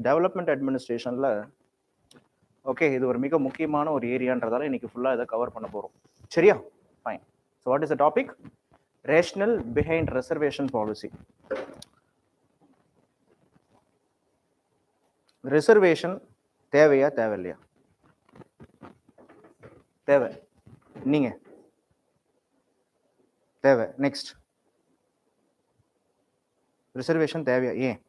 Development அட்மினிஸ்ட்ரேஷனில் okay இது ஒரு மிக முக்கியமான ஒரு ஏரியான்றதால இன்னைக்கு ஃபுல்லாக இதை கவர் பண்ண போகிறோம். சரியா? Fine. So what is the topic? Rational behind reservation policy. Reservation தேவையா தேவையில்லையா? தேவை. நீங்க தேவை. நெக்ஸ்ட், ரிசர்வேஷன் தேவையா? ஏன்?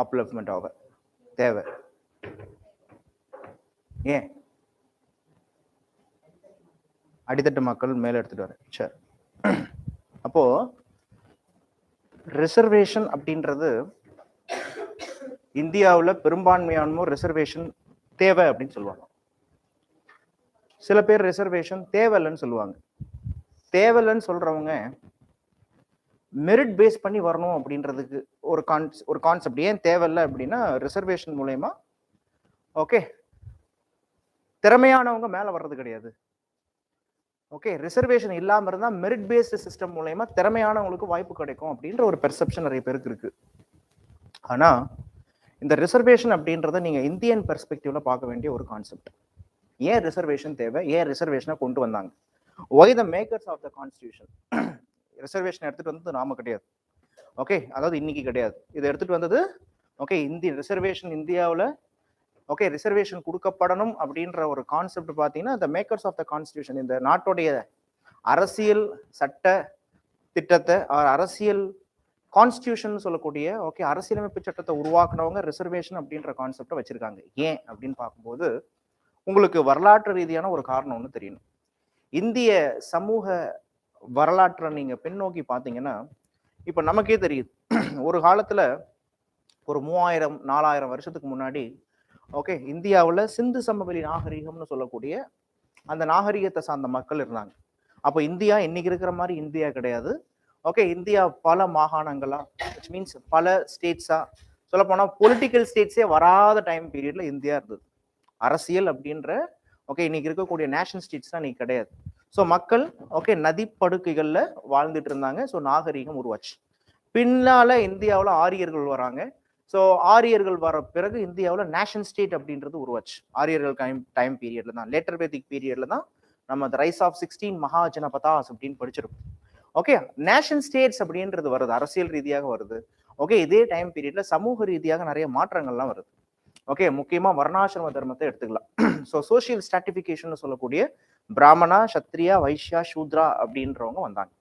அப்லிஃப்ட்மெண்ட் ஆக தேவை. ஏன்? அடித்தட்டு மக்கள் மேலே எடுத்துட்டு வர. சரி, அப்போ ரிசர்வேஷன் அப்படின்றது இந்தியாவில் பெரும்பான்மையானோர் ரிசர்வேஷன் தேவை அப்படின்னு சொல்லுவாங்க. சில பேர் ரிசர்வேஷன் தேவையில்லைன்னு சொல்லுவாங்க. தேவையில்லைன்னு சொல்றவங்க மெரிட் பேஸ் பண்ணி வரணும் அப்படின்றதுக்கு ஒரு கான்செப்ட். ஏன் தேவையில்லை அப்படின்னா ரிசர்வேஷன் மூலயமா ஓகே திறமையானவங்க மேல வர்றது கிடையாது. ஓகே, ரிசர்வேஷன் இல்லாம இருந்தா மெரிட் பேஸ்டு சிஸ்டம் மூலயமா திறமையானவங்களுக்கு வாய்ப்பு கிடைக்கும் அப்படின்ற ஒரு பெர்செப்ஷன் நிறைய பேருக்கு இருக்கு. ஆனா இந்த ரிசர்வேஷன் அப்படின்றத நீங்க இந்தியன் பெர்ஸ்பெக்டிவ்ல பார்க்க வேண்டிய ஒரு கான்செப்ட். ஏன் ரிசர்வேஷன் தேவை? ஏன் ரிசர்வேஷனை கொண்டு வந்தாங்க? Why the makers of the constitution reservation எடுத்துட்டு வந்தது நாம கிடையாது. ஓகே, அதாவது இன்னைக்கு கிடையாது. இதை எடுத்துட்டு வந்தது ஓகே இந்திய ரிசர்வேஷன் இந்தியாவில் ஓகே ரிசர்வேஷன் கொடுக்கப்படணும் அப்படின்ற ஒரு கான்செப்ட் பார்த்தீங்கன்னா the makers of the constitution, இந்த நாட்டுடைய அரசியல் சட்ட திட்டத்தை அரசியல் கான்ஸ்டியூஷன் சொல்லக்கூடிய ஓகே அரசியலமைப்பு சட்டத்தை உருவாக்குனவங்க ரிசர்வேஷன் அப்படின்ற கான்செப்டை வச்சிருக்காங்க. ஏன் அப்படின்னு பார்க்கும்போது உங்களுக்கு வரலாற்று ரீதியான ஒரு காரணம் ஒன்று தெரியணும். இந்திய சமூக வரலாற்றை நீங்க பின்னோக்கி பார்த்தீங்கன்னா இப்ப நமக்கே தெரியுது. ஒரு காலத்துல ஒரு 3000-4000 வருஷத்துக்கு முன்னாடி ஓகே இந்தியாவில் சிந்து சமவெளி நாகரிகம்னு சொல்லக்கூடிய அந்த நாகரிகத்தை சார்ந்த மக்கள் இருந்தாங்க. அப்போ இந்தியா இன்னைக்கு இருக்கிற மாதிரி இந்தியா கிடையாது. ஓகே, இந்தியா பல மாகாணங்களா விச் மீன்ஸ் பல ஸ்டேட்ஸா, சொல்ல போனா பொலிட்டிக்கல் ஸ்டேட்ஸே வராத டைம் பீரியட்ல இந்தியா இருந்தது. அரசியல் அப்படின்ற ஓகே இன்னைக்கு இருக்கக்கூடிய நேஷனல் ஸ்டேட்ஸ்லாம் இன்னைக்கு கிடையாது. ஸோ மக்கள் ஓகே நதிப்படுக்கைகள்ல வாழ்ந்துட்டு இருந்தாங்க. ஸோ நாகரீகம் உருவாச்சு. பின்னால இந்தியாவில் ஆரியர்கள் வராங்க. ஸோ ஆரியர்கள் வர பிறகு இந்தியாவில் நேஷனல் ஸ்டேட் அப்படின்றது உருவாச்சு. ஆரியர்கள் டைம் பீரியட்ல தான், லேட்டர் வேதிக் பீரியட்ல தான் நம்ம த ரைஸ் ஆஃப் 16 மகாஜனபதாஸ் அப்படின்னு படிச்சிருக்கோம். ஓகே, நேஷனல் ஸ்டேட்ஸ் அப்படின்றது வருது, அரசியல் ரீதியாக வருது. ஓகே, இதே டைம் பீரியட்ல சமூக ரீதியாக நிறைய மாற்றங்கள்லாம் வருது. ஓகே, முக்கியமா வர்ணாசிரம தர்மத்தை எடுத்துக்கலாம். ஸோ சோசியல் ஸ்ட்ராட்டிஃபிகேஷன் சொல்லக்கூடிய பிராமணா, சத்ரியா, வைஷ்யா, சூத்ரா அப்படின்றவங்க வந்தாங்க.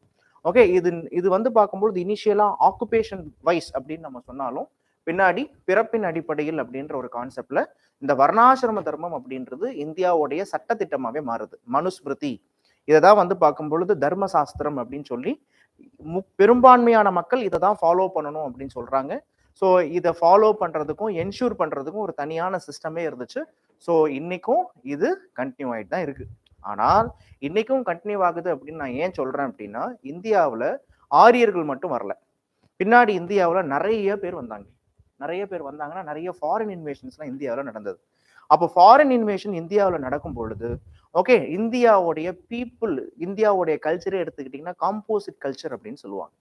ஓகே, இது வந்து பார்க்கும்போது இனிஷியலா ஆக்குபேஷன் வைஸ் அப்படின்னு நம்ம சொன்னாலும் பின்னாடி பிறப்பின் அடிப்படையில் அப்படின்ற ஒரு கான்செப்ட்ல இந்த வர்ணாசிரம தர்மம் அப்படின்றது இந்தியாவுடைய சட்டத்திட்டமாவே மாறுது. மனுஸ்மிருதி இதை தான் வந்து பார்க்கும் பொழுது தர்ம சாஸ்திரம் அப்படின்னு சொல்லி பெரும்பான்மையான மக்கள் இதை தான் ஃபாலோ பண்ணணும் அப்படின்னு சொல்றாங்க. ஸோ இதை ஃபாலோ பண்றதுக்கும் என்ஷூர் பண்றதுக்கும் ஒரு தனியான சிஸ்டமே இருந்துச்சு. ஸோ இன்னைக்கும் இது கண்டினியூ ஆகிட்டு தான் இருக்கு. ஆனால் இன்னைக்கும் கண்டினியூ ஆகுது அப்படின்னு நான் ஏன் சொல்றேன் அப்படின்னா இந்தியாவில் ஆரியர்கள் மட்டும் வரல, பின்னாடி இந்தியாவில் நிறைய பேர் வந்தாங்கன்னா நிறைய ஃபாரின் இன்வேஷன்ஸ்லாம் இந்தியாவில் நடந்தது. அப்போ ஃபாரின் இன்வேஷன் இந்தியாவில் நடக்கும் பொழுது ஓகே இந்தியாவுடைய பீப்புள், இந்தியாவுடைய கல்ச்சரே எடுத்துக்கிட்டிங்கன்னா காம்போசிட் கல்ச்சர் அப்படின்னு சொல்லுவாங்க.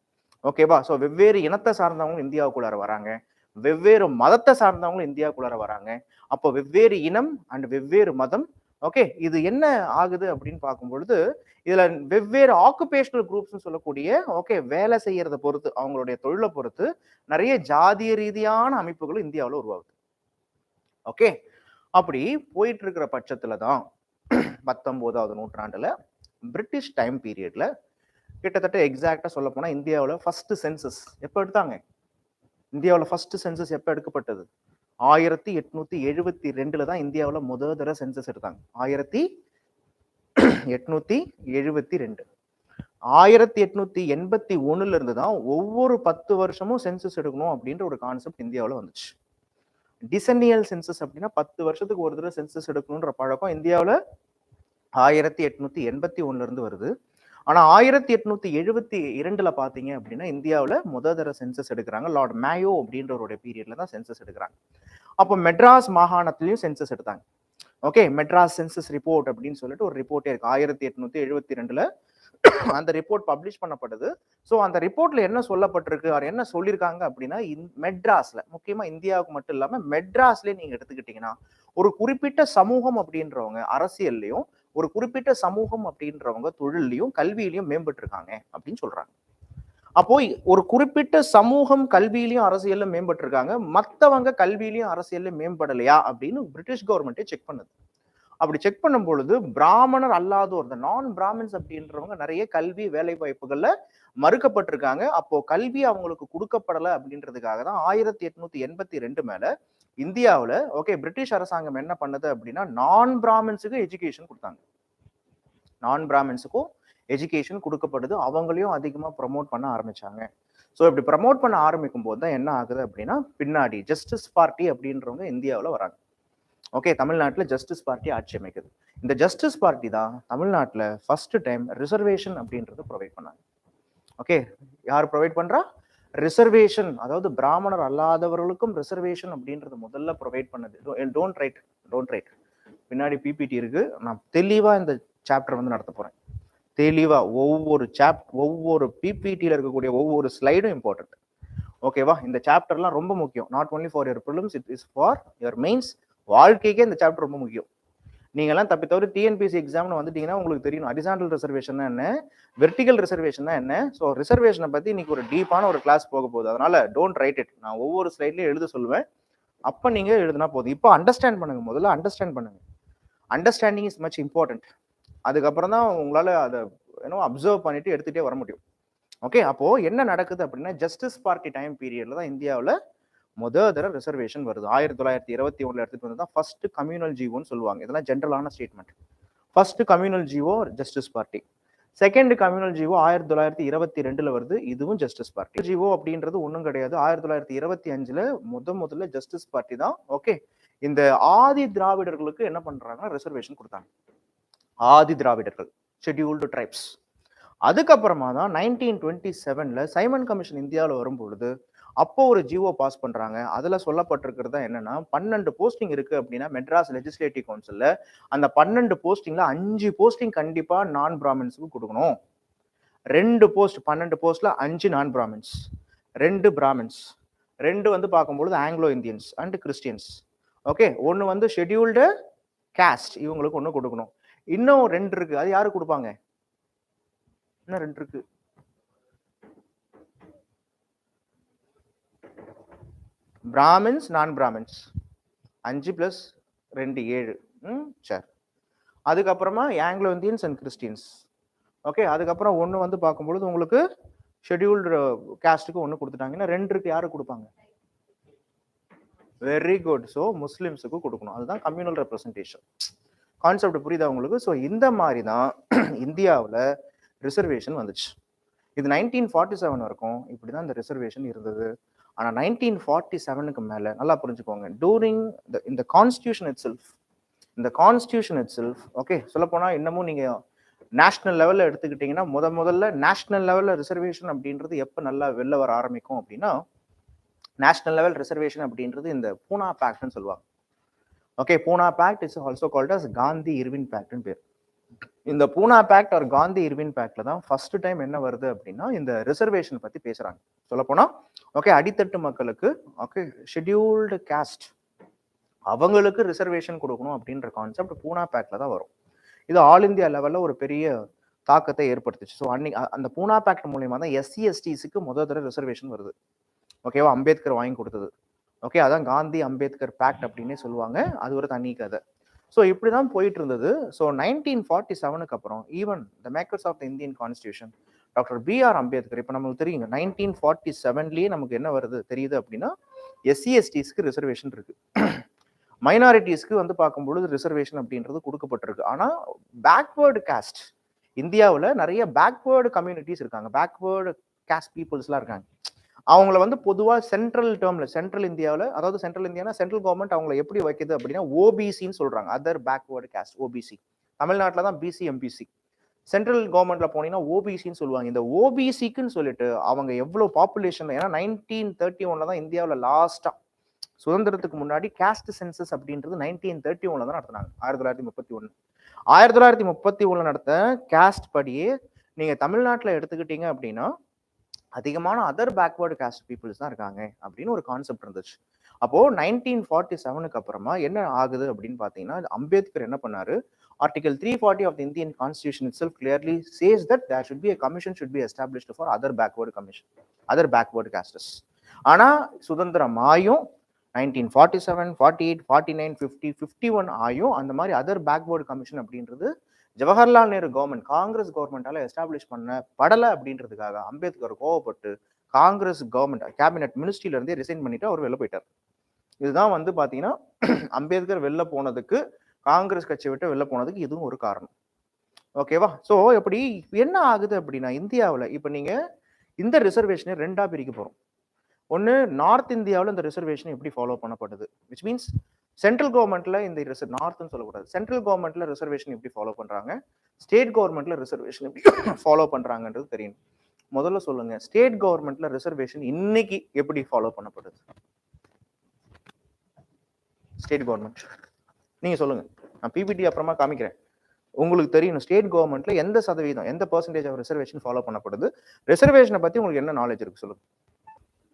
ஓகேவா? ஸோ வெவ்வேறு இனத்தை சார்ந்தவங்களும் இந்தியாவுக்குள்ளார வராங்க, வெவ்வேறு மதத்தை சார்ந்தவங்களும் இந்தியாவுக்குள்ளார வராங்க. அப்போ வெவ்வேறு இனம் அண்ட் வெவ்வேறு மதம். ஓகே, இது என்ன ஆகுது அப்படின்னு பார்க்கும் பொழுது இதுல வெவ்வேறு ஆக்குபேஷனல் குரூப்ஸ் சொல்லக்கூடிய ஓகே வேலை செய்யறதை பொறுத்து, அவங்களுடைய தொழிலை பொறுத்து நிறைய ஜாதிய ரீதியான அமைப்புகளும் இந்தியாவில் உருவாகுது. ஓகே, அப்படி போயிட்டு இருக்கிற பட்சத்துல தான் 19வது நூற்றாண்டுல பிரிட்டிஷ் டைம் பீரியட்ல கிட்டத்தட்ட எக்ஸாக்டா சொல்ல போனா இந்தியாவில் ஃபர்ஸ்ட் சென்சஸ் எப்போ எடுத்தாங்க? இந்தியாவில் ஃபர்ஸ்ட் சென்சஸ் எப்போ எடுக்கப்பட்டது? 1872 தான் இந்தியாவில் முதல் தடவை சென்சஸ் எடுத்தாங்க. 1872. 1881 இருந்து தான் ஒவ்வொரு 10 வருஷமும் சென்சஸ் எடுக்கணும் அப்படின்ற ஒரு கான்செப்ட் இந்தியாவில் வந்துச்சு. டிசென்னியல் சென்சஸ் அப்படின்னா 10 வருஷத்துக்கு ஒரு தடவை சென்சஸ் எடுக்கணுன்ற பழக்கம் இந்தியாவில் 1881 இருந்து வருது. ஆனா 1872 பாத்தீங்க அப்படின்னா இந்தியாவில் முதல் தடவை சென்சஸ் எடுக்கிறாங்க. லார்ட் மேயோ அப்படின்றவருடைய பீரியட்ல தான் சென்சஸ் எடுக்கிறாங்க. அப்போ மெட்ராஸ் மாகாணத்திலையும் சென்சஸ் எடுத்தாங்க. ஓகே, மெட்ராஸ் சென்சஸ் ரிப்போர்ட் அப்படின்னு சொல்லிட்டு ஒரு ரிப்போர்ட்டே இருக்கு. 1872 அந்த ரிப்போர்ட் பப்ளிஷ் பண்ணப்படுது. ஸோ அந்த ரிப்போர்ட்ல என்ன சொல்லப்பட்டிருக்கு, அவர் என்ன சொல்லியிருக்காங்க அப்படின்னா, மெட்ராஸ்ல, முக்கியமா இந்தியாவுக்கு மட்டும் இல்லாம மெட்ராஸ்ல நீங்க எடுத்துக்கிட்டீங்கன்னா, ஒரு குறிப்பிட்ட சமூகம் அப்படின்றவங்க அரசியல்லையும், ஒரு குறிப்பிட்ட சமூகம் அப்படின்றவங்க தொழிலையும் கல்வியிலையும் மேம்பட்டு இருக்காங்க அப்படின்னு சொல்றாங்க. அப்போ ஒரு குறிப்பிட்ட சமூகம் கல்வியிலையும் அரசியலும் மேம்பட்டு இருக்காங்க, மத்தவங்க கல்வியிலையும் அரசியலும் மேம்படலையா அப்படின்னு பிரிட்டிஷ் கவர்மெண்ட்டே செக் பண்ணுது. அப்படி செக் பண்ணும் பொழுது பிராமணர் அல்லாதோர், இந்த நான் பிராமின்ஸ் அப்படின்றவங்க நிறைய கல்வி வேலை வாய்ப்புகள்ல மறுக்கப்பட்டிருக்காங்க. அப்போ கல்வி அவங்களுக்கு கொடுக்கப்படலை அப்படின்றதுக்காக தான் 1882 மேல இந்தியாவில் ஓகே பிரிட்டிஷ் அரசாங்கம் என்ன பண்ணுது அப்படின்னா, நான் பிராமின்ஸுக்கு எஜுகேஷன் கொடுத்தாங்க. நான் பிராமின்ஸுக்கும் எஜுகேஷன் கொடுக்கப்படுது, அவங்களையும் அதிகமா ப்ரமோட் பண்ண ஆரம்பிச்சாங்க. ஸோ இப்படி ப்ரமோட் பண்ண ஆரம்பிக்கும் போது தான் என்ன ஆகுது அப்படின்னா, பின்னாடி ஜஸ்டிஸ் பார்ட்டி அப்படின்றவங்க இந்தியாவில் வராங்க. ஓகே, தமிழ்நாட்டில் ஜஸ்டிஸ் பார்ட்டி ஆட்சி அமைக்குது. இந்த ஜஸ்டிஸ் பார்ட்டி தான் தமிழ்நாட்டில் ஃபர்ஸ்ட் டைம் ரிசர்வேஷன் அப்படின்றது ப்ரொவைட் பண்ணாங்க. ஓகே, யார் ப்ரொவைட் பண்றா? ரிசர்வேஷன், அதாவது பிராமணர் அல்லாதவர்களுக்கும் ரிசர்வேஷன் அப்படின்றது முதல்ல ப்ரொவைட் பண்ணது. டோன்ட் ரைட், பின்னாடி பிபிடி இருக்கு, நான் தெளிவா இந்த சாப்டர் வந்து நடத்த போறேன். தெளிவா ஒவ்வொரு பிபிடியில் இருக்கக்கூடிய ஒவ்வொரு ஸ்லைடும் இம்பார்ட்டன்ட். ஓகேவா? இந்த சாப்டர்லாம் ரொம்ப முக்கியம். Not only for your prelims, it is for your mains. வாழ்க்கைக்கே இந்த சாப்டர் ரொம்ப முக்கியம். நீங்கெல்லாம் தப்பி தவிர டிஎன்பிசி எக்ஸாம்னு வந்துட்டீங்கன்னா உங்களுக்கு தெரியும் ஹரிசாண்டல் ரிசர்வேஷன் என்ன, வெர்டிகல் ரிசர்வேஷன் என்ன. ஸோ ரிசர்வேஷனை பத்தி இன்னைக்கு ஒரு டீப்பான ஒரு கிளாஸ் போக போகுது. அதனால டோன்ட் ரைட் இட், நான் ஒவ்வொரு ஸ்லைட்லயும் எழுத சொல்லுவேன், அப்ப நீங்க எழுதுனா போதும். இப்போ அண்டர்ஸ்டாண்ட் பண்ணுங்க, முதல்ல அண்டர்ஸ்டாண்ட் பண்ணுங்க. Understanding is much important. அதுக்கப்புறம் தான் உங்களால அதை அப்சர்வ் பண்ணிட்டு எடுத்துட்டே வர முடியும். ஓகே, அப்போ என்ன நடக்குது அப்படின்னா, ஜஸ்டிஸ் பார்ட்டி டைம் பீரியட்ல தான் இந்தியாவில் தடவை ரிசர்வேஷன் வருது. 1921 எடுத்துட்டு வந்து தான் ஃபர்ஸ்ட் கம்யூனல் ஜிஓன்னு சொல்லுவாங்க. இதெல்லாம் ஜென்ரலான statement. First communal GO Justice Party. Second communal GO 1922 வருது, இதுவும் ஜஸ்டிஸ் பார்ட்டி. ஜிஓ அப்படின்றது ஒன்றும் கிடையாது, 1925 முதல்ல ஜஸ்டிஸ் பார்ட்டி தான். ஓகே, இந்த ஆதி திராவிடர்களுக்கு என்ன பண்றாங்கன்னா ரிசர்வேஷன் கொடுத்தாங்க. ஆதி திராவிடர்கள், ஷெட்யூல்டு ட்ரைப்ஸ். அதுக்கப்புறமா தான் 1927 சைமன் கமிஷன் இந்தியாவில் வரும்பொழுது அப்போ ஒரு ஜிஓ பாஸ் பண்றாங்க. அதுல சொல்லப்பட்டிருக்கிறது என்னன்னா, 12 போஸ்டிங் இருக்கு அப்படின்னா மெட்ராஸ் லெஜிஸ்லேட்டிவ் கவுன்சில்ல அந்த 12 போஸ்டிங்ல 5 போஸ்டிங் கண்டிப்பா நான் பிராமின்ஸுக்கு கொடுக்கணும். 2 போஸ்ட், 12 போஸ்ட்ல 5 நான் பிராமின்ஸ், 2 பிராமின்ஸ், 2 வந்து பார்க்கும்பொழுது Anglo Indians and Christians. Okay, ஒன்னு வந்து ஷெட்யூல்டு காஸ்ட், இவங்களுக்கு ஒண்ணு கொடுக்கணும். இன்னும் 2 இருக்கு, அது யாரு கொடுப்பாங்க? இன்னும் 2 இருக்கு. பிராமின்ஸ், நான் பிராமின்ஸ், 5 + 2 7. சரி. அதுக்கப்புறமா Anglo Indians and Christians. Okay, அதுக்கப்புறம் ஒன்று வந்து பார்க்கும்பொழுது உங்களுக்கு ஷெட்யூல்டு காஸ்ட்டுக்கு ஒன்று கொடுத்துட்டாங்க. இன்னும் 2 இருக்கு, யாரு கொடுப்பாங்க? Very good. ஸோ முஸ்லிம்ஸுக்கு கொடுக்கணும். அதுதான் கம்யூனல் ரெப்ரஸன்டேஷன். கான்செப்ட் புரியுதா உங்களுக்கு? ஸோ இந்த மாதிரி தான் இந்தியாவில் ரிசர்வேஷன் வந்துச்சு. இது 1947 வரைக்கும் இப்படிதான் இந்த ரிசர்வேஷன் இருந்தது. ஆனா 1947க்கு மேல நல்லா புரிஞ்சுக்கோங்க, டூரிங் இந்த கான்ஸ்டியூஷன் இட் செல்ஃப் ஓகே, சொல்ல போனா இன்னமும் நீங்க நேஷனல் லெவல்ல எடுத்துக்கிட்டீங்கன்னா முதல்ல நேஷனல் லெவல்ல ரிசர்வேஷன் அப்படின்றது எப்ப நல்லா வெளில வர ஆரம்பிக்கும் அப்படின்னா, நேஷனல் லெவல் ரிசர்வேஷன் அப்படின்றது இந்த பூனா பேக்ட்னு சொல்லுவாங்க. Okay, Poona pact is also called as Gandhi Irwin பேக்ட்னு பேர். இந்த பூனா பேக்ட் ஒரு காந்தி இர்வின் பேக்ட்ல தான் ஃபர்ஸ்ட் டைம் என்ன வருது அப்படின்னா இந்த ரிசர்வேஷன் பத்தி பேசுறாங்க. சொல்ல போனா ஓகே, அடித்தட்டு மக்களுக்கு ஓகே ஷெட்யூல்டு காஸ்ட் அவங்களுக்கு ரிசர்வேஷன் கொடுக்கணும் அப்படின்ற கான்செப்ட் பூனா பேக்ட்ல தான் வரும். இது ஆல் இந்தியா லெவல்ல ஒரு பெரிய தாக்கத்தை ஏற்படுத்துச்சு. ஸோ அன்னைக்கு அந்த பூனா பேக்ட் மூலியமா தான் எஸ்சி எஸ்டிஸுக்கு தடவை ரிசர்வேஷன் வருது. ஓகேவா? அம்பேத்கர் வாங்கி கொடுத்தது. ஓகே, அதான் காந்தி அம்பேத்கர் பேக்ட் அப்படின்னே சொல்லுவாங்க. அது ஒரு தனி கதை. ஸோ இப்படிதான் போயிட்டு இருந்தது. ஸோ 1947க்கு அப்புறம் even the makers of the Indian constitution doctor B R Ambedkar, இப்போ நமக்கு தெரியுங்க 1947லயே நமக்கு என்ன வருது தெரியுது அப்படின்னா, எஸ்சி எஸ்டிஸ்க்கு ரிசர்வேஷன் இருக்கு, மைனாரிட்டிஸ்க்கு வந்து பார்க்கும்பொழுது ரிசர்வேஷன் அப்படின்றது கொடுக்கப்பட்டிருக்கு. ஆனா பேக்வேர்டு காஸ்ட், இந்தியாவில் நிறைய பேக்வேர்டு கம்யூனிட்டிஸ் இருக்காங்க, பேக்வேர்டு காஸ்ட் பீப்புள்ஸ்லாம் இருக்காங்க. அவங்கள வந்து பொதுவாக சென்ட்ரல் இந்தியாவில், அதாவது சென்ட்ரல் இந்தியானா சென்ட்ரல் கவர்மெண்ட் அவங்களை எப்படி வைக்குது அப்படின்னா ஓபிசின்னு சொல்றாங்க, அதர் பேக்வேர்டு காஸ்ட், ஓபிசி. தமிழ்நாட்டில் தான் பிசி எம்பிசி. சென்ட்ரல் கவர்மெண்ட்ல போனீங்கன்னா ஓபிசின்னு சொல்லுவாங்க. இந்த ஓபிசிக்குன்னு சொல்லிட்டு அவங்க எவ்வளவு பாப்புலேஷன், ஏன்னா 1931 தான் இந்தியாவில் லாஸ்டா சுதந்திரத்துக்கு முன்னாடி காஸ்ட் சென்சஸ் அப்படின்றது 1931 தான் நடத்தினாங்க. 1931 நடத்த காஸ்ட் படியே நீங்க தமிழ்நாட்டில் எடுத்துக்கிட்டீங்க அப்படின்னா அதிகமான அதர் பேக்வேர்டு காஸ்ட் பீப்புள்ஸ் தான் இருக்காங்க அப்படின்னு ஒரு கான்செப்ட் இருந்துச்சு. அப்போ 1947க்கு அப்புறமா என்ன ஆகுது அப்படின்னு பாத்தீங்கன்னா, அம்பேத்கர் என்ன பண்ணாரு, article 340 of the Indian constitution itself clearly says that there should be a commission should be established for other backward castes. ஆனா சுதந்திரம் ஆயும் 1947, 48, 49, 50, 51 ஆயும் அந்த மாதிரி அதர் பேக்வேர்டு கமிஷன் அப்படின்றது ஜவஹர்லால் நேரு கவர்மெண்ட், காங்கிரஸ் கவர்மெண்டால எஸ்டாப்ளிஷ் பண்ண படலை அப்படின்றதுக்காக அம்பேத்கர் கோவப்பட்டு காங்கிரஸ் கவர்மெண்ட் கேபினெட் மினிஸ்ட்ரியில இருந்தே ரிசைன் பண்ணிட்டு அவர் வெளில போயிட்டார். இதுதான் வந்து பாத்தீங்கன்னா அம்பேத்கர் வெளில போனதுக்கு, காங்கிரஸ் கட்சியை விட்டு வெளில போனதுக்கு இதுவும் ஒரு காரணம். ஓகேவா? ஸோ எப்படி என்ன ஆகுது அப்படின்னா, இந்தியாவில் இப்போ நீங்க இந்த ரிசர்வேஷனை ரெண்டா பிரிக்க போறோம். ஒன்று, நார்த் இந்தியாவில் இந்த ரிசர்வேஷன் எப்படி ஃபாலோ பண்ணப்படுது, விச் மீன்ஸ் சென்ட்ரல் கவர்மெண்ட்ல இந்த நார்த்னு சொல்லக்கூடாது, சென்ட்ரல் கவர்மெண்ட்ல ரிசர்வேஷன் எப்படி ஃபாலோ பண்றாங்க, ஸ்டேட் கவர்மெண்ட்ல ரிசர்வேஷன் எப்படி ஃபாலோ பண்றாங்கன்றது தெரியும். முதல்ல சொல்லுங்க, ஸ்டேட் கவர்மெண்ட்ல ரிசர்வேஷன் இன்னைக்கு எப்படி ஃபாலோ பண்ணப்படுது? ஸ்டேட் கவர்மெண்ட் நீங்க சொல்லுங்க, நான் பிபிடி அப்புறமா காமிக்கிறேன். உங்களுக்கு தெரியும் ஸ்டேட் கவர்மெண்ட்ல எந்த சதவீதம், எந்த பெர்சன்டேஜ் ஆஃப் ரிசர்வேஷன் ஃபாலோ பண்ணப்படுது? ரிசர்வேஷனை பத்தி உங்களுக்கு என்ன நாலேஜ் இருக்கு சொல்லுங்க.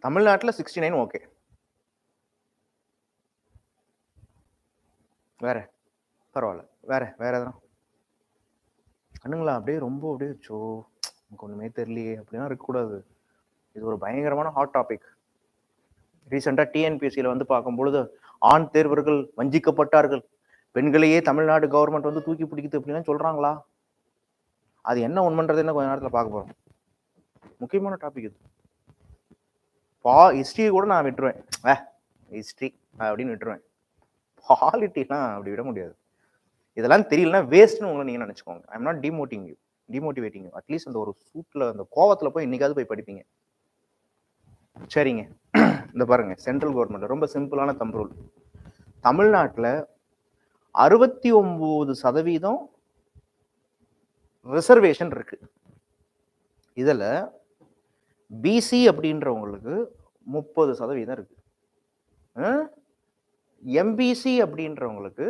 தமிழ்நாட்டில் 69, ஓகே. வேற பரவாயில்ல, வேற எதனா கண்ணுங்களா அப்படியே ரொம்ப அப்படியே சோ எனக்கு ஒண்ணுமே தெரியலையே அப்படின்னா இருக்கக்கூடாது. இது ஒரு பயங்கரமான ஹாட் டாபிக். ரீசெண்டா டிஎன்பிஎஸ்சியில வந்து பார்க்கும்பொழுது ஆண் தேர்வர்கள் வஞ்சிக்கப்பட்டார்கள், பெண்களையே தமிழ்நாடு கவர்மெண்ட் வந்து தூக்கி பிடிக்குது அப்படின்னா சொல்றாங்களா? அது என்ன உண்மைன்றது என்ன கொஞ்ச நேரத்தில் பார்க்க போறோம். முக்கியமான டாபிக் இது. ஹிஸ்டரி கூட நான் விட்டுருவேன், ஹிஸ்டரி அப்படின்னு விட்டுருவேன். பாலிட்டிலாம் அப்படி விட முடியாது. இதெல்லாம் தெரியலன்னா வேஸ்ட்னு உங்களை நீங்க நினைச்சுக்கோங்க. I am not demotivating you. At least அந்த ஒரு சூட்ல அந்த கோவத்துல போய் இன்னைக்காவது போய் படிப்பீங்க. சரிங்க, இந்த பாருங்க, சென்ட்ரல் கவர்மெண்ட் ரொம்ப சிம்பிளான தம் ரூல். தமிழ்நாட்டில் 69% ரிசர்வேஷன் இருக்கு. இதுல பிசி அப்படின்றவங்களுக்கு 30% இருக்கு. எம்பிசி அப்படின்றவங்களுக்கு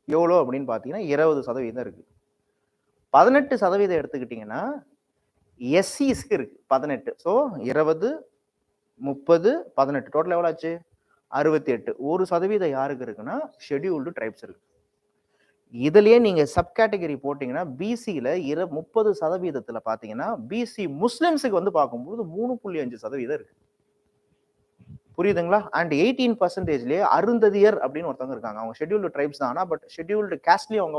எவ்வளோ அப்படின்னு பார்த்தீங்கன்னா 20% இருக்கு. 18% எடுத்துக்கிட்டீங்கன்னா எஸ்சிஸ்க்கு இருக்கு 18. ஸோ 20, 30, 18 டோட்டல் எவ்வளோ ஆச்சு? 68. 1% யாருக்கு இருக்குன்னா ஷெட்யூல்டு ட்ரைப்ஸ் இருக்கு. இதுலயே நீங்க சப் கேட்டகரி போட்டீங்கன்னா பிசியில 30% பாத்தீங்கன்னா பிசி முஸ்லிம்ஸுக்கு வந்து பார்க்கும்போது 3.5% இருக்கு. புரியுதுங்களா? அண்ட் 18%லயே அருந்ததியர் அப்படின்னு ஒருத்தவங்க இருக்காங்க. அவங்க ஷெட்யூல்டு ட்ரைப்ஸ் தான், பட் ஷெட்யூல்டு காஸ்ட்லயும்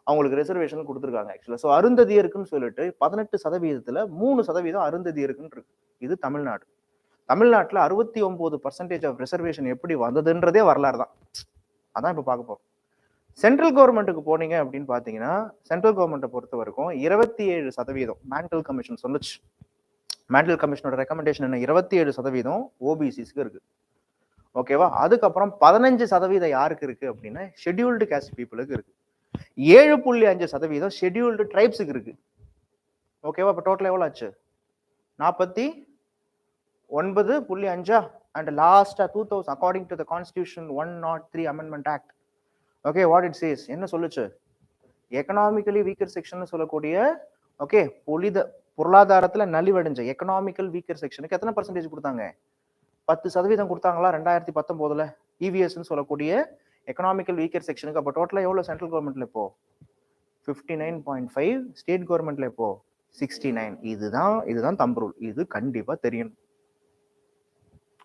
அவங்களுக்கு ரிசர்வேஷன் கொடுத்துருக்காங்க ஆக்சுவலா. ஸோ அருந்ததியருக்குன்னு சொல்லிட்டு 18%ல 3% அருந்ததியருக்குன்னு இருக்கு. இது தமிழ்நாடு. தமிழ்நாட்டில் 69% ஆஃப் ரிசர்வேஷன் எப்படி வந்ததுன்றதே வரலாறு தான். அதான் இப்போ பார்க்க போறோம். சென்ட்ரல் கவர்மெண்ட்டுக்கு போனீங்க அப்படின்னு பாத்தீங்கன்னா, சென்ட்ரல் கவர்மெண்ட்டை பொறுத்த வரைக்கும் 27% மேண்டல் கமிஷன் சொல்லுச்சு. மேண்டல் கமிஷனோட ரெக்கமெண்டேஷன் என்ன? 27% ஓபிசிஸ்க்கு இருக்கு. ஓகேவா? அதுக்கப்புறம் 15% யாருக்கு இருக்கு அப்படின்னா ஷெட்யூல்டு காஸ்ட் பீப்புளுக்கு இருக்கு. 7.5% ஷெட்யூல்டு ட்ரைப்ஸுக்கு இருக்கு. ஓகேவா? இப்போ டோட்டல் எவ்வளோ ஆச்சு? 49.5. அண்ட் லாஸ்டா 2000 according to the constitution 103 amendment act. Okay, what it chase என்ன சொல்லுச்சு? எக்கனாமிக்கலி வீக்கர் செக்ஷன் சொல்லக்கூடிய, ஓகே, பொருளாதாரத்துல நலிவடைஞ்ச எக்கனாமிக்கல் வீக்கர் செக்ஷனுக்கு எத்தனை பர்சன்டேஜ் கொடுத்தாங்க? 10% கொடுத்தாங்களா 2019? இவிஎஸ்ன்னு சொல்லக்கூடிய எக்கனாமிக்கல் வீக்கர் செக்ஷனுக்கு. அப்போ டோட்டலா எவ்வளவு சென்ட்ரல் கவர்மெண்ட்ல இப்போ? 59.5. ஸ்டேட் கவர்மெண்ட்ல இப்போ 69. இதுதான் தம் ரூல். இது கண்டிப்பா தெரியணும்.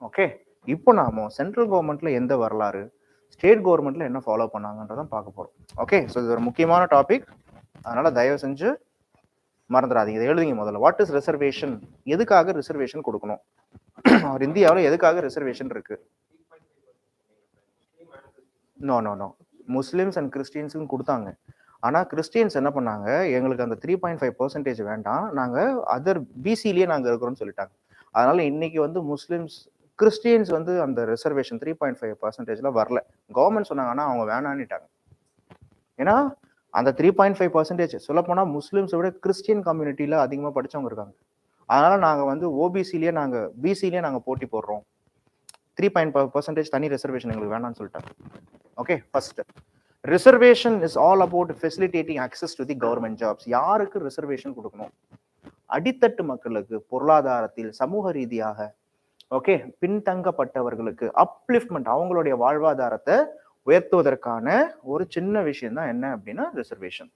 ஓகே, இப்போ நாம சென்ட்ரல் கவர்மெண்ட்ல எந்த வரலாறு, ஸ்டேட் கவர்மெண்ட்ல என்ன ஃபாலோ பண்ணாங்கன்றதான் பார்க்க போறோம். ஓகே, ஸோ இது ஒரு முக்கியமான டாபிக், அதனால தயவு செஞ்சு மறந்துடாதீங்க. இதை எழுதுங்க முதல்ல. What is reservation? எதுக்காக ரிசர்வேஷன் கொடுக்கணும்? இந்தியாவில் எதுக்காக ரிசர்வேஷன் இருக்கு? நோ முஸ்லிம்ஸ் அண்ட் கிறிஸ்டியன்ஸுக்கு கொடுத்தாங்க. ஆனா கிறிஸ்டியன்ஸ் என்ன பண்ணாங்க, எங்களுக்கு அந்த 3.5% வேண்டாம், நாங்க அதர் பிசிலேயே நாங்க இருக்கிறோம்னு சொல்லிட்டாங்க. அதனால இன்னைக்கு வந்து முஸ்லிம்ஸ் கிறிஸ்டியன்ஸ் வந்து அந்த ரிசர்வேஷன் 3.5%ல வரல. கவர்மெண்ட் சொன்னாங்க, ஆனா அவங்க வேணான்னுட்டாங்க. ஏன்னா அந்த 3.5% சொல்ல போனா முஸ்லிம்ஸை விட கிறிஸ்டியன் கம்யூனிட்டியில அதிகமா படிச்சவங்க இருக்காங்க. அதனால நாங்க வந்து ஓபிசிலேயே நாங்க பிசிலேயே நாங்க போட்டி போடுறோம், 3.5% தனி ரிசர்வேஷன் எங்களுக்கு வேணாம்னு சொல்லிட்டாங்க. Okay, first. Reservation is all about facilitating access to the government jobs. யாருக்கு ரிசர்வேஷன் கொடுக்கணும்? அடித்தட்டு மக்களுக்கு, பொருளாதாரத்தில் சமூக ரீதியாக ஓகே பின்தங்கப்பட்டவர்களுக்கு அப்லிஃப்ட்மெண்ட், அவங்களுடைய வாழ்வாதாரத்தை உயர்த்துவதற்கான ஒரு சின்ன விஷயம் தான் என்ன அப்படின்னா reservation.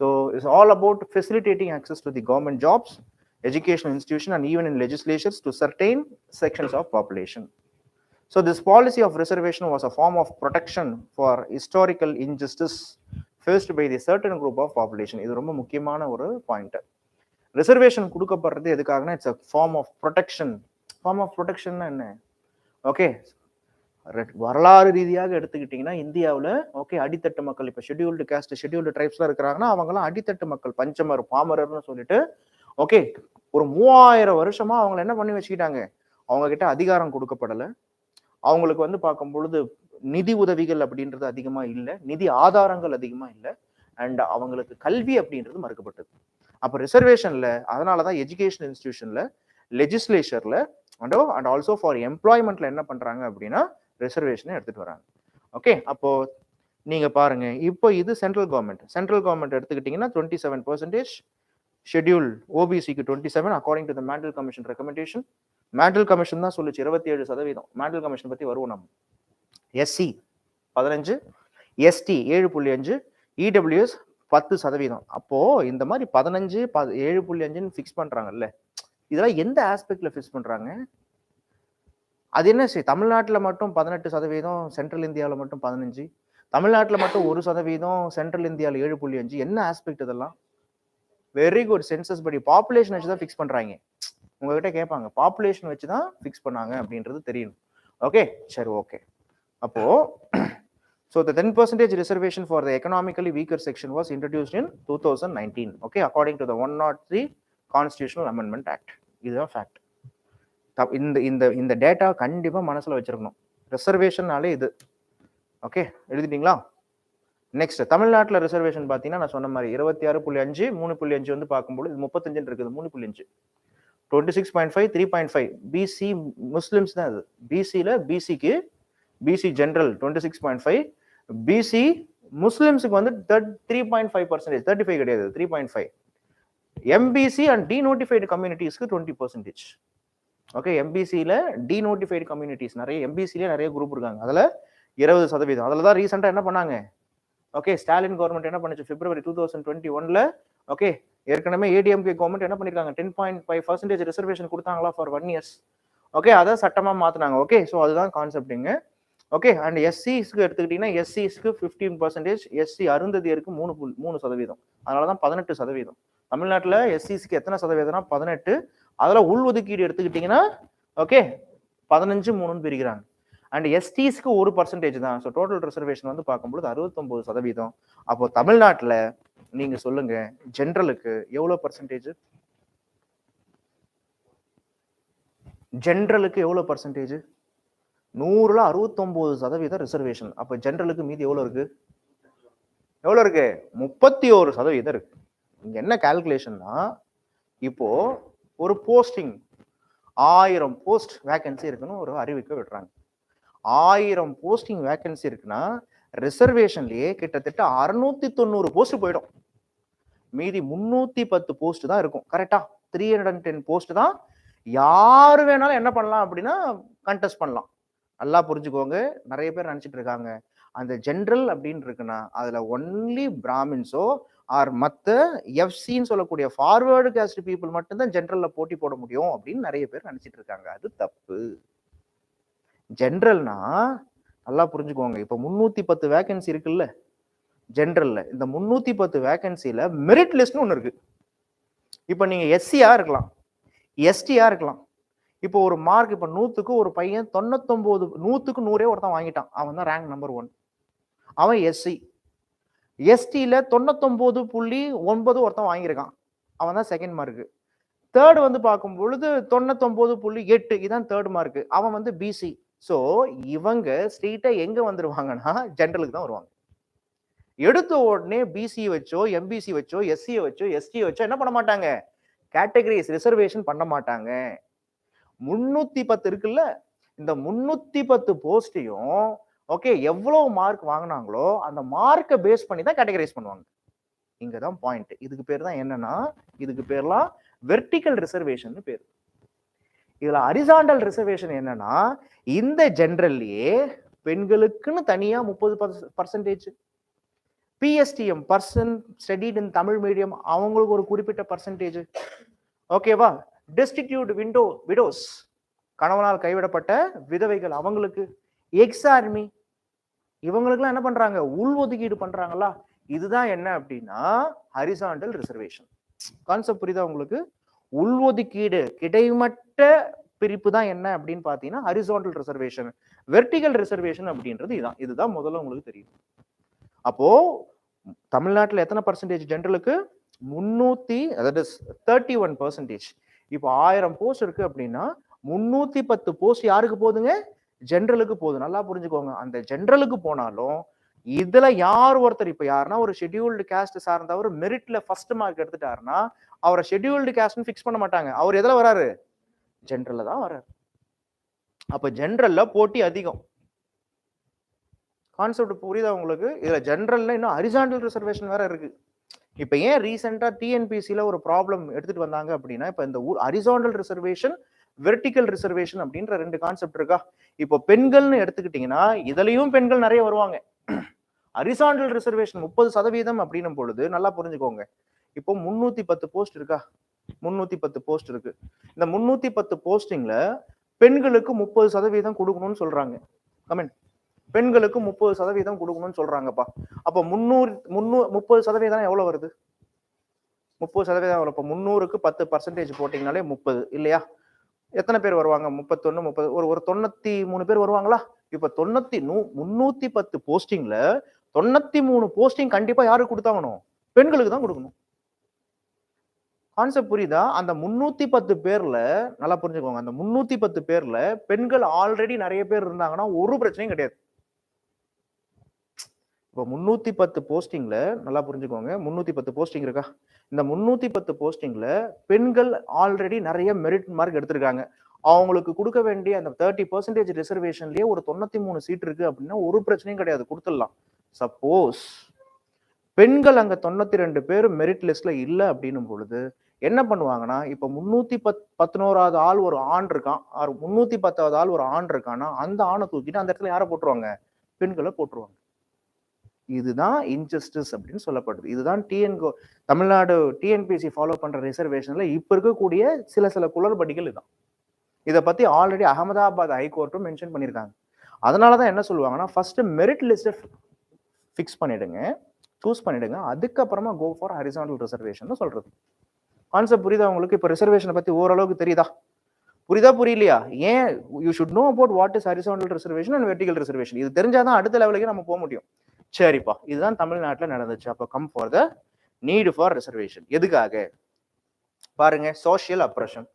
So it's all about facilitating access to the government jobs, educational institution and even in legislatures to certain sections of population. So this policy of reservation was a form of protection for historical injustice faced by the certain group of population. இது ரொம்ப முக்கியமான ஒரு point. Reservation கொடுக்கப்படுறது எதுக்காகனா it's a form of protection. Form of ப்ரொடெக்ஷன்னா என்ன? Okay வரலாறு ரீதியாக எடுத்துக்கிட்டீங்கன்னா இந்தியாவில் ஓகே அடித்தட்டு மக்கள், இப்போ ஷெட்யூல்டு காஸ்ட் ஷெட்யூல்டு ட்ரைப்ஸ்லாம் இருக்கிறாங்கன்னா அவங்கலாம் அடித்தட்டு மக்கள், பஞ்சமர் பாமரர்னு சொல்லிட்டு ஓகே ஒரு 3000 வருஷமா அவங்களை என்ன பண்ணி வச்சுக்கிட்டாங்க? அவங்க கிட்ட அதிகாரம் கொடுக்கப்படலை. அவங்களுக்கு வந்து பார்க்கும் பொழுது நிதி உதவிகள் அப்படின்றது அதிகமா இல்லை, நிதி ஆதாரங்கள் அதிகமா இல்லை, அண்ட் அவங்களுக்கு கல்வி அப்படின்றது மறுக்கப்பட்டது. அப்போ ரிசர்வேஷன்ல அதனாலதான் எஜுகேஷன் இன்ஸ்டிடியூஷன்ல, லெஜிஸ்லேச்சர்ல அண்ட் ஆல்சோ ஃபார் எம்ப்ளாய்மெண்ட்ல என்ன பண்றாங்க அப்படின்னா ரிசர்வேஷனை எடுத்துட்டு வராங்க. ஓகே அப்போ நீங்க பாருங்க, இப்போ இது சென்ட்ரல் கவர்மெண்ட் எடுத்துக்கிட்டீங்கன்னா 27% ஷெட்யூல், ஓபிசிக்கு 27 according to the Mandal commission recommendation. Mandal commission தான் சொல்லுச்சு 27%. மேண்டல் கமிஷன் பத்தி வருவோம் நம்ம. SC 15, ST 7.5, EWS 10%. அப்போ இந்த மாதிரி 15 7.5 ஃபிக்ஸ் பண்றாங்கல்ல, இதெல்லாம் எந்த ஆஸ்பெக்ட்ல ஃபிக்ஸ் பண்றாங்க? அது என்ன சரி, தமிழ்நாட்டில் மட்டும் 18%, சென்ட்ரல் இந்தியாவில் மட்டும் 15, தமிழ்நாட்டில் மட்டும் 1%, சென்ட்ரல் இந்தியாவில் 7.5, என்ன ஆஸ்பெக்ட் இதெல்லாம்? வெரி குட், சென்சஸ் படி பாப்புலேஷன் வச்சு தான் ஃபிக்ஸ் பண்றாங்க. உங்ககிட்ட கேட்பாங்க பாப்புலேஷன் வச்சு தான் ஃபிக்ஸ் பண்ணாங்க அப்படின்றது தெரியணும். ஓகே சரி ஓகே. அப்போ so the 10% reservation for the economically weaker section was introduced in 2019, okay, according to the 103 Constitutional Amendment Act. இதுதான் ஃபேக்ட். இந்த டேட்டா கண்டிப்பா மனசுல வச்சிருக்கணும். ரிசர்வேஷன்னாலே இது. ஓகே எழுதிட்டீங்களா? நெக்ஸ்ட் தமிழ்நாட்டில் ரிசர்வேஷன் பார்த்தீங்கன்னா நான் சொன்ன மாதிரி 26.5, 3.5 வந்து பார்க்கும்போது இது 35 இருக்குது, 3.5, 26.5, 3.5 பிசி முஸ்லிம்ஸ் தான் இது. பிசியில் பிசி ஜென்ரல் 26.5, பிசி முஸ்லிம்ஸுக்கு வந்து 3.5%, 35 கிடையாது 3.5. எம்பிசி அண்ட் டிநோட்டிஃபைடு கம்யூனிட்டிஸ்க்கு 20%. ஓகே எம்பிசியில் டிநோட்டிஃபைடு கம்யூனிட்டிஸ் நிறைய, எம்பிசிலே நிறைய குரூப் இருக்காங்க, அதில் 20%. அதில் தான் ரீசெண்டாக என்ன பண்ணாங்க? ஓகே ஸ்டாலின் கவர்மெண்ட் என்ன பண்ணுச்சு? பிப்ரவரி 2021ல ஓகே ஏற்கனவே ஏடிஎம்கே கவர்மெண்ட் என்ன பண்ணிருக்காங்க? 10.5% ரிசர்வேஷன் கொடுத்தாங்களா ஃபார் 1 year. ஓகே அதை சட்டமா மாத்தினாங்க. ஓகே ஸோ அதுதான் கான்செப்டுங்க. ஓகே அண்ட் எஸ்சிஸ்க்கு எடுத்துக்கிட்டீங்கன்னா எஸ்சிஸ்க்கு 15%, எஸ்சி அருந்ததியருக்கு 3%. அதனாலதான் 18%. தமிழ்நாட்டில் எஸ்சிஸ்க்கு எத்தனை சதவீதம்னா 18. அதில் உள் ஒதுக்கீடு எடுத்துக்கிட்டீங்கன்னா ஓகே 15, 3ன்னு பிரிக்கிறாங்க. அண்ட் எஸ்டிஸ்க்கு 1% தான். ஸோ டோட்டல் ரிசர்வேஷன் வந்து பார்க்கும்போது 69%. அப்போ தமிழ்நாட்டில் நீங்க சொல்லுங்க ஜென்ரலுக்கு எவ்வளோ பர்சன்டேஜ்? ஜென்ரலுக்கு எவ்வளோ பர்சன்டேஜ்? 100ல் 69% ரிசர்வேஷன். அப்போ ஜென்ரலுக்கு மீதி எவ்வளோ இருக்கு? 31% இருக்கு. இங்க என்ன கால்குலேஷன்னா, இப்போ ஒரு போஸ்டிங் 1000 போஸ்ட் வேகன்சி இருக்குன்னு ஒரு அறிவிக்க விடுறாங்க. 1000 போஸ்டிங் வேகன்சி இருக்குன்னா ரிசர்வேஷன்லயே கிட்டத்தட்ட 690 போஸ்ட் போயிடும். மீதி 310 போஸ்ட் தான் இருக்கும். கரெக்டா? 310 போஸ்ட் தான் யாரு வேணாலும் என்ன பண்ணலாம் அப்படின்னா கண்டெஸ்ட் பண்ணலாம். நல்லா புரிஞ்சுக்கோங்க. நிறைய பேர் நினைச்சிட்டு இருக்காங்க அந்த ஜென்ரல் அப்படின்னு இருக்குன்னா அதுல ஒன்லி பிராமின்ஸோ ஆர் மற்ற எஃப்சின்னு சொல்லக்கூடிய ஃபார்வர்டு காஸ்ட் பீப்புள் மட்டும்தான் ஜென்ரல்ல போட்டி போட முடியும் அப்படின்னு நிறைய பேர் நினைச்சிட்டு இருக்காங்க. அது தப்பு. ஜென்ரல்னா நல்லா புரிஞ்சுக்கோங்க. இப்ப 310 வேகன்சி இருக்குல்ல ஜென்ரல்ல, இந்த 310 வேகன்சில மெரிட் லிஸ்ட்னு ஒண்ணு இருக்கு. இப்ப நீங்க எஸ்சியா இருக்கலாம், எஸ்டியா இருக்கலாம். இப்போ ஒரு மார்க் இப்ப 100க்கு ஒரு பையன் 99, 100க்கு 100 ஒருத்தன் வாங்கிட்டான், அவன் தான் ரேங்க் நம்பர் 1, அவன் எஸ்சி. எஸ்டியில 99.9 ஒருத்தன் வாங்கியிருக்கான், அவன் தான் செகண்ட் மார்க்கு. தேர்ட் வந்து பார்க்கும் பொழுது 99.8 இதான் தேர்ட் மார்க், அவன் வந்து பிசி. ஸோ இவங்க ஸ்ட்ரெயிட்டா எங்க வந்துருவாங்கன்னா ஜென்ரலுக்கு தான் வருவாங்க. எடுத்த உடனே பிசி வச்சோ எம்பிசி வச்சோ எஸ்சியை வச்சோ எஸ்டி வச்சோ என்ன பண்ண மாட்டாங்க? கேட்டகரிஸ் ரிசர்வேஷன் பண்ண மாட்டாங்க. 310 இருக்குல்ல, இந்த 310 போஸ்டையும் ஓகே, எவ்வளவு மார்க் வாங்கினாங்களோ அந்த மார்க்கை பேஸ் பண்ணி தான் கேட்டகரைஸ் பண்ணுவாங்க. இங்கதான் பாயிண்ட். இதுக்கு பேர் தான் என்னன்னா, இதுக்கு பேர்லாம் வெர்டிகல் ரிசர்வேஷன் பேர். இதுல ஹரிசாண்டல் ரிசர்வேஷன் என்னன்னா, இந்த ஜெனரல்லயே பெண்களுக்குன்னு தனியா 30%, PSTM person studied in Tamil medium அவங்களுக்கு ஒரு குறிப்பிட்ட பர்சன்டேஜ், ஓகேவா, டெஸ்டிடியூட் விடோஸ் கணவனால் கைவிடப்பட்ட விதவைகள் அவங்களுக்கு, எக்ஸ் ஆர்மி இவங்களுக்குலாம் என்ன பண்றாங்க, உள் ஒதுக்கீடு பண்றாங்களா, இதுதான் என்ன அப்படின்னா ஹரிசாண்டல் ரிசர்வேஷன். கான்செப்ட் புரியுதா உங்களுக்கு? உள்ஒதுக்கீடு கிடைமட்ட பிரிப்பு தான் என்ன அப்படின்னு பாத்தீங்கன்னா ஹரிசாண்டல் ரிசர்வேஷன். வெர்டிகல் ரிசர்வேஷன் அப்படின்றது இதுதான் முதல்ல உங்களுக்கு தெரியும். அப்போ தமிழ்நாட்டில் எத்தனை பர்சன்டேஜ் ஜென்ரலுக்கு? 31%. இப்போ 1000 போஸ்ட் இருக்கு அப்படின்னா 310 போஸ்ட் யாருக்கு போகுதுங்க? ஜென்ரலுக்கு போகுது. நல்லா புரிஞ்சுக்கோங்க. அந்த ஜென்ரலுக்கு போனாலும் இதுல யார் ஒருத்தர், இப்ப யாருன்னா ஒரு ஷெட்யூல்டு காஸ்ட் சார்ந்தவர் மெரிட்ல ஃபர்ஸ்ட் மார்க் எடுத்துட்டாருன்னா அவரை ஷெட்யூல்டு காஸ்ட்னு ஃபிக்ஸ் பண்ண மாட்டாங்க. அவர் எதுல வராரு? ஜென்ரல்ல தான் வராரு. அப்ப ஜென்ரல்ல போட்டி அதிகம். கான்செப்ட் புரியுதா உங்களுக்கு? இதுல ஜென்ரல்ல இன்னும் ஹரிசாண்டல் ரிசர்வேஷன் வேற இருக்கு. இப்ப ஏன் ரீசெண்டா டிஎன்பிசில ஒரு ப்ராப்ளம் எடுத்துட்டு வந்தாங்க அப்படின்னா, இப்ப இந்த ஹரிசாண்டல் ரிசர்வேஷன், வெர்டிகல் ரிசர்வேஷன் அப்படின்ற 2 கான்செப்ட் இருக்கா. இப்போ பெண்கள்னு எடுத்துக்கிட்டீங்கன்னா இதுலயும் பெண்கள் நிறைய வருவாங்க. ஹரிசாண்டல் ரிசர்வேஷன் 30% அப்படின்னும் பொழுது நல்லா புரிஞ்சுக்கோங்க. இப்போ 310 போஸ்ட் இருக்கா? 310 போஸ்ட் இருக்கு. இந்த 310 போஸ்டிங்ல பெண்களுக்கு 30% கொடுக்கணும்னு சொல்றாங்க. கமெண்ட். பெண்களுக்கு 30% கொடுக்கணும்னு சொல்றாங்கப்பா. அப்ப 30% எவ்வளவு வருது? 30% எவ்வளவு? இப்ப 300க்கு 10% போட்டீங்கனாலே 30 இல்லையா? எத்தனை பேர் வருவாங்க? 31, 30, ஒரு 93 பேர் வருவாங்களா? இப்ப 310 போஸ்டிங்ல 93 போஸ்டிங் கண்டிப்பா யாருக்கு கொடுத்தாங்கணும்? பெண்களுக்கு தான் கொடுக்கணும். கான்செப்ட் புரியுதா? அந்த 310 பேர்ல நல்லா புரிஞ்சுக்கோங்க, அந்த 310 பேர்ல பெண்கள் ஆல்ரெடி நிறைய பேர் இருந்தாங்கன்னா ஒரு பிரச்சனையும் கிடையாது. இப்போ 310 போஸ்டிங்ல நல்லா புரிஞ்சுக்கோங்க, 310 போஸ்டிங் இருக்கா? இந்த 310 போஸ்டிங்ல பெண்கள் ஆல்ரெடி நிறைய மெரிட் மார்க் எடுத்திருக்காங்க. அவங்களுக்கு கொடுக்க வேண்டிய அந்த 30% ரிசர்வேஷன்லயே ஒரு 93 சீட் இருக்கு அப்படின்னா ஒரு பிரச்சனையும் கிடையாது, கொடுத்துடலாம். சப்போஸ் பெண்கள் அங்க 92 பேர் மெரிட் லிஸ்ட்ல இல்ல அப்படின்னும் பொழுது என்ன பண்ணுவாங்கன்னா, இப்ப 311வது ஆள் ஒரு ஆண் இருக்கான், 310வது ஆள் ஒரு ஆண் இருக்கான்னா அந்த ஆணை தூக்கிட்டு அந்த இடத்துல யாரை போட்டுருவாங்க? பெண்களை போட்டுருவாங்க. இதுதான் இன்ஜஸ்டிஸ் அப்படின்னு சொல்லப்படுது. இதுதான் தமிழ்நாடு டிஎன்பிசி ஃபாலோ பண்ற ரிசர்வேஷன்ல இப்ப இருக்கக்கூடிய சில குளறுபடிகள் இதுதான். இதை பத்தி ஆல்ரெடி அகமதாபாத் ஹைகோர்ட்டும் மென்ஷன் பண்ணியிருக்காங்க. அதனாலதான் என்ன சொல்லுவாங்கன்னா, ஃபர்ஸ்ட் மெரிட் லிஸ்ட் ஃபிக்ஸ் பண்ணிடுங்க, சூஸ் பண்ணிடுங்க, அதுக்கப்புறமா கோ ஃபார் ஹரிசாண்டல் ரிசர்வேஷன் சொல்றது. கான்செப்ட் புரியுதா உங்களுக்கு? இப்ப ரிசர்வேஷனை பத்தி ஓரளவுக்கு தெரியுதா? புரியுதா புரியலையா? ஏன் you should know about what is horizontal reservation and vertical reservation. இது தெரிஞ்சாதான் அடுத்த லெவலுக்கு நம்ம போக முடியும். சரிப்பா, இதுதான் தமிழ்நாட்டில் நடந்துச்சு. அப்ப come for the need for reservation. எதுக்காக பாருங்க, சோசியல் அப்ரஷன்.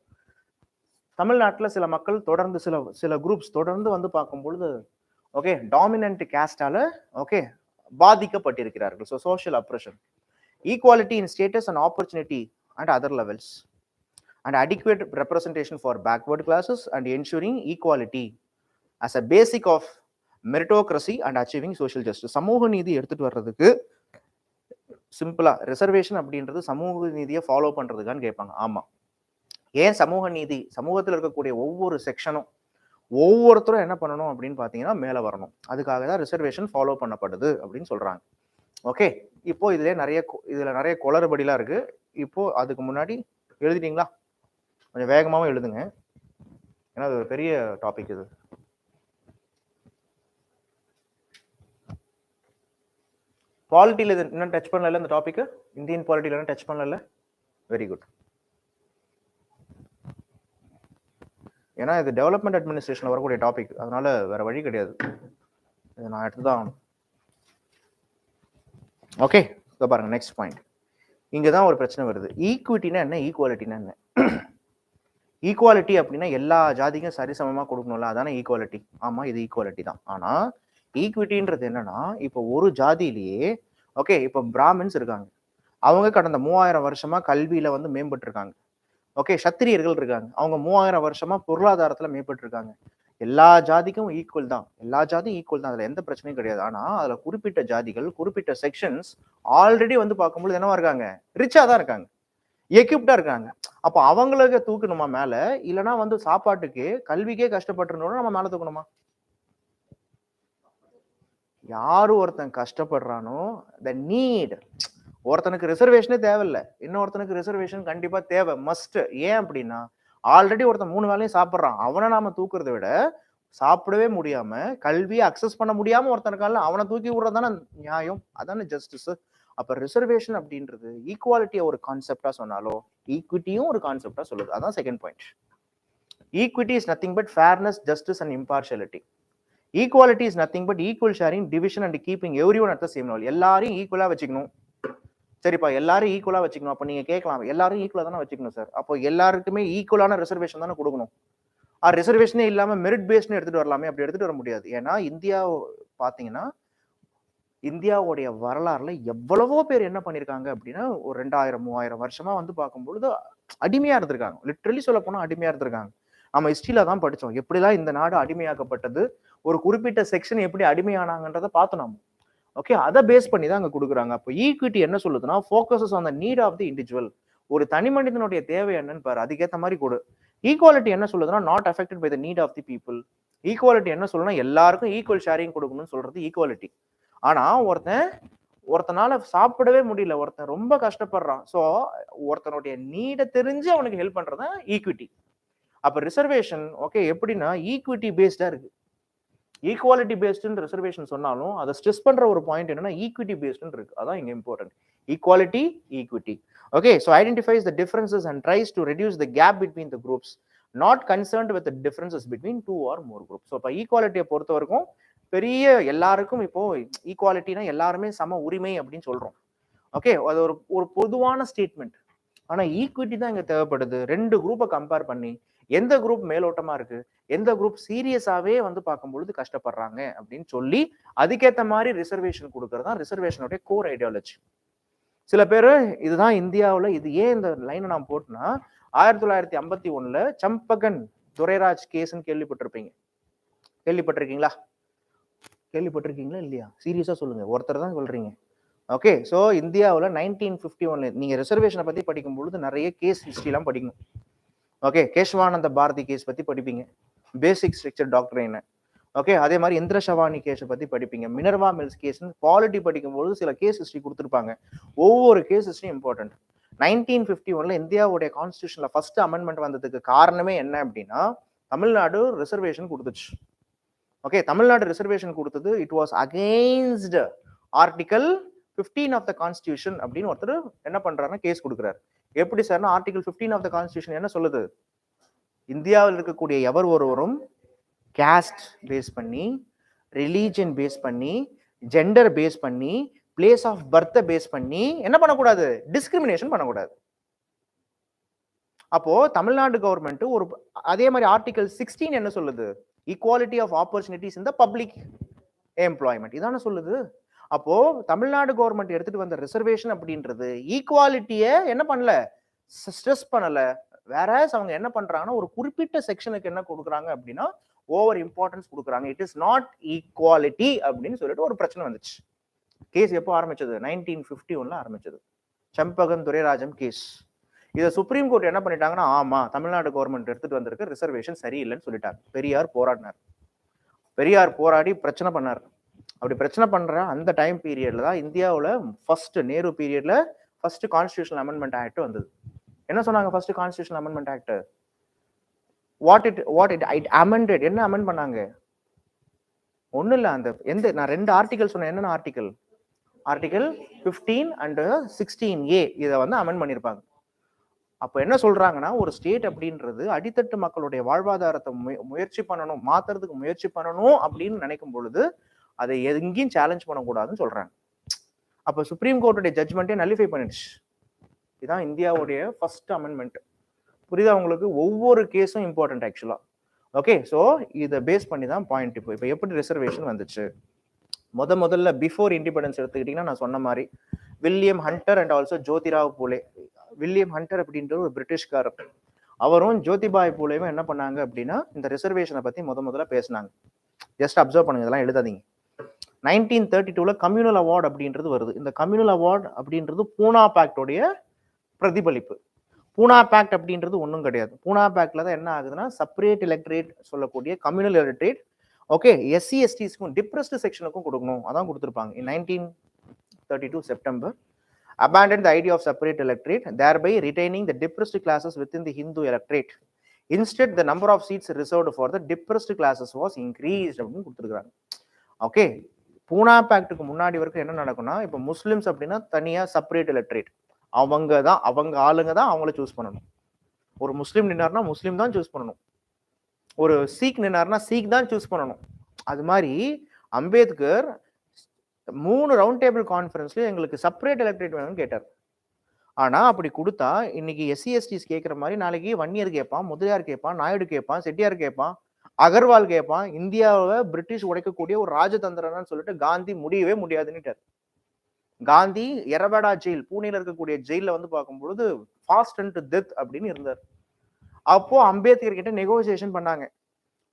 தமிழ்நாட்டில் சில மக்கள் தொடர்ந்து சில குரூப்ஸ் தொடர்ந்து வந்து பார்க்கும்பொழுது ஓகே டாமினன்ட் கேஸ்டால ஓகே பாதிக்கப்பட்டிருக்கிறார்கள். So social oppression, equality in status and opportunity and other levels and adequate representation for backward classes and ensuring equality as a basic of meritocracy and achieving social justice. சமூக நீதி எடுத்துட்டு வர்றதுக்கு சிம்பிளா reservation அப்படின்றது சமூக நீதியை follow பண்றதுக்கான்னு கேட்பாங்க. ஆமா, ஏன் சமூக நீதி? சமூகத்தில் இருக்கக்கூடிய ஒவ்வொரு செக்ஷனும் ஒவ்வொருத்தரும் என்ன பண்ணணும் அப்படின்னு பாத்தீங்கன்னா மேல வரணும். அதுக்காக தான் ரிசர்வேஷன் ஃபாலோ பண்ணப்படுது அப்படின்னு சொல்றாங்க. ஓகே, இப்போ இதுல நிறைய குளறுபடிலாம் இருக்கு. இப்போ அதுக்கு முன்னாடி எழுதிட்டீங்களா? கொஞ்சம் வேகமாவும் எழுதுங்க, ஏன்னா அது ஒரு பெரிய டாபிக். இது பாலிட்டியில் இது இன்னும் டச் பண்ணல, இந்த டாபிக் இந்தியன் பாலிட்டியில் இன்னும் டச் பண்ணல. Very good. ஏன்னா இது டெவலப்மெண்ட் அட்மினிஸ்ட்ரேஷன்ல வரக்கூடிய டாபிக், அதனால வேற வழி கிடையாது, இதை நான் எடுத்துதான் ஆகணும். ஓகே, இப்போ பாருங்க நெக்ஸ்ட் பாயிண்ட். இங்கதான் ஒரு பிரச்சனை வருது. ஈக்விட்டினா என்ன, ஈக்குவாலிட்டினா என்ன? ஈக்குவாலிட்டி அப்படின்னா எல்லா ஜாதிக்கும் சரிசமமா கொடுக்கணும்ல, அதானே ஈக்குவாலிட்டி. ஆமா, இது ஈக்குவாலிட்டி தான். ஆனா ஈக்விட்டின்றது என்னன்னா, இப்போ ஒரு ஜாதியிலேயே ஓகே, இப்போ பிராமின்ஸ் இருக்காங்க, அவங்க கடந்த 3000 வருஷமா கல்வியில வந்து மேம்பட்டு இருக்காங்க. ஓகே, சத்திரியர்கள் இருக்காங்க, அவங்க 3000 வருஷமா பொருளாதாரத்துல மேம்பட்டு இருக்காங்க. எல்லா ஜாதிக்கும் ஈக்குவல் தான், எல்லா ஜாதியும் ஈக்குவல் தான், அதுல எந்த பிரச்சனையும் கிடையாது. ஆனா அதுல குறிப்பிட்ட ஜாதிகள், குறிப்பிட்ட செக்ஷன்ஸ் ஆல்ரெடி வந்து பார்க்கும்போது என்னவா இருக்காங்க, ரிச்சா தான் இருக்காங்க, எக்யூப்டா இருக்காங்க. அப்ப அவங்களுக்கு தூக்கணுமா மேல, இல்லைன்னா வந்து சாப்பாட்டுக்கு கல்விக்கே கஷ்டப்பட்டுருந்தோம் நம்ம மேல தூக்கணுமா? யாரு ஒருத்தன் கஷ்டப்படுறானோ த நீட், ஒருத்தனுக்கு ரிசர்வேஷனே தேவையில்ல, இன்னொருத்தனுக்கு ரிசர்வேஷன் கண்டிப்பா தேவை, மஸ்ட். ஏன் அப்படின்னா ஆல்ரெடி ஒருத்தன் 3 வேளையும் சாப்பிடுறான், அவனை நாம தூக்குறதை விட சாப்பிடவே முடியாம கல்வியை அக்சஸ் பண்ண முடியாம ஒருத்தனுக்கால அவனை தூக்கி விடுறதான நியாயம், அதான ஜஸ்டிஸ். அப்ப ரிசர்வேஷன் அப்படின்றது ஈக்குவாலிட்டியை ஒரு கான்செப்டா சொன்னாலும் ஈக்விட்டியும் ஒரு கான்செப்டா சொல்லுது. அதான் second point. Equity is nothing but fairness, justice and impartiality. Equality is nothing but equal sharing, division and keeping every one at the same level. எல்லாரையும் ஈக்குவலா வச்சுக்கணும். சரிப்பா, எல்லாரும் ஈக்குவலா வச்சுக்கணும். அப்ப நீங்க கேட்கலாம், எல்லாரும் ஈக்குவலா தானே வச்சுக்கணும் சார், அப்போ எல்லாருக்குமே ஈக்குவலான ரிசர்வேஷன் தானே கொடுக்கணும். ரிசர்வேஷனே இல்லாம மெரிட் பேஸ்ட்னு எடுத்துட்டு வரலாமே, அப்படி எடுத்துட்டு வர முடியாது. ஏன்னா இந்தியா பாத்தீங்கன்னா இந்தியாவுடைய வரலாறுல எவ்வளவோ பேர் என்ன பண்ணிருக்காங்க அப்படின்னா, ஒரு 2000-3000 வருஷமா வந்து பார்க்கும்பொழுது அடிமையா இருந்திருக்காங்க. லிட்ரலி சொல்ல போனா அடிமையா இருந்திருக்காங்க. நம்ம ஹிஸ்டரியில தான் படிச்சோம் எப்படிலாம் இந்த நாடு அடிமையாக்கப்பட்டது, ஒரு குறிப்பிட்ட செக்ஷன் எப்படி அடிமையானாங்கன்றத பார்த்தோம் நம்ம. ஓகே, அதை பேஸ் பண்ணி தான் அங்க கொடுக்குறாங்க. அப்போ ஈக்விட்டி என்ன சொல்லுதுன்னா, focuses on the need of the individual. ஒரு தனி மனிதனுடைய தேவை என்னன்னு பாரு, அதுக்கேற்ற மாதிரி கொடு. ஈக்குவாலிட்டி என்ன சொல்லுதுன்னா, not affected by the need of the people. Equality என்ன சொல்லுன்னா, எல்லாருக்கும் ஈக்குவல் ஷேரிங் கொடுக்கணும்னு சொல்றது ஈக்குவாலிட்டி. ஆனா ஒருத்தனால சாப்பிடவே முடியல, ஒருத்தன் ரொம்ப கஷ்டப்படுறான், ஸோ ஒருத்தனுடைய நீடை தெரிஞ்சு அவனுக்கு ஹெல்ப் பண்றதுதான் ஈக்விட்டி. அப்ப ரிசர்வேஷன் ஓகே எப்படின்னா ஈக்விட்டி பேஸ்டா இருக்கு. ஈக்குவாலிட்டி பேஸ்டு ரிசர்வேஷன் சொன்னாலும் அதை ஸ்ட்ரெஸ் பண்ற ஒரு பாயிண்ட் என்னன்னா ஈக்விட்டி பேஸ்டு இருக்கு. அதான் இங்க important. Equality, equity. Okay, so identifies the differences and tries to reduce the gap between the groups, not concerned with differences between 2 or more groups. So இப்போ ஈக்குவாலிட்டியை பொறுத்த வரைக்கும் பெரிய எல்லாருக்கும் இப்போ ஈக்குவாலிட்டினா எல்லாருமே சம உரிமை அப்படின்னு சொல்றோம். ஓகே, அது ஒரு பொதுவான ஸ்டேட்மெண்ட். ஆனா ஈக்விட்டி தான் இங்க தேவைப்படுது. 2 குரூப்பை கம்பேர் பண்ணி எந்த குரூப் மேலோட்டமா இருக்கு, எந்த குரூப் சீரியஸாவே வந்து பார்க்கும்பொழுது கஷ்டப்படுறாங்க அப்படின்னு சொல்லி அதுக்கேற்ற மாதிரி ரிசர்வேஷன் கொடுக்கறது தான் ரிசர்வேஷனுடைய கோர் ஐடியாலஜி. சில பேர் இதுதான் இந்தியாவில், இது ஏன் இந்த லைனை நான் போட்டுனா 1951 சம்பகன் துரைராஜ் கேஸ்ன்னு கேள்விப்பட்டிருப்பீங்க. கேள்விப்பட்டிருக்கீங்களா? கேள்விப்பட்டிருக்கீங்களா இல்லையா? சீரியஸா சொல்லுங்க, ஒருத்தர் தான் சொல்றீங்க. ஓகே, ஸோ இந்தியாவில் 1951 நீங்க ரிசர்வேஷனை பத்தி படிக்கும் பொழுது நிறைய கேஸ் ஹிஸ்டரிலாம் படிக்கணும். ஓகே, கேஷ்வானந்த பாரதி கேஸ் பத்தி படிப்பீங்க, பேசிக் ஸ்ட்ரக்சர் டாக்டரின். ஓகே, அதே மாதிரி இந்திர ஷவானி கேஸை பத்தி படிப்பீங்க, மினர்வா மில்ஸ் கேஸ். பாலிட்டி படிக்கும்போது சில கேஸ் ஹிஸ்டரி கொடுத்துருப்பாங்க. ஒவ்வொரு கேஸ் ஹிஸ்டரியும் இம்பார்ட்டன்ட். 1951 இந்தியாவுடைய கான்ஸ்டியூஷன்ல ஃபர்ஸ்ட் அமெண்ட்மெண்ட் வந்ததுக்கு காரணமே என்ன அப்படின்னா, தமிழ்நாடு ரிசர்வேஷன் கொடுத்துச்சு. ஓகே, தமிழ்நாடு ரிசர்வேஷன் கொடுத்தது it was against article 15 of the constitution அப்படின்னு ஒருத்தர் என்ன பண்றாருன்னா கேஸ் கொடுக்குறாரு. எப்படி சார்னா, ஆர்டிகல் 15 ஆஃப் த கான்ஸ்டியூஷன் என்ன சொல்லுது, இந்தியாவில் இருக்கக்கூடிய எவர் ஒருவரும் கேஸ்ட் பேஸ் பண்ணி, ரிலீஜன் பேஸ் பண்ணி, ஜெண்டர் பேஸ் பண்ணி, பிளேஸ் ஆஃப் பர்த்தை பேஸ் பண்ணி என்ன பண்ணக்கூடாது, டிஸ்கிரிமினேஷன் பண்ணக்கூடாது. அப்போ தமிழ்நாடு கவர்மெண்ட் ஒரு அதே மாதிரி ஆர்டிகல் 16 என்ன சொல்லுது, equality of opportunities in the public employment இதான சொல்லுது. அப்போ தமிழ்நாடு கவர்மெண்ட் எடுத்துட்டு வந்த ரிசர்வேஷன் அப்படின்றது ஈக்குவாலிட்டியை என்ன பண்ணல, ஸ்ட்ரெஸ் பண்ணல. வேற அவங்க என்ன பண்றாங்கன்னா, ஒரு குறிப்பிட்ட செக்ஷனுக்கு என்ன கொடுக்குறாங்க அப்படின்னா ஓவர் இம்பார்ட்டன்ஸ் கொடுக்குறாங்க. இட் இஸ் நாட் ஈக்குவாலிட்டி அப்படின்னு சொல்லிட்டு ஒரு பிரச்சனை வந்துச்சு. கேஸ் எப்போ ஆரம்பிச்சது, 1951 ஆரம்பிச்சது, சம்பகன் துரைராஜன் கேஸ். இதை சுப்ரீம் கோர்ட் என்ன பண்ணிட்டாங்கன்னா, ஆமா தமிழ்நாடு கவர்மெண்ட் எடுத்துட்டு வந்திருக்க ரிசர்வேஷன் சரியில்லைன்னு சொல்லிட்டாங்க. பெரியார் போராடினார், பெரியார் போராடி பிரச்சனை பண்ணார். அப்படி பிரச்சனை பண்ற அந்த டைம் பீரியட்ல தான் இந்தியாவில் ஃபர்ஸ்ட் நேரு பீரியட்ல ஃபர்ஸ்ட் கான்ஸ்டியூஷனல் அமெண்ட்மெண்ட் ஆக்ட் வந்தது. என்ன சொன்னாங்க first constitutional amendment act, what it amended, என்ன அமெண்ட் பண்ணாங்க, ஒன்றும் இல்லை, அந்த நான் 2 ஆர்டிகல் சொன்னேன். என்னென்ன ஆர்டிகல், ஆர்டிகல் 15 and 16A இதை வந்து அமெண்ட் பண்ணியிருப்பாங்க. அப்போ என்ன சொல்றாங்கன்னா, ஒரு ஸ்டேட் அப்படின்றது அடித்தட்டு மக்களுடைய வாழ்வாதாரத்தை முயற்சி பண்ணணும், மாத்துறதுக்கு முயற்சி பண்ணணும் அப்படின்னு நினைக்கும் பொழுது அதை எங்கேயும் சேலஞ்ச் பண்ணக்கூடாதுன்னு சொல்றாங்க. அப்போ சுப்ரீம் கோர்ட்டுடைய ஜட்ஜ்மெண்ட்டே நலிஃபை பண்ணிடுச்சு. இதுதான் இந்தியாவுடைய ஃபர்ஸ்ட் அமெண்ட்மெண்ட். புரியுதா உங்களுக்கு? ஒவ்வொரு கேஸும் இம்பார்ட்டன்ட் ஆக்சுவலா. ஓகே, ஸோ இதை பேஸ் பண்ணி தான் பாயிண்ட். இப்போ எப்படி ரிசர்வேஷன் வந்துச்சு, முதல்ல பிஃபோர் இண்டிபெண்டன்ஸ் எடுத்துக்கிட்டீங்கன்னா நான் சொன்ன மாதிரி William Hunter and also Jyotirao Phule. William Hunter அப்படின்ற ஒரு பிரிட்டிஷ்காரர், அவரும் ஜோதிபாய் பூலேவும் என்ன பண்ணாங்க அப்படின்னா இந்த ரிசர்வேஷனை பத்தி முதல்ல பேசினாங்க. ஜஸ்ட் அப்சர்வ் பண்ணுங்க, இதெல்லாம் எழுதாதீங்க. 1932 கம்யூனல் அவார்டு அப்படின்றது வருது. இந்த கம்யூனல் அவார்டு அப்படின்றது பூனா பேக்டோடைய பிரதிபலிப்பு. பூனா பேக்ட் அப்படின்றது ஒன்றும் கிடையாது. பூனா பேக்ட்ல தான் என்ன ஆகுதுன்னா செப்பரேட் எலக்ட்ரேட் சொல்லக்கூடிய கம்யூனல் எலக்ட்ரேட் ஓகே எஸ்சி எஸ்டிஸ்க்கும் டிப்ரெஸ்டு செக்ஷனுக்கும் கொடுக்கணும், அதான் கொடுத்துருப்பாங்க. இன் 1932 September abandoned the idea of separate electorate, thereby retaining the depressed classes within the Hindu electorate. Instead, the number of seats reserved for the depressed classes was increased அப்படின்னு கொடுத்துருக்காங்க. Okay, பூனா பேக்டுக்கு முன்னாடி வரைக்கும் என்ன நடக்கும்னா, இப்போ முஸ்லிம்ஸ் அப்படின்னா தனியா செப்பரேட் எலக்ட்ரேட், அவங்க ஆளுங்க தான் அவங்கள சூஸ் பண்ணணும். ஒரு முஸ்லீம் நின்னார்னா முஸ்லீம் தான் சூஸ் பண்ணணும், ஒரு சீக் நின்னார்னா சீக் தான் சூஸ் பண்ணணும். அது மாதிரி அம்பேத்கர் 3 ரவுண்ட் டேபிள் கான்ஃபரன்ஸ்ல எங்களுக்கு செப்பரேட் எலக்ட்ரேட் வேணும்னு கேட்டார். ஆனா அப்படி கொடுத்தா இன்னைக்கு எஸ்சி எஸ்டிஸ் கேட்கிற மாதிரி நாளைக்கு வன்னியர் கேட்பான், முதலியார் கேட்பான், நாயுடு கேட்பான், செட்டியார் கேட்பான், அகர்வால் கேட்பான். இந்தியாவை பிரிட்டிஷ் உடைக்கக்கூடிய ஒரு ராஜதந்திரம்னு சொல்லிட்டு காந்தி முடியவே முடியாதுன்னுட்டார். காந்தி எரபடா ஜெயில், பூனேல இருக்கக்கூடிய ஜெயில வந்து பார்க்கும்பொழுது ஃபாஸ்ட் அண்ட் டெத் அப்படின்னு இருந்தார். அப்போ அம்பேத்கர் கிட்ட நெகோசியேஷன் பண்ணாங்க.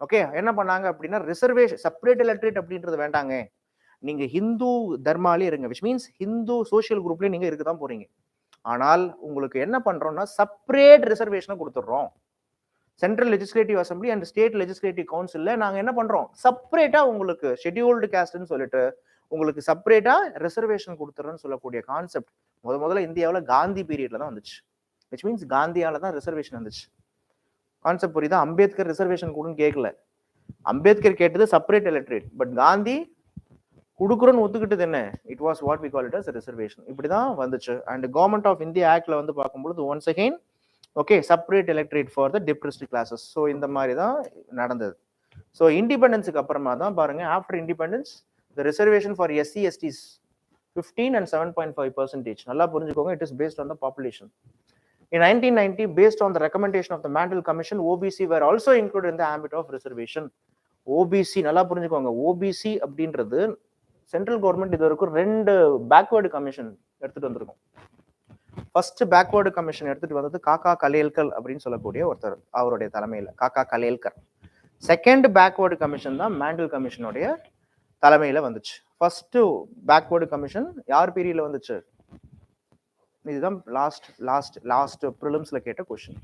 ஓகே, என்ன பண்ணாங்க அப்படின்னா ரிசர்வேஷன் செப்பரேட் எலக்ட்ரேட் அப்படின்றது வேண்டாங்க, நீங்க ஹிந்து தர்மாலே இருங்க, விச் மீன்ஸ் ஹிந்து சோசியல் குரூப்லயே நீங்க இருக்கதான் போறீங்க. ஆனால் உங்களுக்கு என்ன பண்றோம்னா செப்பரேட் ரிசர்வேஷனை கொடுத்துடுறோம். Central legislative assembly and state legislative கவுன்சில்ல நாங்க என்ன பண்றோம், செப்பரேட்டா உங்களுக்கு ஷெட்யூல்டு காஸ்ட்னு சொல்லிட்டு உங்களுக்கு செப்பரேட்டா ரிசர்வேஷன் கொடுத்துறோம்னு சொல்லக்கூடிய கான்செப்ட் முதல்ல இந்தியாவில் காந்தி பீரியட்ல தான் வந்துச்சு. விச் மீன்ஸ் காந்தியால தான் ரிசர்வேஷன் வந்துச்சு. கான்செப்ட் புரியுதா? அம்பேத்கர் ரிசர்வேஷன் கொடுன்னு கேட்கல, அம்பேத்கர் கேட்டது செப்பரேட் எலக்ட்ரேட், பட் காந்தி கொடுக்குறோன்னு ஒத்துக்கிட்டது என்ன, it was what we call it as reservation. இப்படிதான் வந்துச்சு. அண்ட் கவர்மெண்ட் ஆஃப் இந்தியா ஆக்ட்ல வந்து பார்க்கும்போது once again okay separate electorate for the depressed classes. So இந்த மாதிரி தான் நடந்தது. ஸோ இண்டிபெண்டன்ஸுக்கு அப்புறமா தான் பாருங்க, after independence the reservation for SC STs 15 and 7.5%. நல்லா புரிஞ்சுக்கோங்க, it is based on the population. In 1990, based on the recommendation of the Mandal Commission, OBC were also included in the ambit of reservation. OBC நல்லா புரிஞ்சுக்கோங்க, OBC அப்படின்றது central government இது வரைக்கும் 2 backward commission எடுத்துட்டு வந்திருக்கும். First backward commission எடுத்துட்டு வந்தது காக்கா கலேல்கர் அப்படின்னு சொல்லக்கூடிய ஒருத்தர், அவருடைய தலைமையில காக்கா கலேல்கர். செகண்ட் பேக்வேர்டு கமிஷன் தான் மேண்டல் கமிஷனுடைய தலைமையில வந்துச்சு. ஃபர்ஸ்ட் பேக்வேர்டு கமிஷன் யார் பீரியட்ல வந்துச்சு? இதுதான் லாஸ்ட் ப்ரிலிம்ஸ்ல கேட்ட கொஸ்டின்.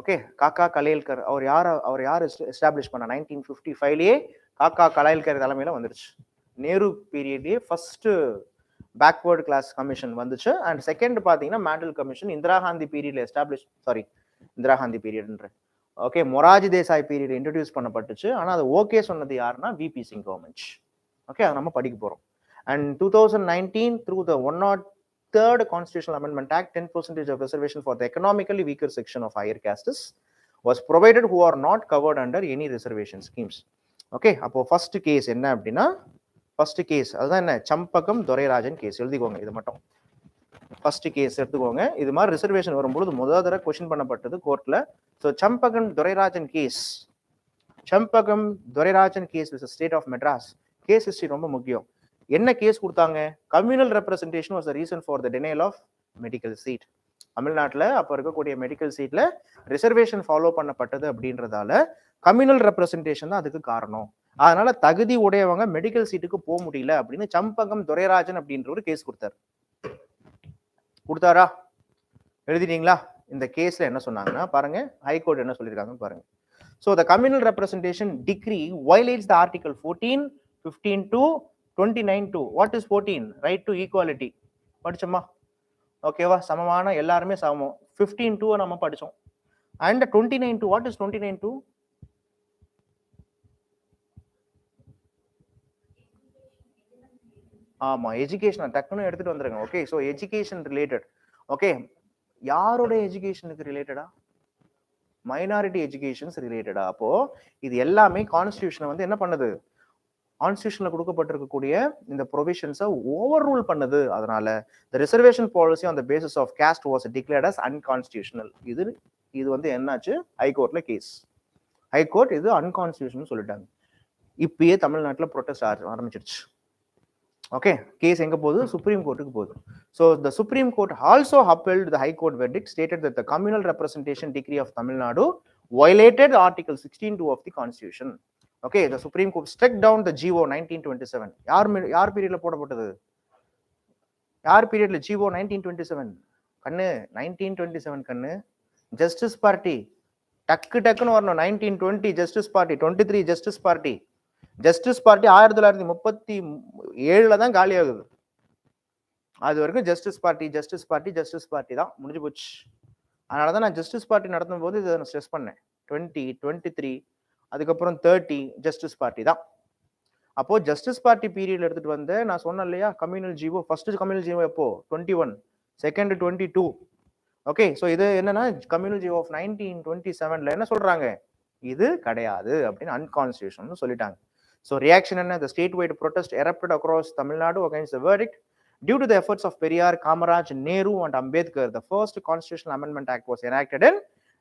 ஓகே, காக்கா கலேல்கர் அவர் யார் எஸ்டாப்ளிஷ் பண்ண 1955லயே காக்கா கலேல்கர் தலைமையில வந்துருச்சு. நேரு பீரியட்லயே ஃபர்ஸ்ட் பேக்வேர்டு கிளாஸ் கமிஷன் வந்துச்சு. அண்ட் செகண்ட் பாத்தீங்கன்னா மேண்டல் கமிஷன் இந்திரா காந்தி பீரியட்ல இந்திரா காந்தி பீரியட்ன்ற okay Morarji Desai period introduce பண்ணப்பட்டுச்சு. ஆனா அது ஓகே சொன்னது யாருன்னா விபி சிங் கவர்மெண்ட். ஓகே, அதை நம்ம படிக்க போறோம். And 2019 through the 103rd Constitutional Amendment Act, 10% of reservation for the economically weaker section of higher castes was provided who are not covered under any reservation schemes. Okay, அப்போ first case என்ன அப்படின்னா, first case அதுதான் என்ன, சம்பகம் Dorairajan case. எழுதிக்கோங்க இது மட்டும். First case எடுத்துக்கோங்க. இது மாதிரி ரிசர்வேஷன் வரும்போது முதல் தடவை கொஸ்டின் பண்ணப்பட்டது கோர்ட்ல. So Champakam Dorairajan case, Champakam Dorairajan case with state of Madras. Case history ரொம்ப முக்கியம். என்ன கேஸ் கொடுத்தாங்க? Communal representation was the reason for the denial of medical seat. தமிழ்நாட்டில் அப்போ இருக்கக்கூடிய மெடிக்கல் சீட்ல ரிசர்வேஷன் ஃபாலோ பண்ணப்பட்டது அப்படின்றதால கம்யூனல் ரெப்ரசன்டேஷன் தான் அதுக்கு காரணம். அதனால தகுதி உடையவங்க மெடிக்கல் சீட்டுக்கு போக முடியல அப்படின்னு சம்பகம் துரைராஜன் அப்படின்ற ஒரு கேஸ் கொடுத்தாரா? எழுதிட்டீங்களா? இந்த கேஸ்ல என்ன சொன்னாங்கன்னா பாருங்க, ஹைகோர்ட் என்ன சொல்லியிருக்காங்கன்னு பாருங்க. So the communal representation degree violates the article 14, 15 29 what is 14? Right to equality படிச்சோமா? ஓகேவா? சமமான எல்லாருமே சமம். 15 நம்ம படிச்சோம். And 29 what is 29? ஆமா, எஜுகேஷன். டக்குன்னு எடுத்துட்டு வந்துருங்க. Okay, so education related. Okay, யாரோட எஜுகேஷனுக்கு ரிலேட்டடா? மைனாரிட்டி எஜுகேஷன்ஸ் ரிலேட்டடா? அப்போ இது எல்லாமே கான்ஸ்டிடியூஷனை வந்து என்ன பண்ணுது, கான்ஸ்டிடியூஷன்ல கொடுக்கப்பட்டிருக்கக்கூடிய இந்த ப்ரொவிஷன்ஸை ஓவர் ரூல் பண்ணுது. அதனால the reservation policy on the basis of caste was declared as unconstitutional. இது வந்து என்னாச்சு, ஹைகோர்ட்ல கேஸ். ஹைகோர்ட் இது அன்கான்ஸ்டிடியூஷனல் சொல்லிட்டாங்க. இப்பயே தமிழ்நாட்டில் ப்ரொடெஸ்ட் ஆரம்பிச்சிருச்சு. ஓகே, கேஸ் எங்க போகுது? சுப்ரீம் கோர்ட்டுக்கு போகுது. So the supreme court also upheld the high court verdict stated that the communal representation decree of Tamil Nadu violated Article 16(2) of the Constitution. Okay, the Supreme Court struck down the GO 1927. யார் பீரியட்ல போடப்பட்டது? யார் பீரியட்ல GO 1927? கண்ணு 1927 கண்ணு justice party டக்குன்னு வரணும். 1920 justice party, 23 justice party. Justice party 1937 தான் காலி ஆகுது. அது வரைக்கும் ஜஸ்டிஸ் பார்ட்டி தான் முடிஞ்சு போச்சு. அதனாலதான் நான் ஜஸ்டிஸ் பார்ட்டி நடத்தும் போது இதை நான் ஸ்ட்ரெஸ் பண்ணேன். 20, 23 அதுக்கப்புறம் 30 ஜஸ்டிஸ் பார்ட்டி தான். அப்போ ஜஸ்டிஸ் பார்ட்டி பீரியட்ல எடுத்துட்டு வந்து நான் சொன்னேன் இல்லையா, communal GO first communal GO எப்போ 21, செகண்ட் 22. ஓகே, ஸோ இது என்னன்னா கம்யூனல் ஜீவோ ஆஃப் 1927ல என்ன சொல்றாங்க, இது கிடையாது அப்படின்னு அன்கான்ஸ்டியூஷனல் சொல்லிட்டாங்க. ஸோ ரியாக்ஷன் என்ன? The statewide protest erupted across Tamil Nadu against the verdict. Due to the efforts of Periyar, Kamaraj, Nehru and Ambedkar, the first Constitutional Amendment Act was enacted in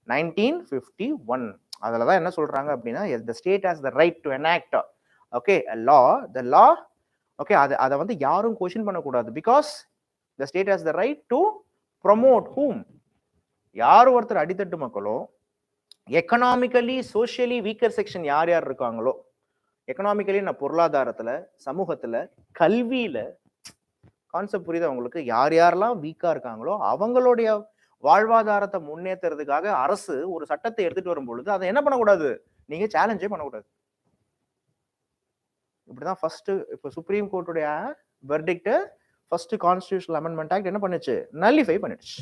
1951. அதில் தான் என்ன சொல்றாங்க அப்படின்னா, the state has the right to enact okay a law, the law okay அதை வந்து யாரும் question பண்ணக்கூடாது. Because the state has the right to promote whom? யார் ஒருத்தர் அடித்தட்டு மக்களோ, எக்கனாமிக்கலி சோஷியலி வீக்கர் செக்ஷன் யார் யார் இருக்காங்களோ, எக்கனாமிக்கலி நான் பொருளாதாரத்துல, சமூகத்துல, கல்வியில, கான்செப்ட் புரியுது உங்களுக்கு, யார் யாரெல்லாம் வீக்கா இருக்காங்களோ அவங்களுடைய வாழ்வாதாரத்தை முன்னேற்றுறதுக்காக அரசு ஒரு சட்டத்தை எடுத்துட்டு வரும் பொழுது அதை என்ன பண்ணக்கூடாது, நீங்க சேலஞ்சே பண்ணக்கூடாது. இப்படிதான் ஃபர்ஸ்ட் இப்போ சுப்ரீம் கோர்ட்டுடைய verdict first constitutional amendment act என்ன பண்ணுச்சு, நல்லிஃபை பண்ணிடுச்சு.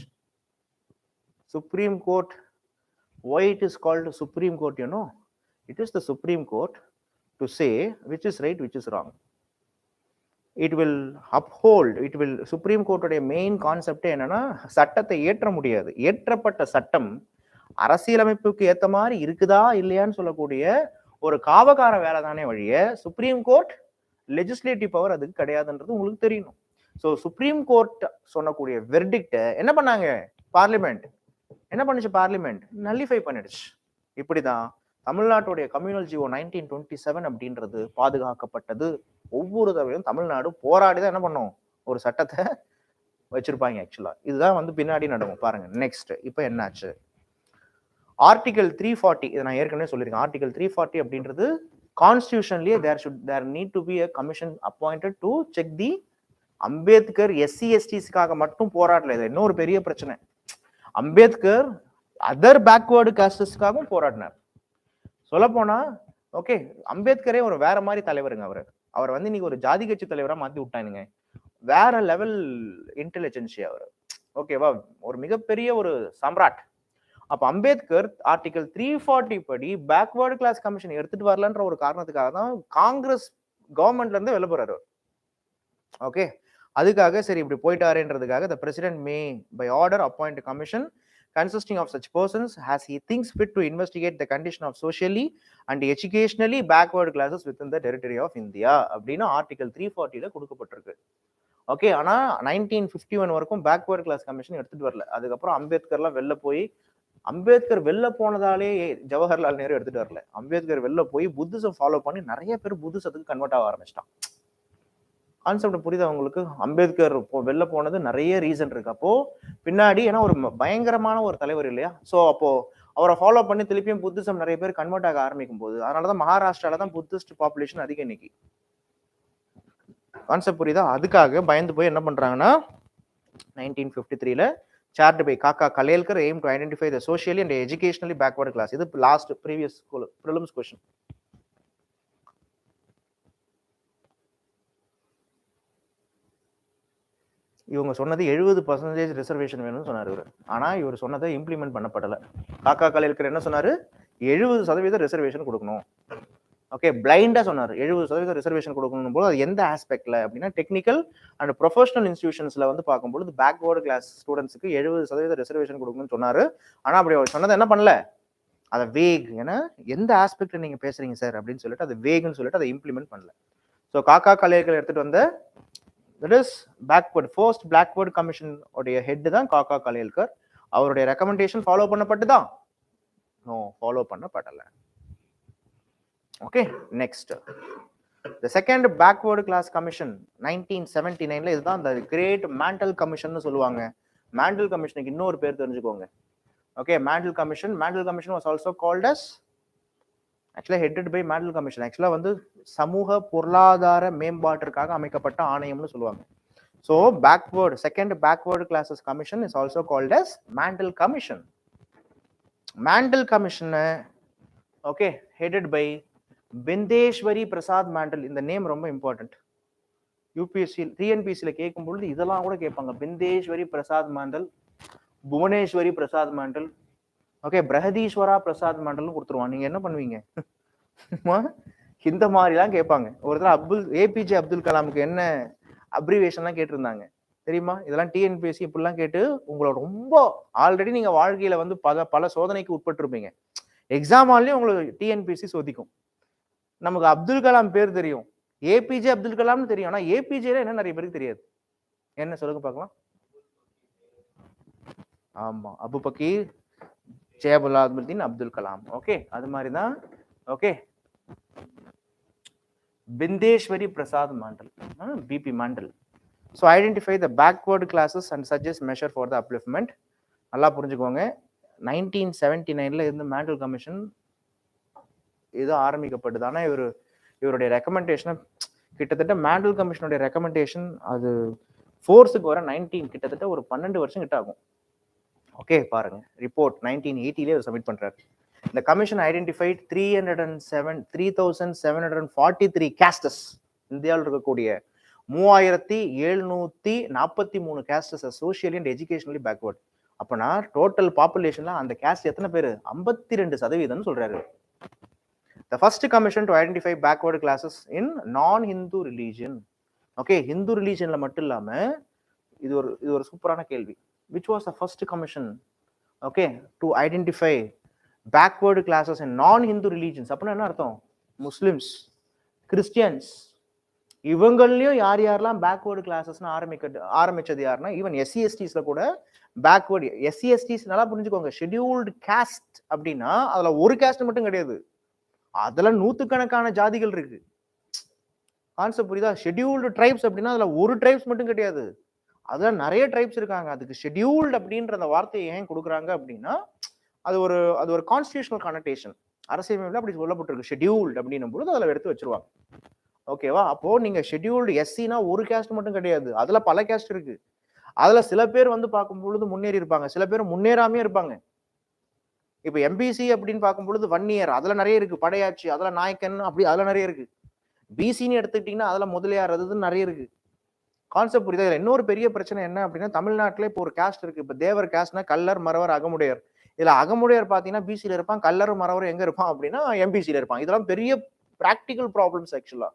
Supreme court, why it is called Supreme Court, you know, it is the Supreme Court to say which is right, which is wrong. It will uphold, it will, Supreme Court உடைய main concept என்னன்னா, சட்டத்தை ஏற்ற முடியாது, ஏற்றப்பட்ட சட்டம் அரசியலமைப்புக்கு ஏத்த மாதிரி இருக்குதா இல்லையான்னு சொல்லக்கூடிய ஒரு காவகார வேலை தானே வழிய சுப்ரீம் கோர்ட் லெஜிஸ்லேட்டிவ் பவர் அதுக்கு கிடையாதுன்றது உங்களுக்கு தெரியணும். ஸோ சுப்ரீம் கோர்ட் சொன்னக்கூடிய வெர்டிக்ட் என்ன பண்ணாங்க, பார்லிமெண்ட் என்ன பண்ணுச்சு, பார்லிமெண்ட் நல்லிஃபை பண்ணிடுச்சு. இப்படிதான் தமிழ்நாட்டுடைய கம்யூனல் ஜியோ 1927 அப்படின்றது பாதுகாக்கப்பட்டது. ஒவ்வொரு தடவையும் தமிழ்நாடு போராடி தான் என்ன பண்ணும், ஒரு சட்டத்தை வச்சிருப்பாங்க. ஆக்சுவலா இதுதான் வந்து பின்னாடி நடக்கும் பாருங்க. நெக்ஸ்ட் இப்போ என்னாச்சு, ஆர்டிகல் 340, இதை நான் ஏற்கனவே சொல்லியிருக்கேன். ஆர்டிகல் 340 அப்படின்றது கான்ஸ்டியூஷன்லயே there need to be a commission appointed to check the Ambedkar SC எஸ்டிஸ்க்காக மட்டும் போராடல. இது இன்னொரு பெரிய பிரச்சனை. அம்பேத்கர் அதர் பேக்வேர்டு காஸ்டஸ்க்காகவும் போராடினார். சொல்ல போனா ஓகே, அம்பேத்கரே ஒரு வேற மாதிரி தலைவருங்க. அவர் வந்து இன்னைக்கு ஒரு ஜாதி கட்சி தலைவரா மாத்தி விட்டானுங்க. வேற லெவல் இன்டெலிஜென்சி அவர். ஓகேவா, ஒரு மிகப்பெரிய ஒரு சம்ராட். அப்ப அம்பேத்கர் ஆர்டிகல் 340 படி பேக்வேர்டு கிளாஸ் கமிஷன் எடுத்துட்டு வரலன்ற ஒரு காரணத்துக்காக தான் காங்கிரஸ் கவர்மெண்ட்ல இருந்து வெளில போறாரு. ஓகே, அதுக்காக சரி இப்படி போயிட்டாருன்றதுக்காக the president may by order appoint a commission consisting of such persons as he thinks fit to investigate the condition of socially and educationally backward classes within the territory of India அப்படின்னு article 340ல கொடுக்கப்பட்டிருக்கு. Okay, ஆனா 1951 வரைக்கும் backward class commission எடுத்துட்டு வரல. அதுக்கப்புறம் அம்பேத்கர்லாம் வெளில போய், அம்பேத்கர் வெளில போனதாலே ஜவஹர்லால் நேரு எடுத்துட்டு வரல. அம்பேத்கர் வெளில போய் புத்திசம் ஃபாலோ பண்ணி நிறைய பேர் புத்திசத்துக்கு கன்வெர்ட் ஆக ஆரம்பிச்சிட்டான். கான்செப்ட் புரியுதா உங்களுக்கு? அம்பேத்கர் வெளில போனது நிறைய ரீசன் இருக்கு. அப்போ பின்னாடி ஏன்னா ஒரு பயங்கரமான ஒரு தலைவர் இல்லையா, ஸோ அப்போ அவரை ஃபாலோ பண்ணி திருப்பியும் புத்திசம் நிறைய பேர் கன்வெர்ட் ஆக ஆரம்பிக்கும் போது, அதனாலதான் மகாராஷ்டிரால தான் புத்திஸ்ட் பாப்புலேஷன் அதிகம் இன்னைக்கு. கான்செப்ட் புரியுதா? அதுக்காக பயந்து போய் என்ன பண்றாங்கன்னா 1953ல chaired by Kaka Kalelkar aim to identify the socially and educationally backward class. இது லாஸ்ட் ப்ரீவியஸ் prelims question. இவங்க சொன்னது 70% ரிசர்வேஷன் வேணும்னு சொன்னார் இவர். ஆனா இவர் சொன்னதை இம்ப்ளிமெண்ட் பண்ணப்படலை. காக்கா கலையல்கர் என்ன சொன்னாரு, 70% ரிசர்வேஷன் கொடுக்கணும். ஓகே, பிளைண்டா சொன்னார் 70% ரிசர்வேஷன் கொடுக்கணும் போது அது எந்த ஆஸ்பெக்ட்ல அப்படின்னா டெக்னிக்கல் அண்ட் ப்ரொஃபஷனல் இன்ஸ்டிடியூஷன்ஸ்ல வந்து பார்க்கும்போது பேக்வேர்டு கிளாஸ் ஸ்டூடெண்ட்ஸுக்கு 70% ரிசர்வேஷன் கொடுக்கணும்னு சொன்னாரு. ஆனா அப்படி அவர் சொன்னதை என்ன பண்ணல, அதை வேக், ஏன்னா எந்த ஆஸ்பெக்ட்ல நீங்க பேசுறீங்க சார் அப்படின்னு சொல்லிட்டு அதை வேக்னு சொல்லிட்டு அதை இம்ப்ளிமெண்ட் பண்ணல. ஸோ காக்கா கலையல்கர் எடுத்துட்டு வந்த that is backward first backward commission உடைய ஹெட் தான் காக்கா கலையல்கர். அவருடைய ரெக்கமெண்டேஷன் ஃபாலோ பண்ணப்பட்டுதான்? நோ, ஃபாலோ பண்ணப்படல. Okay, next The second backward class commission 1979ல இதுதான் the great Mantle commission னு சொல்லுவாங்க. Mantle commissionக்கு இன்னொரு பேர் தெரிஞ்சுக்கோங்க. Okay, Mantle commission was also called as actually headed by Mantle commission. Actually வந்து சமூக பொருளாதார மேம்பாட்டிற்காக அமைக்கப்பட்ட ஆணையம்னு சொல்லுவாங்க. So second backward classes commission is also called as Mantle commission. Mantle commission okay headed by Bindeshwari Prasad Mantle. இந்த name ரொம்ப important. UPSC டிஎன்பிஎஸ்சில கேட்கும் பொழுது இதெல்லாம் கூட கேட்பாங்க. பிந்தேஸ்வரி பிரசாத் மண்டல், புவனேஸ்வரி பிரசாத் மண்டல், ஓகே பிரகதீஸ்வரா பிரசாத் மண்டல்னு கொடுத்துருவான். நீங்க என்ன பண்ணுவீங்க? இந்த மாதிரிலாம் கேட்பாங்க. ஒருத்தர் ஏபிஜே அப்துல் கலாமுக்கு என்ன அப்ரிவேஷன்லாம் கேட்டிருந்தாங்க தெரியுமா? இதெல்லாம் டிஎன்பிஎஸ்சி இப்படிலாம் கேட்டு உங்களோட ரொம்ப ஆல்ரெடி நீங்க வாழ்க்கையில வந்து பல சோதனைக்கு உட்பட்டிருப்பீங்க. எக்ஸாம் ஹால்லையும் உங்களுக்கு டிஎன்பிஎஸ்சி சோதிக்கும். நமக்கு அப்துல் கலாம் பேர் தெரியும், ஏபிஜே அப்துல் கலாம்னு தெரியும். ஆனா ஏபிஜேல என்ன நிறைய பேருக்கு தெரியாது. என்ன சொல்லுங்க பார்க்கலாம். ஆமா, அபு பக்கீர் ஜெயபுல்லாதீன் அப்துல் கலாம். ஓகே, அது மாதிரிதான். Okay, Bindeshwari Prasad Mandal, BP Mandal. So identify the backward classes and suggest measure for the upliftment. நல்லா புரிஞ்சுக்கோங்க. 1979ல இருந்து மேண்டல் கமிஷன் இது ஆரம்பிக்கப்பட்டது. ஆனால் இவருடைய ரெக்கமெண்டேஷனை கிட்டத்தட்ட மேண்டல் கமிஷனுடைய ரெக்கமெண்டேஷன் அது ஃபோர்ஸுக்கு வர கிட்டத்தட்ட ஒரு 12 வருஷம் கிட்ட ஆகும். ஓகே, பாருங்க ரிப்போர்ட் 1980லே சப்மிட் பண்றாரு. The commission identified 307,743 castes. இந்தியாவில் இருக்கக்கூடிய 3743 castes socially and educationally backward. அப்பனா டோட்டல் பாப்புலேஷன்ல அந்த கேஸ்ட் எத்தனை பேரு? 52% சொல்றாரு. The first commission to identify backward classes in non-Hindu religion. Okay, Hindu religionல மட்டும் இல்லாம இது ஒரு சூப்பரான கேள்வி. Which was the first commission, okay, to identify backward classes in non-Hindu religions? அப்படின்னா என்ன அர்த்தம்? முஸ்லிம்ஸ், கிறிஸ்டியன்ஸ், இவங்களையும் யாரெல்லாம் பேக்வேர்டு கிளாஸஸ்னு ஆரம்பிச்சது யாருன்னா ஈவன் எஸ்சிஎஸ்டிஸ்ல கூட பேக்வேர்டு. எஸ்சிஎஸ்டிஸ் நல்லா புரிஞ்சுக்கோங்க. ஷெட்யூல்டு காஸ்ட் அப்படின்னா அதுல ஒரு காஸ்ட் மட்டும் கிடையாது, அதுல நூத்துக்கணக்கான ஜாதிகள் இருக்கு. கான்செப்ட் புரியுதா? ஷெட்யூல்டு ட்ரைப்ஸ் அப்படின்னா அதுல ஒரு ட்ரைப்ஸ் மட்டும் கிடையாது, அதுல நிறைய ட்ரைப்ஸ் இருக்காங்க. அதுக்கு ஷெட்யூல்டு அப்படின்ற அந்த வார்த்தையை ஏன் கொடுக்குறாங்க அப்படின்னா அது ஒரு கான்ஸ்டிடியூஷனல் கனெக்டேஷன். அரசியலமைப்புல அப்படி சொல்லப்பட்டிருக்கு. ஷெட்யூல்டு அப்படின்னும் பொழுது அதில் எடுத்து வச்சிருவாங்க. ஓகேவா? அப்போ நீங்க ஷெட்யூல்டு எஸ்சினா ஒரு கேஸ்ட் மட்டும் கிடையாது, அதுல பல கேஸ்ட் இருக்கு. அதுல சில பேர் வந்து பார்க்கும் பொழுது முன்னேறி இருப்பாங்க, சில பேர் முன்னேறாமே இருப்பாங்க. இப்ப எம்பிசி அப்படின்னு பார்க்கும் பொழுது வன்னியர், அதுல நிறைய இருக்கு. படையாட்சி, அதுல நாயக்கன், அப்படி அதுல நிறைய இருக்கு. பிசின்னு எடுத்துக்கிட்டீங்கன்னா அதுல முதலியார், அது நிறைய இருக்கு. கான்செப்ட் புரியுதா? இதுல இன்னொரு பெரிய பிரச்சனை என்ன அப்படின்னா, தமிழ்நாட்டிலே இப்போ ஒரு கேஸ்ட் இருக்கு. இப்ப தேவர் கேஸ்ட்னா கல்லர், மறவர், அகமுடையர். இதுல அகமுடையர் பாத்தீங்கன்னா பிசில இருப்பான், கல்லர் மறவர் எங்க இருப்பான் அப்படின்னா எம்பிசில இருப்பான். இதெல்லாம் பெரிய பிராக்டிகல் ப்ராப்ளம்ஸ் ஆக்சுவலா.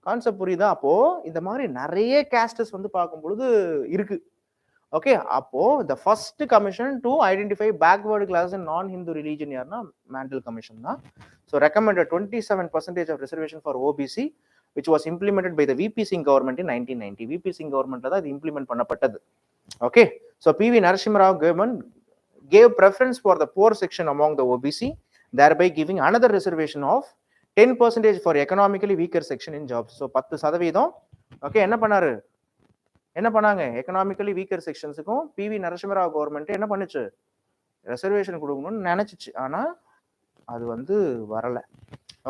கான்செப்ட் புரியுதா? அப்போ இந்த மாதிரி நிறைய கேஸ்டஸ் வந்து பார்க்கும் பொழுது இருக்கு. ஓகே, அப்போ the first commission to identify backward class in non Hindu religion யாருன்னா மேண்டல் கமிஷன் தான். So recommended 27% of reservation for OBC, which was implemented by the VP Singh government in 1990. VP Singh governmentல தான் இது இம்ப்ளிமெண்ட் பண்ணப்பட்டது. Okay, so PV Narasimha Rao government gave preference for the poor section among the OBC, thereby giving another reservation of 10% for economically weaker section in jobs. So 10%. Okay, என்ன பண்ணாங்க? Economically weaker செக்ஷன்ஸுக்கும் PV Narasimha Rao government என்ன பண்ணுச்சு? Reservation கொடுக்கணும்னு நினைச்சிச்சு, ஆனா அது வந்து வரல.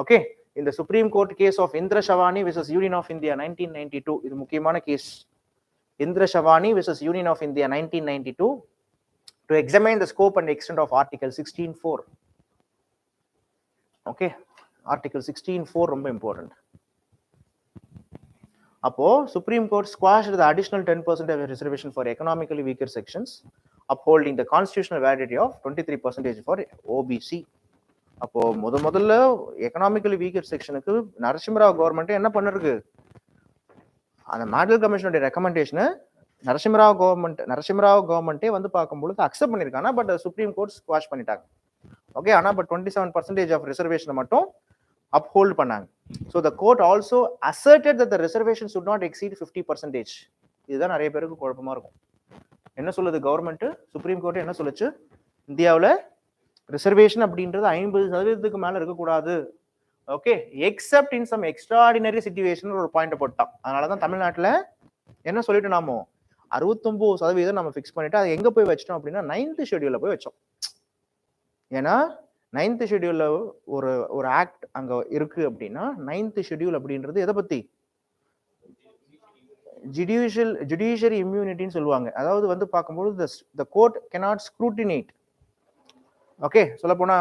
ஓகே, இந்த supreme court case of Indra Sawhney versus union of India 1992, இது முக்கியமான கேஸ். Indra Sawhney versus union of India 1992 to examine the scope and extent of Article 16(4). Okay, Article 16(4) ரொம்ப இம்பார்ட்டன்ட். அப்போ supreme court squashed the additional 10% of reservation for economically weaker sections, upholding the constitutional validity of 23% for OBC. அப்போ முதல்ல economically weaker செக்ஷனுக்கு Narasimha Rao government என்ன பண்ணிருக்கு? அந்த model கமிஷனுடைய ரெக்கமெண்டேஷனை Narasimha Rao கவர்மெண்ட்டே வந்து பார்க்கும்பொழுது அக்செப்ட் பண்ணியிருக்காங்க. பட் சுப்ரீம் கோர்ட் ஸ்குவாஷ் பண்ணிட்டாங்க. ஓகே, ஆனால் பட் 27% ஆஃப் ரிசர்வேஷனை மட்டும் uphold பண்ணாங்க. So the court also asserted that the reservation should not exceed 50%. இதுதான் நிறைய பேருக்கு குழப்பமா இருக்கும். என்ன சொல்லுது கவர்மெண்ட்? சுப்ரீம் கோர்ட் என்ன சொல்லுச்சு? இந்தியாவில் ரிசர்வேஷன் அப்படின்றது 50% மேல இருக்கக்கூடாது. Okay, except in some extraordinary situation ஒரு பாயிண்ட் போட்டான். அதனாலதான் தமிழ்நாட்டுல என்ன சொல்லிட்டு நாமோ 69% நம்ம ஃபிக்ஸ் பண்ணிட்டு அதை எங்க போய் வச்சிட்டோம் அப்படின்னா 9th ஷெட்யூல்ல போய் வச்சோம். ஏன்னா 9th ஷெட்யூல்ல ஒரு ஒரு ஆக்ட் அங்க இருக்கு அப்படின்னா 9th ஷெட்யூல் அப்படின்றது எதை பத்தி? ஜுடிஷியரி இம்யூனிட்டின்னு சொல்லுவாங்க. அதாவது வந்து பார்க்கும்போது the court cannot scrutinate. Okay, சொல்ல போனா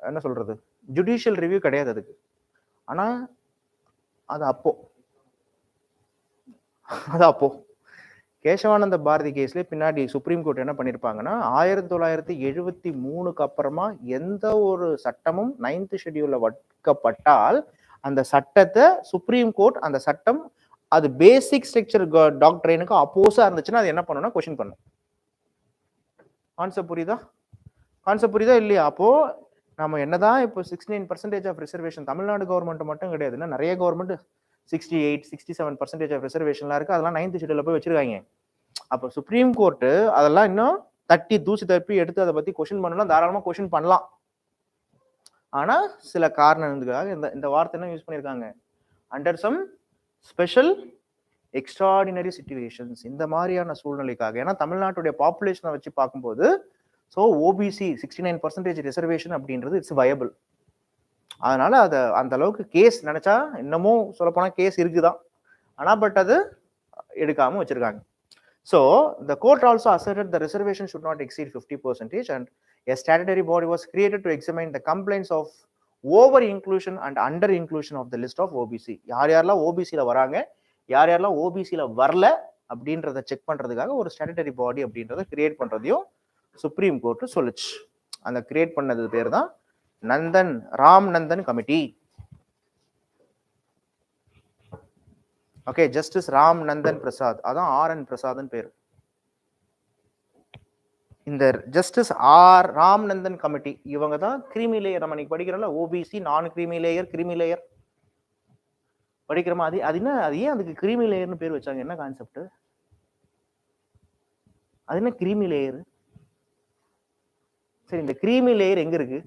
என்ன சொல்றது, ஜுடிஷியல் ரிவ்யூ கிடையாது அதுக்கு. ஆனா அது அப்போ கேசவானந்த பாரதி கேஸ்ல பின்னாடி சுப்ரீம் கோர்ட் என்ன பண்ணிருப்பாங்கன்னா 1973க்கு அப்புறமா எந்த ஒரு சட்டமும் 9th ஷெட்யூல்ல வைக்கப்பட்டால் அந்த சட்டத்தை சுப்ரீம் கோர்ட் அந்த சட்டம் அது பேசிக் ஸ்ட்ரக்சர் டாக்டரைனுக்கு அப்போஸா இருந்துச்சுன்னா அது என்ன பண்ணணும்னா கொஸ்டின் பண்ணும். கான்செப்ட் புரியுதா இல்லையா? அப்போ நம்ம என்னதான் இப்போ 69% ஆஃப் ரிசர்வேஷன் தமிழ்நாடு கவர்மெண்ட் மட்டும் கிடையாது, நிறைய கவர்மெண்ட் 68, 67% ஆஃப் ரிசர்வேஷன்லாம் இருக்கு. அதெல்லாம் 9th ஷெட்யூல்ல போய் வச்சிருக்காங்க. அப்போ சுப்ரீம் கோர்ட் அதெல்லாம் இன்னும் தூசி தப்பி எடுத்து அதை பத்தி கொஸ்டின் பண்ணலாம், தாராளமா கொஸ்டின் பண்ணலாம். ஆனா சில காரணங்களுக்காக இந்த வார்த்தை என்ன யூஸ் பண்ணிருக்காங்க, under some special extraordinary situations, இந்த மாதிரியான சூழ்நிலைக்காக. ஏன்னா தமிழ்நாட்டுடைய பாப்புலேஷனை வச்சு பார்க்கும்போது ஸோ ஓபிசி 69% ரிசர்வேஷன் அப்படின்றது இட்ஸ் வயபிள். அதனால அதை அந்த அளவுக்கு கேஸ் நினைச்சா இன்னமும் சொல்லப்போனா கேஸ் இருக்குதான், ஆனா பட் அது எடுக்காம வச்சிருக்காங்க. So the court also asserted the reservation should not exceed 50% and a statutory body was created to examine the complaints of over inclusion and under inclusion of the list of OBC. யாரெல்லாம் ஓபிசில வராங்க, யாரெல்லாம் ஓபிசில வரல அப்படின்றத check பண்றதுக்காக ஒரு statutory பாடி அப்படின்றத create பண்றதையும் supreme court சொல்லுச்சு. அந்த கிரியேட் பண்ணது பேர் தான் Ram Nandan committee. Okay, justice Ram Nandan Prasad, அதான் RN பிரசாத்னு பேர். இந்த ஜஸ்டிஸ் ராம் நந்தன் கமிட்டி இவங்க தான் கிரீமி லேயர். நம்ம இன்னைக்கு படிக்கிறோம்ல ஓபிசி, நான் கிரீமி லேயர், கிரீமி லேயர் படிக்கிறோமா, அது ஏன் அதுக்கு கிரீமி லேயர்னு பேர் வச்சாங்க? என்ன கான்செப்ட் அது? என்ன கிரீமி லேயர்? சரி, இந்த கிரீமி லேயர் எங்க இருக்கு?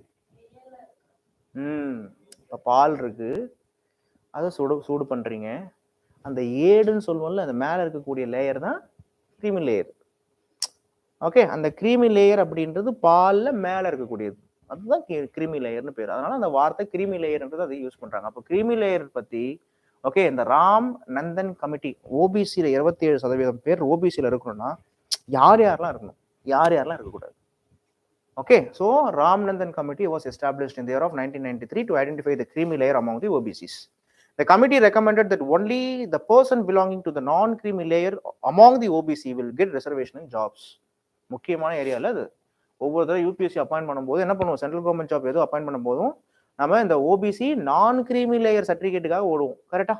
இப்ப பால் இருக்கு, அதை சூடு பண்றீங்க, அந்த ஏடுன்னு சொல்லுவோம்ல, அந்த மேல இருக்கக்கூடிய லேயர் தான் கிரீமி லேயர். ஓகே, அந்த கிரீமி லேயர் அப்படின்றது பால்ல மேல இருக்கக்கூடியது, அதுதான் கிரீமி லேயர்னு பேர். அதனால அந்த வார்த்தை கிரீமி லேயர்ன்றது அதை யூஸ் பண்றாங்க. அப்போ கிரீமி லேயர் பத்தி ஓகே, இந்த ராம் நந்தன் கமிட்டி ஓபிசியில 27% பேர் ஓபிசியில இருக்கணும்னா யார் யாரெல்லாம் இருக்கணும், யார் யாரெல்லாம் இருக்கக்கூடாது. Okay, so Ram Nandan committee was established in the year of 1993 to identify the creamy layer among the OBCs. The committee recommended that only the person belonging to the non-creamy layer among the OBC will get reservation in jobs. முக்கியமான ஏரியால அது ஒவ்வொரு தடவை UPSC appoint பண்ணும்போது என்ன பண்ணுவோம், central government job ஏதோ appoint பண்ணும் போதும் நம்ம இந்த ஓபிசி நான் கிரீமி லேயர் சர்டிபிகேட்டுக்காக ஓடுவோம். கரெக்டா?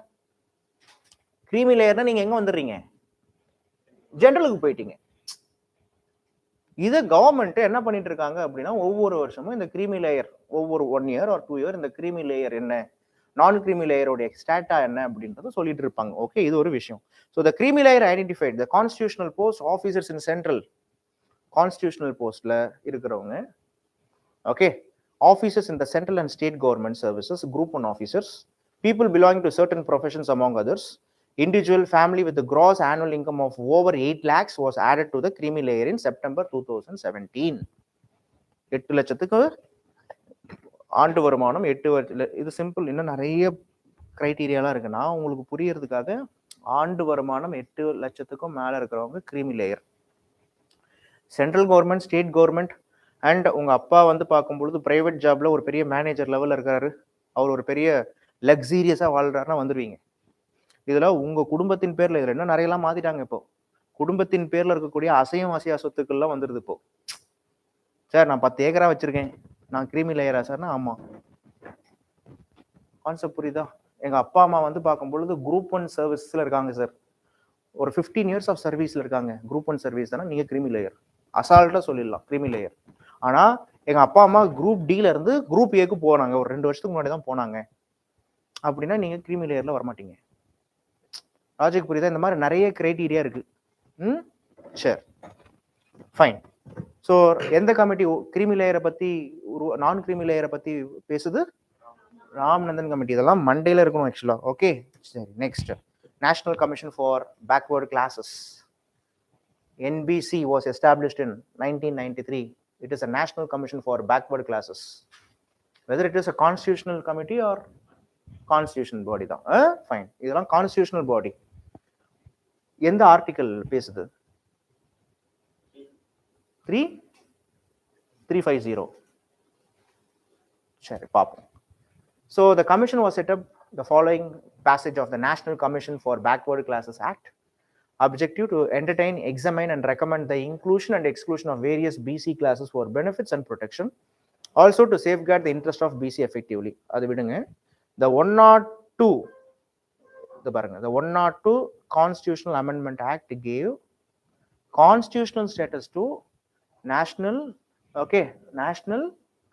கிரீமி லேயர்னா நீங்க எங்க வந்துடுறீங்க, ஜெனரலுக்கு போயிட்டீங்க. இதை கவர்மெண்ட் என்ன பண்ணிட்டு இருக்காங்க அப்படின்னா ஒவ்வொரு வருஷமும் இந்த கிரீமி லேயர் ஒவ்வொரு 1 year or 2 year இந்த கிரீமி லேயர் என்ன, நான் கிரீமி லேயரோட ஸ்டாட்டா என்ன அப்படின்றத சொல்லிட்டு இருப்பாங்க. ஓகே, இது ஒரு விஷயம். So the creamy layer identified the constitutional post officers in central, constitutional போஸ்ட்ல இருக்கிறவங்க. Okay, officers in the central and state government services, group 1 officers, people belonging to certain professions among others. Individual family with the gross annual income of over 8 lakhs was added to the creamy layer in September 2017. 8 லட்சத்துக்கு ஆண்டு வருமானம் 8. இது simple, இன்னும் நிறைய கிரைட்டீரியாலாம் இருக்கு. நான் உங்களுக்கு புரியறதுக்காக ஆண்டு வருமானம் 8 லட்சத்துக்கும் மேல இருக்கிறவங்க creamy layer. Central government, state government and உங்க அப்பா வந்து பார்க்கும்பொழுது பிரைவேட் ஜாப்ல ஒரு பெரிய மேனேஜர் லெவல்ல இருக்காரு, அவர் ஒரு பெரிய லக்ஸீரியஸா வாழ்றாருன்னா வந்துடுவீங்க. இதுல உங்க குடும்பத்தின் பேர்ல இதுல என்ன நிறைய எல்லாம் மாத்திட்டாங்க. இப்போ குடும்பத்தின் பேர்ல இருக்கக்கூடிய அசையும் அசையா சொத்துக்கள்லாம் வந்துருது. இப்போ சார் நான் 10 ஏக்கரா வச்சிருக்கேன், நான் கிரீமி லேயரா சார்னா? ஆமா. கான்செப்ட் புரியுதா? எங்க அப்பா அம்மா வந்து பார்க்கும்பொழுது குரூப் 1 சர்வீஸ்ல இருக்காங்க சார், ஒரு 15 years ஆஃப் சர்வீஸ்ல இருக்காங்க, குரூப் 1 சர்வீஸ் தானே, நீங்க கிரீமி லேயர், அசால்ட்டா சொல்லிடலாம் கிரீமி லேயர். ஆனா எங்க அப்பா அம்மா குரூப் டில இருந்து குரூப் ஏக்கு போனாங்க, ஒரு 2 வருஷத்துக்கு முன்னாடி தான் போனாங்க அப்படின்னா நீங்க கிரீமி லேயர்ல வரமாட்டீங்க. லாஜிக் புரியுதா? இந்த மாதிரி நிறைய கிரைட்டீரியா இருக்கு. சரி, ஃபைன். ஸோ எந்த கமிட்டி கிரீமி லேயரை பத்தி, நான் கிரீமி லேயரை பத்தி பேசுது? ராம்நந்தன் கமிட்டி இதெல்லாம் மண்டேல இருக்கணும் ஆக்சுவலா. ஓகே சரி, next national commission for backward classes. NBC was established in 1993. It is a national commission for backward classes. Whether it is a constitutional committee or constitutional body தான். ஃபைன், இதெல்லாம் கான்ஸ்டிடியூஷனல் பாடி. எந்த article பேசுது? 350. சரி பாப்போம். So the commission was set up the following passage of the National Commission for Backward Classes Act. Objective to entertain, examine and recommend the inclusion and exclusion of various BC classes for benefits and protection. Also to safeguard the interest of BC effectively. அது விடுங்க. The 102, the 102 Constitutional Amendment Act gave constitutional status to National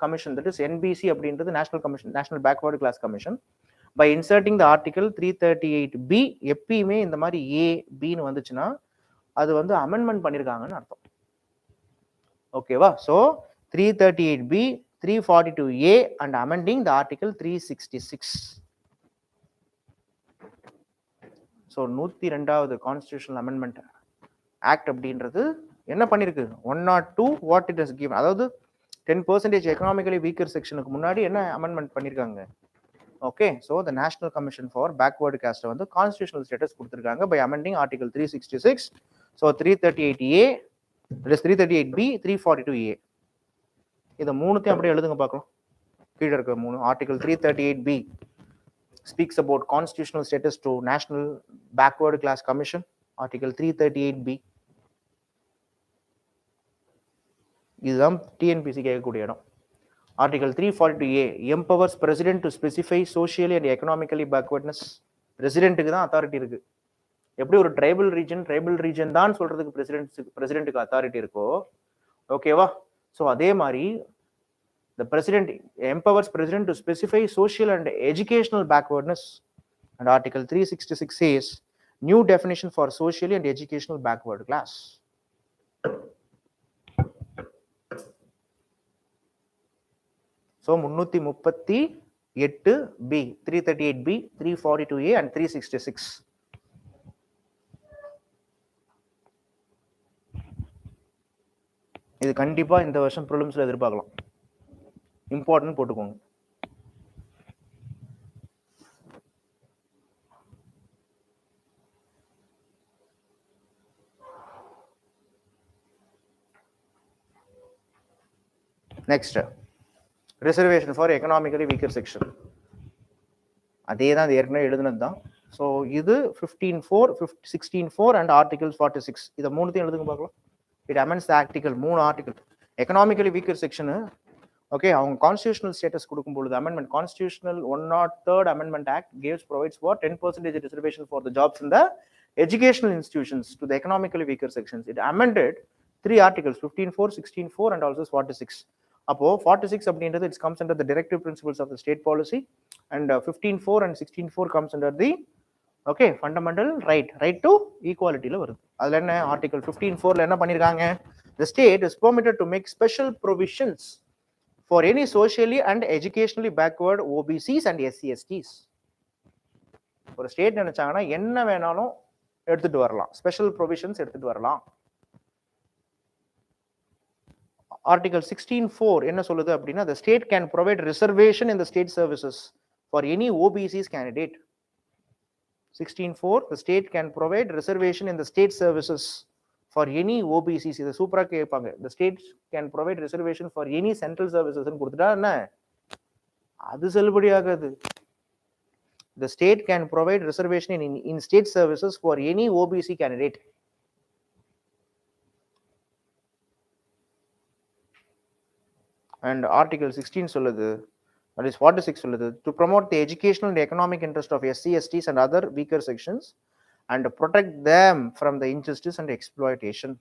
Commission, that is NBC அப்படின்றது National Commission, National Backward Class Commission, by inserting the article 338B. எப்பயுமே இந்த மாதிரி A Bன்னு வந்துச்சுன்னா அது வந்து amendment பண்ணிருக்காங்கன்னு அர்த்தம். ஓகேவா? So 338B, 342A and amending the article 366. So 102வது கான்ஸ்டிடியூஷனல் அமெண்ட்மெண்ட் ஆக்ட் அப்படின்றது என்ன பண்ணிருக்கு? 102 வாட் இட் இஸ் கிவன், அதாவது 10% எக்கனாமிக்கலி வீக்கர் செக்ஷனுக்கு முன்னாடி என்ன அமெண்ட்மெண்ட் பண்ணிருக்காங்க? Okay, so the national commission for backward caste வந்து கான்ஸ்டிடியூஷனல் ஸ்டேட்டஸ் கொடுத்துருக்காங்க by amending article 366. So 338A, 338B, 342A, இதை மூணுத்தையும் அப்படியே எழுதுங்க பார்க்கலாம். கீழே இருக்க மூணு article 338B speaks about constitutional status to National Backward Class Commission. Article 338B, இதுதான் TNPC கேட்கக்கூடிய இடம். Article 342A empowers president to specify socially and economically backwardness. பிரசிடென்ட்டுக்கு தான் அத்தாரிட்டி இருக்கு. எப்படி ஒரு ட்ரைபல் ரீஜன் தான் சொல்றதுக்கு பிரசிடென்ட்டுக்கு அத்தாரிட்டி இருக்கோ, ஓகேவா? ஸோ அதே மாதிரி the president empowers president to specify social and educational backwardness. And Article 366 says new definition for socially and educational backward class. So 338B, 338B, 342A and 366. இது கண்டிப்பா இந்த வருஷம் ப்ரிலிம்ஸ்ல எதிர்பார்க்கலாம். இம்பார்ட்டன்ட் போட்டுக்கோங்க. Next reservation for economically weaker section. அதே தான் அது ஏற்கனவே எழுதுனது தான். ஸோ இது 15(4), 16(4) அண்ட் ஆர்டிகல் 46. இதை மூணுத்தையும் எழுதுங்க பார்க்கலாம். It amends the article, 3 article. Economically weaker section okay, அவங்க கான்ஸ்டிடியூஷனல் ஸ்டேட்டஸ் கொடுக்கும் பொழுது amendment, constitutional 103rd amendment act provides for 10% reservation for the jobs in the educational institutions to the economically weaker sections. It amended 3 articles, 15(4), 16(4) and also 46. அப்போ 46 அப்படின்றது it comes under the directive principles of the state policy, and 15(4) and 16(4) comes under the fundamental right to equality ல வருது. அதுல என்ன article 15(4)ல என்ன பண்ணிருக்காங்க? The state is permitted to make special provisions for any socially and educationally backward OBCs and SC/STs. ஒரு state நினைச்சாங்கன்னா என்ன வேணாலும் எடுத்துட்டு வரலாம், ஸ்பெஷல் ப்ரொவிஷன்ஸ் எடுத்துட்டு வரலாம். ஆர்டிகல் 16(4) என்ன சொல்லுது அப்படின்னா, the state can provide reservation in the state services for any OBCs candidate. 16(4) the state can provide reservation in the state services for any OBCs. இதை சூப்பரா கேட்பாங்க. the state can provide reservation for any central services ன்னு கொடுத்துட்டா என்ன அது செல்லுபடியாகாது. the state can provide reservation in state services for any OBC candidate. And article 16 சொல்லுது, that is 46 சொல்லுது, to promote the educational and economic interest of SC/STs and other weaker sections and protect them from the injustice and exploitation.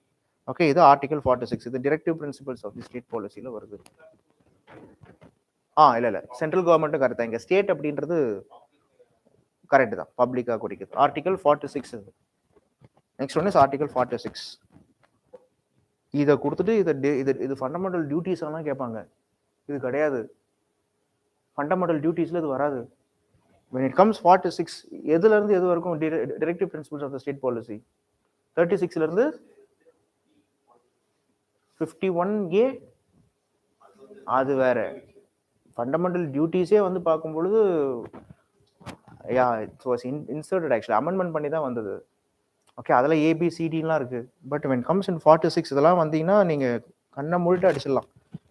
Okay, இது article 46. இது directive principles of the state policy ல வருது. இல்ல central government correct. இங்க state அப்படின்றது correct தான், பப்ளிக்கா குறிக்குது. Article 46. Next one is article 46. இதை கொடுத்துட்டு இது ஃபண்டமெண்டல் டியூட்டிஸ் எல்லாம் கேட்பாங்க. இது கிடையாது. ஃபண்டமெண்டல் டியூட்டிஸ்ல இது வராது. when it comes 46 எதுல இருந்து எது வரைக்கும் directive principles of the state policy 36ல இருந்து 51A அது வேற. ஃபண்டமெண்டல் டியூட்டிஸே வந்து பார்க்கும் பொழுது yeah it was inserted actually amendment பண்ணி தான் வந்தது. ஓகே அதில் ஏபிசிடிலாம் இருக்கு. பட் when comes in 46 இதெல்லாம் வந்தீங்கன்னா நீங்க கண்ணை மூடிட்டு அடிச்சிடலாம்.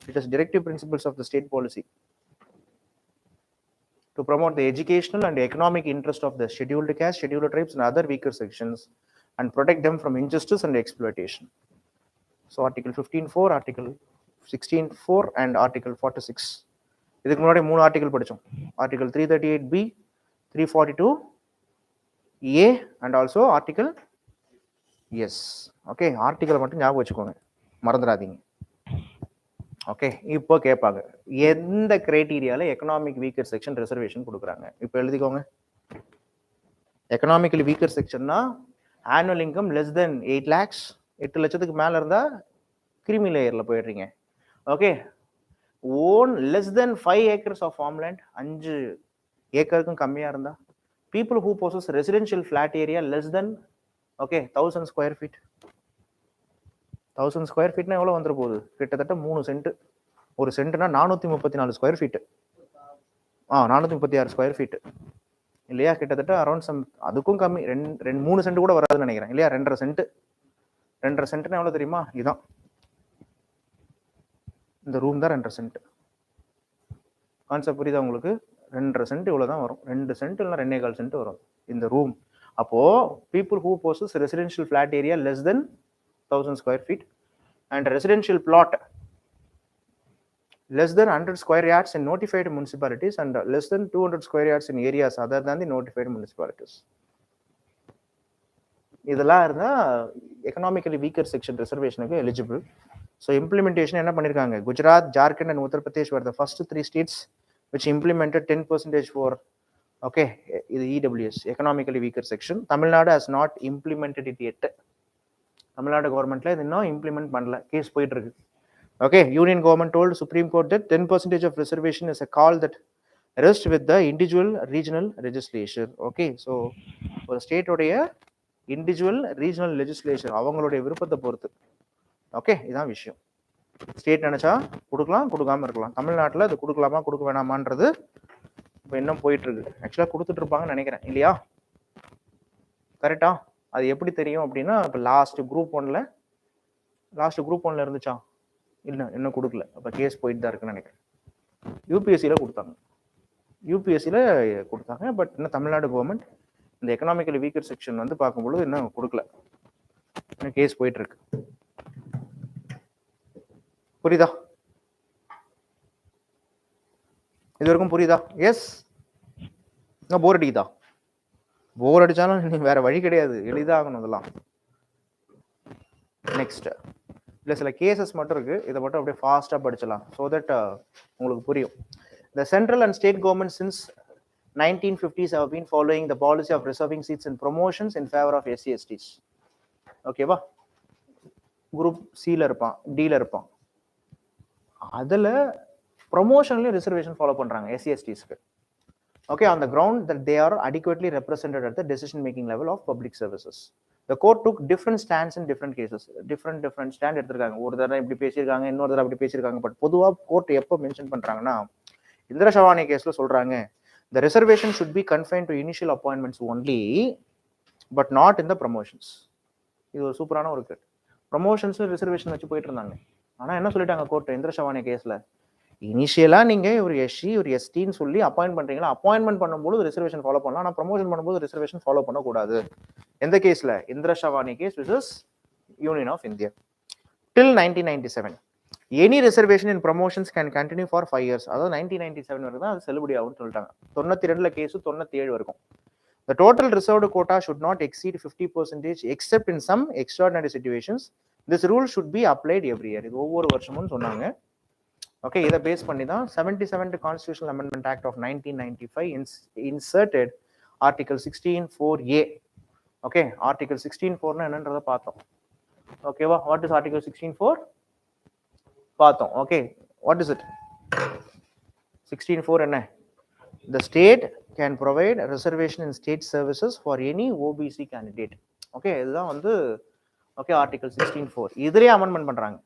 It is directive principles of the state policy to promote the educational and economic interest of the scheduled caste, scheduled tribes and other weaker sections and protect them from injustice and exploitation. So article 15.4, article 16.4 and article 46. இதுக்கு முன்னாடி 3 article படிச்சோம். article 338B, 342A and also article yes. Okay article மட்டும் ஞாபகம் வச்சுக்கோங்க, மறந்துடாதீங்க. Okay இப்போ கேட்பாங்க எந்த கிரைட்டீரியால எக்கனாமிக் வீக்கர் செக்ஷன் ரிசர்வேஷன் கொடுக்குறாங்க. இப்போ எழுதிக்கோங்க. எக்கனாமிக்கலி வீக்கர் செக்ஷன்னா annual income less than 8 lakhs, 8 லட்சத்துக்கு மேல இருந்தா கிரிமி லேயர்ல போயிடுறீங்க. Okay own less than 5 acres of farmland, 5 ஏக்கருக்கும் கம்மியா இருந்தா, people who possess residential flat area less than okay 1000 square feet. 1000 square feetனா எவ்வளவு வந்துட போகுது? கிட்டத்தட்ட 3 சென்ட். ஒரு சென்ட்னா 434 ஸ்கொயர் ஃபீட். 436 ஸ்கொயர் ஃபீட் இல்லையா? கிட்டத்தட்ட அரௌண்ட் சம் அதுக்கும் கம்மி, 3 சென்ட் கூட வராதுன்னு நினைக்கிறேன் இல்லையா? 2.5 சென்ட். 2.5 சென்ட்னா எவ்வளவு தெரியுமா? இதுதான் இந்த ரூம் தான் 2.5 சென்ட். கான்செப்ட் புரியுதா உங்களுக்கு? 2.5 சென்ட் இவ்வளவுதான் வரும். 2 சென்ட் இல்லைன்னா 2.25 சென்ட் வரும் இந்த ரூம். அப்போ people who possess residential flat area less then 1000 square feet and residential plot less than 100 square yards in notified municipalities and less than 200 square yards in areas other than the notified municipalities. இதெல்லாம் இருந்தா economically weaker section ரிசர்வேஷனுக்கு eligible. So implementation என்ன பண்ணியிருக்காங்க? Gujarat, Jharkhand and Uttar Pradesh were the first 3 states which implemented 10% for okay இது EWS economically weaker section. Tamil Nadu has not implemented it yet. Tamil Nadu கவர்மெண்ட்ல இது இன்னும் implement பண்ணல, கேஸ் போயிட்டு இருக்கு. Okay union government told Supreme Court that 10% of reservation is a call that rests with the individual regional legislature. Okay so ஒரு ஸ்டேட்டோடைய individual regional legislature அவங்களுடைய விருப்பத்தை பொறுத்து. ஓகே இதான் விஷயம். ஸ்டேட் நினைச்சா கொடுக்கலாம், கொடுக்காம இருக்கலாம். தமிழ்நாட்டில் அது கொடுக்கலாமா கொடுக்க வேணாமான்றது இப்போ இன்னும் போயிட்டு இருக்கு. ஆக்சுவலாக கொடுத்துட்டு இருப்பாங்கன்னு நினைக்கிறேன் இல்லையா? கரெக்டா? அது எப்படி தெரியும் அப்படின்னா, இப்போ லாஸ்ட் குரூப் ஒன்ல இருந்துச்சா? இல்லை இன்னும் கொடுக்கல. அப்போ கேஸ் போயிட்டு தான் இருக்குன்னு நினைக்கிறேன். யூபிஎஸ்சியில் கொடுத்தாங்க. பட் இன்னும் தமிழ்நாடு கவர்மெண்ட் இந்த எக்கனாமிக்கலி வீக்கர் செக்ஷன் வந்து பார்க்கும்பொழுது இன்னும் கொடுக்கல, இன்னும் கேஸ் போயிட்டு இருக்கு. புரியுதா? இது வரைக்கும் புரியுதா? எஸ். இன்னும் போர் அடிக்குதா? போர் அடிச்சாலும் நீ வேற வழி கிடையாது, எளிதாகணும் இதெல்லாம். நெக்ஸ்ட் இல்லை சில கேசஸ் மட்டும் இருக்கு, இதை மட்டும் அப்படியே ஃபாஸ்டா படிச்சலாம் ஸோ தட் உங்களுக்கு புரியும். The central and state government since 1950s have been following the policy of reserving seats and promotions in favor of SC/STs. ஓகேவா? குரூப் சில இருப்பான், டில இருப்பான், அதுல ப்ரொமோஷன்லயும் ரிசர்வேஷன் ஃபாலோ பண்றாங்க SC/STஸ்க்கு. Okay, on the ground that they are adequately represented at the decision-making level of public services. The court took different stands in different cases. Different stand எடுத்திருக்காங்க. ஒரு தடவை இப்படி பேசியிருக்காங்க, இன்னொரு தடவை அப்படி பேசியிருக்காங்க. பட் பொதுவா கோர்ட் எப்போ மென்ஷன் பண்றாங்கன்னா, இந்திரா ஷவானி கேஸ்ல சொல்றாங்க, the reservation should be confined to initial appointments only, but not in the promotions. இது ஒரு சூப்பரான ஒரு கேட். ப்ரொமோஷன்ஸ் ரிசர்வேஷன் வச்சு போயிட்டு இருந்தாங்க. ஆனா என்ன சொல்லிட்டாங்க கோர்ட் இந்திரா ஷவானி கேஸ்ல, இனிஷியலா நீங்க ஒரு எஸ்சி ஒரு எஸ்டின்னு சொல்லி அப்பாயின்ட் பண்றீங்களா, அப்பாயின்மெண்ட் பண்ணும்போது ரிசர்வேஷன் ஃபாலோ பண்ணலாம், ஆனா ப்ரமோஷன் பண்ணும்போது ரிசர்வேஷன் ஃபாலோ பண்ணக்கூடாது. எந்த கேஸ்ல? Indra Sawhney case versus union of India. Till 1997 any reservation in promotions can continue for 5 years. அதாவது 1997 வரைக்கும் தான் அது செல்லுபடி ஆகும்னு சொல்லிட்டாங்க. 92ல கேஸ் 97 வரைக்கும். The total reserved quota should not exceed 50% except in some extraordinary situations. This rule should be applied every year. இது ஒவ்வொரு வருஷமும் சொன்னாங்க. ஓகே இதை பேஸ் பண்ணி தான் 77th constitutional amendment act of 1995 inserted article 16(4)A. Okay article 16(4) என்னன்றதை பார்த்தோம். ஓகேவா? வாட் இஸ் ஆர்டிகல் 16(4) பார்த்தோம். Okay what is it? 16(4) என்ன? the state can provide a reservation in state services for any OBC candidate. Okay, இதுதான் வந்து okay article 16.4 இதுலயே amendment பண்றாங்க.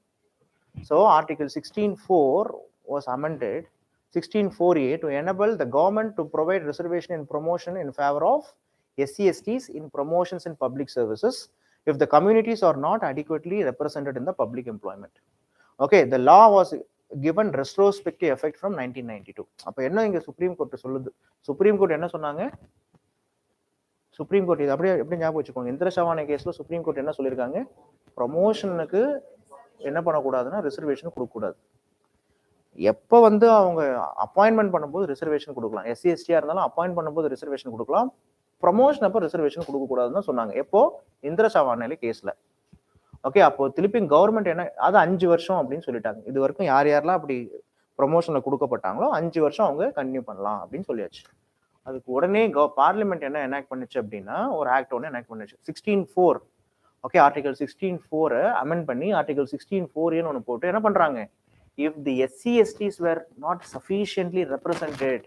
So article 16.4 was amended 16.4a to enable the government to provide reservation in promotion in favor of SC/STs in promotions in public services if the communities are not adequately represented in the public employment. Okay, the law was given retrospective effect from 1992. அப்ப என்ன இங்க supreme court சொல்லுது? Supreme court என்ன சொன்னாங்க? Supreme court இது அப்படியே எப்படி ஞாபகம் வச்சுக்கோங்க. இந்திர சவானே கேஸ்ல சுப்ரீம் கோர்ட் என்ன சொல்லியிருக்காங்க? ப்ரமோஷனுக்கு என்ன பண்ணக்கூடாதுன்னா ரிசர்வேஷன் கொடுக்கக்கூடாது. எப்போ வந்து அவங்க அப்பாயின்மெண்ட் பண்ணும்போது ரிசர்வேஷன் கொடுக்கலாம். SC/STயா இருந்தாலும் அப்பாயின்ட் பண்ணும்போது ரிசர்வேஷன் கொடுக்கலாம். ப்ரமோஷன் அப்போ ரிசர்வேஷன் கொடுக்கக்கூடாதுன்னு சொன்னாங்க. எப்போ? இந்திர சவானே கேஸ்ல. ஓகே, அப்போ திருப்பி கவர்மெண்ட் என்ன அது 5 வருஷம் அப்படின்னு சொல்லிட்டாங்க. இது வரைக்கும் யார் யாரெல்லாம் அப்படி ப்ரமோஷன்ல கொடுக்கப்பட்டாங்களோ 5 வருஷம் அவங்க கண்டினியூ பண்ணலாம் அப்படின்னு சொல்லியாச்சு. அதுக்கு உடனே பார்லிமெண்ட் என்ன எனாக்ட் பண்ணுச்சு அப்படின்னா ஒரு ஆக்ட் ஒன்று எனாக்ட் பண்ணுச்சு 16.4. ஓகே, ஆர்டிகல் 16.4 அமெண்ட் பண்ணி ஆர்டிகல் 16.4 ஒன்று போட்டு என்ன பண்றாங்க, if the SC/STs were not sufficiently represented.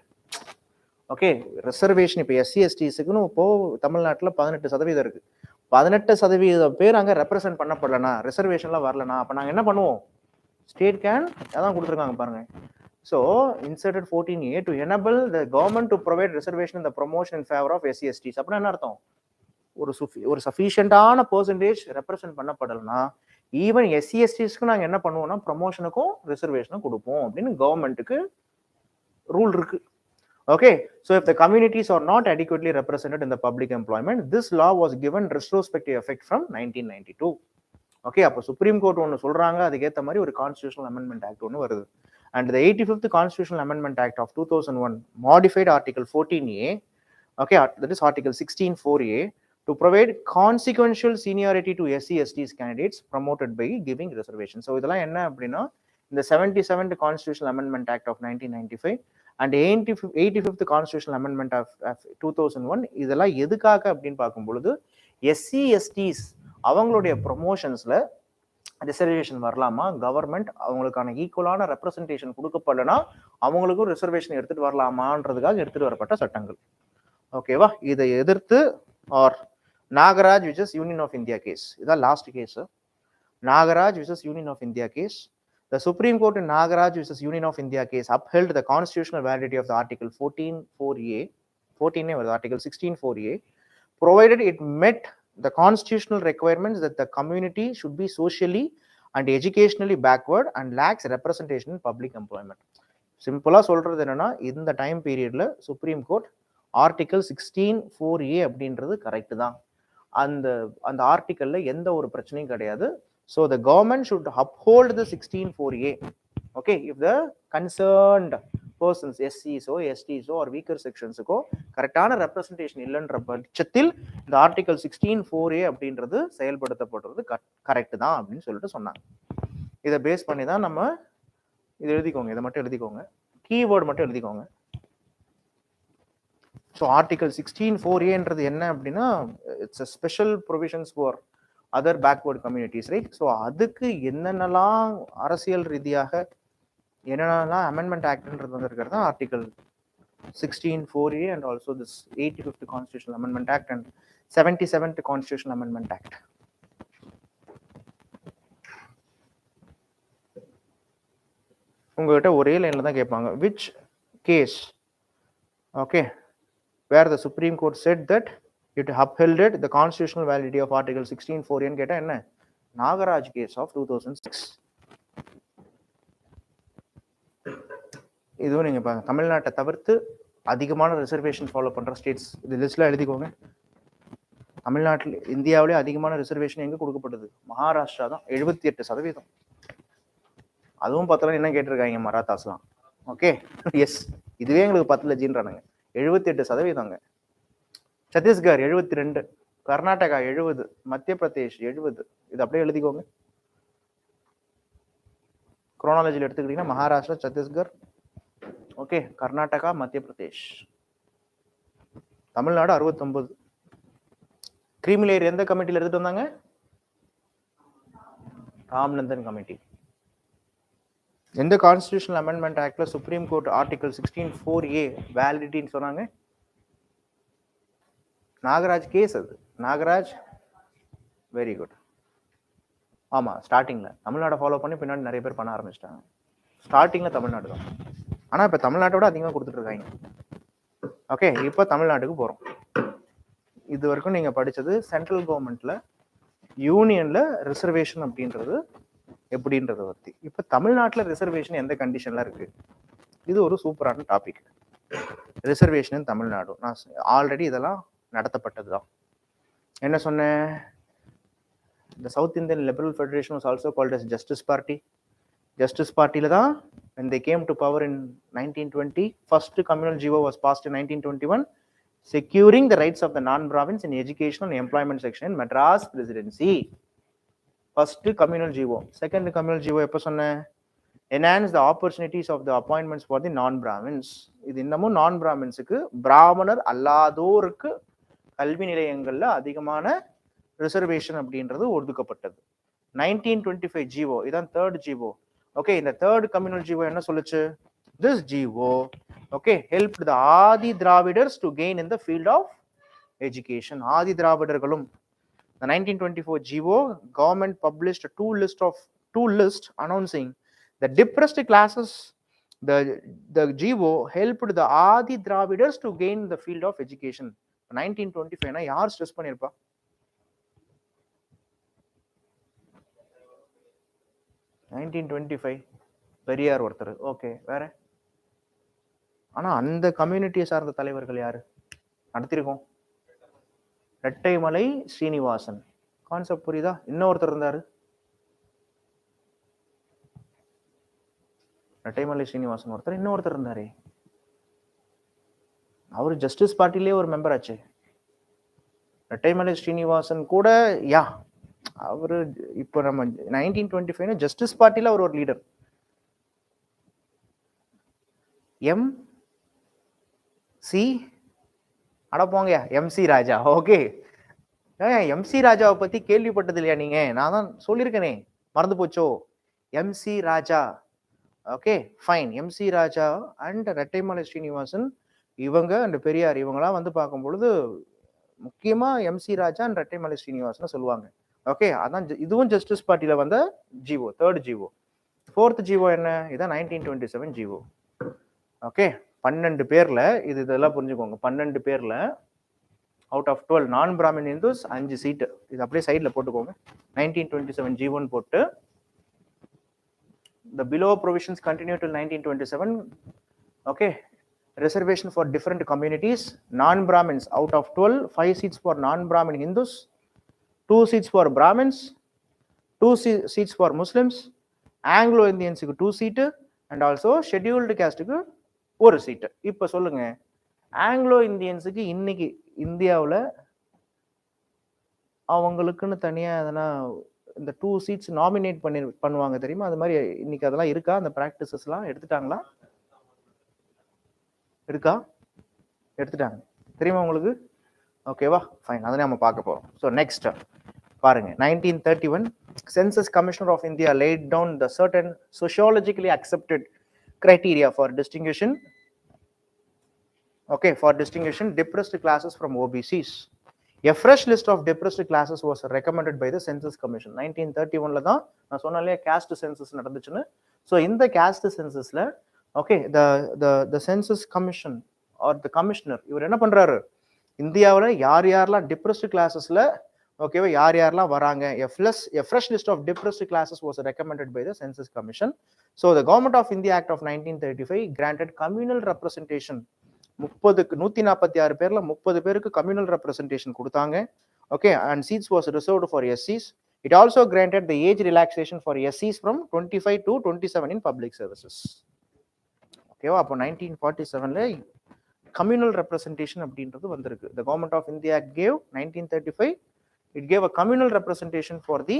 Okay, reservation இப்போ SC/STஸ்க்குன்னு இப்போ தமிழ்நாட்டில் 18% இருக்கு. 18% பேர் அங்கே ரெப்ரசென்ட் பண்ணப்படலனா, ரிசர்வேஷன்லாம் வரலனா, அப்போ நாங்கள் என்ன பண்ணுவோம்? ஸ்டேட் கேன் அதான் கொடுத்துருக்காங்க பாருங்க. So inserted 14A to enable the government to provide reservation இந்த promotion in favour of SC/STs. அப்படின்னா என்ன அர்த்தம்? ஒரு சஃபிஷியண்டான பெர்சன்டேஜ் ரெப்ரசென்ட் பண்ணப்படலனா ஈவன் SC/STஸ்க்கு நாங்கள் என்ன பண்ணுவோம்னா ப்ரொமோஷனுக்கும் ரிசர்வேஷனும் கொடுப்போம் அப்படின்னு கவர்மெண்ட்டுக்கு ரூல் இருக்கு. Okay, so if the communities are not adequately represented in the public employment, this law was given retrospective effect from 1992. Okay, அப்போ சுப்ரீம் கோர்ட் ஒன்று சொல்றாங்க, அதுக்கேற்ற மாதிரி ஒரு கான்ஸ்டியூஷனல் அமெண்ட்மெண்ட் ஆக்ட் ஒன்று வருது. And the 85th Constitutional Amendment Act of 2001 modified Article 14A, okay, that is Article 16.4A, to provide consequential seniority to SC/STs candidates promoted by giving reservation. So இதெல்லாம் என்ன அப்படின்னா இந்த 77th Constitutional Amendment Act of 1995 and 85th Constitutional Amendment of 2001 இதெல்லாம் எதுக்காக அப்படின்னு பார்க்கும் பொழுது SC/STs அவங்களுடைய ப்ரொமோஷன்ஸ்ல ரிசர்வேஷன் வரலாமா, கவர்மெண்ட் அவங்களுக்கான ஈக்குவலான ரெப்ரசன்டேஷன் கொடுக்கப்படலனா அவங்களுக்கும் ரிசர்வேஷன் எடுத்துட்டு வரலாமான்றதுக்காக எடுத்துட்டு வரப்பட்ட சட்டங்கள். ஓகேவா, இதை எதிர்த்து R Nagaraj versus union of India case, இதான் last case. Nagaraj versus union of India case. The Supreme Court in Nagaraj versus Union of India case upheld the constitutional validity of the Article 14.4A, 14A or Article 16.4A, provided it met the constitutional requirements that the community should be socially and educationally backward and lacks representation in public employment. சிம்பிளா சொல்றது என்னன்னா இந்த time பீரியட்ல supreme court article 16.4A அப்படின்றது correct தான். அந்த ஆர்டிகல்ல எந்த ஒரு பிரச்சனையும் கிடையாது. So the government should uphold the 16.4A. Okay, if the concerned persons, SCs or STs or weaker sections ko கரெக்டான ரெப்ரசன்டேஷன் இல்லைன்ற பட்சத்தில் இந்த ஆர்டிகல் 16.4A அப்படின்றது செயல்படுத்தப்படுறது கரெக்ட் தான் அப்படின்னு சொல்லிட்டு சொன்னாங்க. இதை பேஸ் பண்ணி தான் நம்ம இது எழுதிக்கோங்க, இதை மட்டும் எழுதிக்கோங்க, கீவேர்டு மட்டும் எழுதிக்கோங்க. ஸோ ஆர்டிகல் 16.4Aன்றது என்ன அப்படின்னா it's a special provisions for other backward communities, right? So அதுக்கு என்னென்னலாம் அரசியல் ரீதியாக என்னென்னலாம் அமெண்ட்மெண்ட் ஆக்ட்ன்றது வந்துருக்கிறது தான் article 16.4A and also this 85th constitutional amendment act and 77th constitutional amendment act. உங்ககிட்ட ஒரே லைன்ல தான் கேட்பாங்க, which case okay where the supreme court said that it upheld the constitutional validity of Article 16.4A கேட்டா என்ன? Nagaraj case of 2006. இதுவும் நீங்க பாருங்க, தமிழ்நாட்டை தவிர்த்து அதிகமான ரிசர்வேஷன் ஃபாலோ பண்ற ஸ்டேட்ஸ் இது லிஸ்ட்ல எழுதிக்கோங்க. தமிழ்நாட்டில் இந்தியாவிலே அதிகமான ரிசர்வேஷன் எங்க கொடுக்கப்படுது? மகாராஷ்டிரா தான், 78%. அதுவும் பத்தல என்ன கேட்டிருக்காங்க மராத்தாஸ்லாம். ஓகே, எஸ், இதுவே எங்களுக்கு 10 லட்சம்ன்றானுங்க. 78%. சத்தீஸ்கர் 72, கர்நாடகா 70, மத்திய பிரதேஷ் 70. இது அப்படியே எழுதிக்கோங்க. குரோனாலஜியில் எடுத்துக்கிட்டீங்கன்னா மகாராஷ்டிரா, சத்தீஸ்கர், ஓகே, கர்நாடகா, மத்திய பிரதேஷ். தமிழ்நாடு 69. கிரீமிலேயர் எந்த கமிட்டியில் எடுத்துட்டு வந்தாங்க? ராம்நந்தன் கமிட்டி. எந்த கான்ஸ்டிடியூஷனல் அமெண்ட்மெண்ட் ஆக்ட்ல சுப்ரீம் கோர்ட் ஆர்டிகல் 16(4)A வேலிடிட்டின்னு சொன்னாங்க? நாகராஜ் கேஸ் அது. Nagaraj, very good. ஆமா, ஸ்டார்டிங்ல தமிழ்நாடு ஃபாலோ பண்ணி பின்னாடி நிறைய பேர் பண்ண ஆரம்பிச்சிட்டாங்க. ஸ்டார்டிங்ல தமிழ்நாடு தான், ஆனா இப்ப தமிழ்நாட்டை விட அதிகமாக கொடுத்துட்டு இருக்காங்க. ஓகே, இப்போ தமிழ்நாட்டுக்கு போறோம். இது வரைக்கும் நீங்க படிச்சது சென்ட்ரல் கவர்மெண்ட்ல யூனியன்ல ரிசர்வேஷன் அப்படின்றது எப்படின்றத பத்தி. இப்ப தமிழ்நாட்டுல ரிசர்வேஷன் எந்த கண்டிஷன்ல இருக்கு? இது ஒரு சூப்பரான டாபிக். ரிசர்வேஷன் இன் தமிழ்நாடு. நான் ஆல்ரெடி இதெல்லாம் நடத்தப்பட்டதுதான். என்ன சொன்னேன்? The South Indian Liberal Federation was also called as Justice Party. Justice Partyல தான் when they came to power in 1920, first communal GO was passed in 1921, securing the rights of the non-Brahmins in education and employment section in Madras Presidency. First communal GO. Second communal GO எப்ப சொன்னேன்? Enhance the opportunities of the appointments for the non-Brahmins. இது இன்னமும் non-Brahminsக்கு பிராமணர் அல்லாதோருக்கு கல்வி நிலையங்கள்ல அதிகமான reservation அப்படின்றது ஒதுக்கப்பட்டது. 1925 GO, இதான் third GO. Okay, இந்த தேர்ட் கம்யூனல் GO என்ன சொல்லுச்சு? This GO, okay, helped the Adi Dravidars to gain in the field of education. Aadhi திராவிடர்களும். The 1924 GO, government published two list announcing the depressed classes. The GO helped the Adi Dravidars to gain the field of education. 1925 னா யார் stress பண்ணிருப்பா? 1925 Periyar ஒருத்தர். Okay, வேற? ஆனா அந்த கம்யூனிட்டியை சார்ந்த தலைவர்கள் யாரு நடத்திருக்கோம்? Rettamalai Srinivasan. Concept புரியுதா? இன்னொருத்தர் இருந்தாரு, ரெட்டைமலை ஸ்ரீனிவாசன் ஒருத்தர். இன்னொருத்தர் இருந்தாரு, அவரு ஜஸ்டிஸ் பார்ட்டிலே ஒரு மெம்பர் ஆச்சு. ரெட்டைமலை ஸ்ரீனிவாசன் கூட யா அவரு இப்போ நம்ம 1925 ஜஸ்டிஸ் பார்ட்டில அவர் ஒரு லீடர். MC அடப்போங்க, MC ராஜா. ஓகே, MC ராஜாவை பத்தி கேள்விப்பட்டது இல்லையா நீங்க? நான் தான் சொல்லியிருக்கேனே, மறந்து போச்சோ? MC Raja. Okay fine. MC Raja and Rettamalai Srinivasan இவங்க அண்ட் பெரியார் இவங்களாம் வந்து பார்க்கும் பொழுது முக்கியமா MC Raja and Rettamalai Srinivasan சொல்லுவாங்க. ஓகே, அதான் இதுவும் ஜஸ்டிஸ் பார்ட்டில வந்த GO, third GO. Fourth GO என்ன? இதான் 1927 GO. ஓகே, 12 பேர்ல இதெல்லாம் புரிஞ்சுக்கோங்க. 12 பேர்ல அவுட் ஆஃப் 12 நான் பிராமின் இந்துஸ் 5 சீட்டு. இது அப்படியே சைட்ல போட்டுக்கோங்க. 1927 G1 போட்டு the below provisions continue till 1927. okay, reservation for different communities. Non-Brahmins, out of 12, 5 seats for non-Brahmin Hindus, 2 seats for Brahmins, 2 seats for Muslims, Anglo-Indians 2 seat, and also scheduled caste 1 seat. இப்ப சொல்லுங்க, Anglo இந்தியன்ஸுக்கு இன்னைக்கு இந்தியாவில் அவங்களுக்குன்னு தனியா எதனா இந்த 2 seats nominate பண்ணுவாங்க தெரியுமா? அது மாதிரி இன்னைக்கு அதெல்லாம் இருக்கா? அந்த ப்ராக்டிசஸ்லாம் எடுத்துட்டாங்களா? இருக்கா? எடுத்துட்டாங்க தெரியுமா உங்களுக்கு? ஓகேவா, ஃபைன். அதை நம்ம பார்க்க போறோம். ஸோ நெக்ஸ்ட் பாருங்க, 1931 Census Commissioner of India laid down the certain sociologically accepted criteria for distinguishing, okay, for distinguishing depressed classes from OBCs. A fresh list of depressed classes was recommended by the Census Commission. 1931ல தான் நான் சொன்னாலே caste census நடந்துச்சுன்னு. So இந்த caste censusல okay the Census Commission or the commissioner இவர் என்ன பண்றாரு? இந்தியாவில் யார் யாரெல்லாம் டிப்ரெஸ்ட் கிளாஸஸ்ல ஓகேவா யார் யாரெல்லாம் வராங்க, a fresh list of depressed classes was recommended by the Census Commission. So the Government of India Act of 1935 granted communal representation. 146 பேர்ல 30 பேருக்கு கம்யூனல் ரெப்ரசன்டேஷன் கொடுத்தாங்க. Okay, and seats was reserved for SCs. It also granted the age relaxation for SCs from 25 to 27 in public services. ஓகேவா, அப்போ 1947ல communal representation அப்படின்றது வந்திருக்கு. The Government of India Act gave 1935, it gave a communal representation for the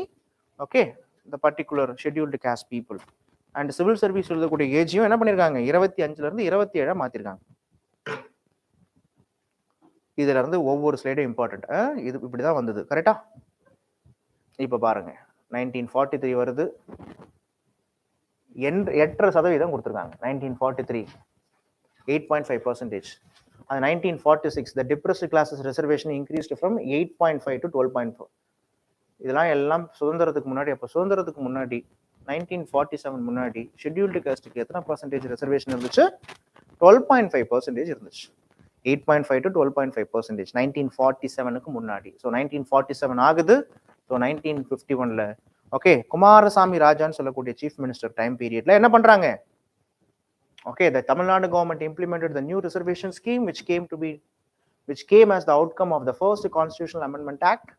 the particular scheduled caste people. And civil service எழுதக்கூடிய ஏஜையும் என்ன பண்ணிருக்காங்க? 25ல இருந்து 27 மாத்திருக்காங்க. இதுல இருந்து ஒவ்வொரு ஸ்லைடும் இம்பார்ட்டன்ட். இது இப்படிதான் வந்தது, கரெக்டா? இப்ப பாருங்க, 1943 வருது. 8.5% கொடுத்துருக்காங்க 1943, 8.5%. அது 1946 the depressed classes reservation increased from 8.5 to 12.4. இதெல்லாம் எல்லாம் சுதந்திரத்துக்கு முன்னாடி. அப்போ சுதந்திரத்துக்கு முன்னாடி 1947 முன்னாடி ஷெட்யூல்டு காஸ்ட்டுக்கு எத்தனை பர்சன்டேஜ் ரிசர்வேஷன் இருந்துச்சு? 12.5% இருந்துச்சு. 8.5 to 12.5% 1947க்கு முன்னாடி. ஸோ 1947 ஆகுது. ஸோ 1951ல ஓகே குமாரசாமி ராஜான்னு சொல்லக்கூடிய சீஃப் மினிஸ்டர் டைம் பீரியட்ல என்ன பண்றாங்க? Okay, the Tamil Nadu government implemented the new reservation scheme, which came as the outcome of the first Constitutional Amendment Act.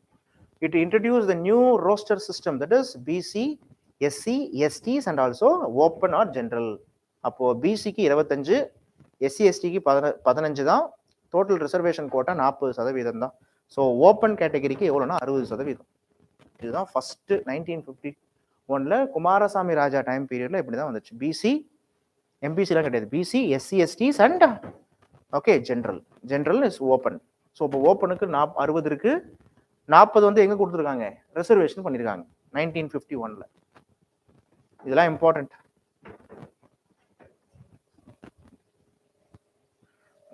It introduced the new roster system, that is BC, SC, STs, and also open or general. அப்போ BCக்கு 25, SC, STக்கு 15 தான். Total reservation quota 40% தான். So open கேட்டகரிக்கு எவ்வளோனா 60%. இதுதான் first 1951ல Kumaraswamy Raja time பீரியட்ல இப்படி தான் வந்துச்சு. பிசி எம்பிசிலாம் கிடையாது. BC, SC, STs and okay general is open. So இப்போ ஓப்பனுக்கு 60 இருக்கு. 40 வந்து எங்க கொடுத்துருக்காங்க? ரிசர்வேஷன் பண்ணியிருக்காங்க 1951ல. இதெல்லாம் important.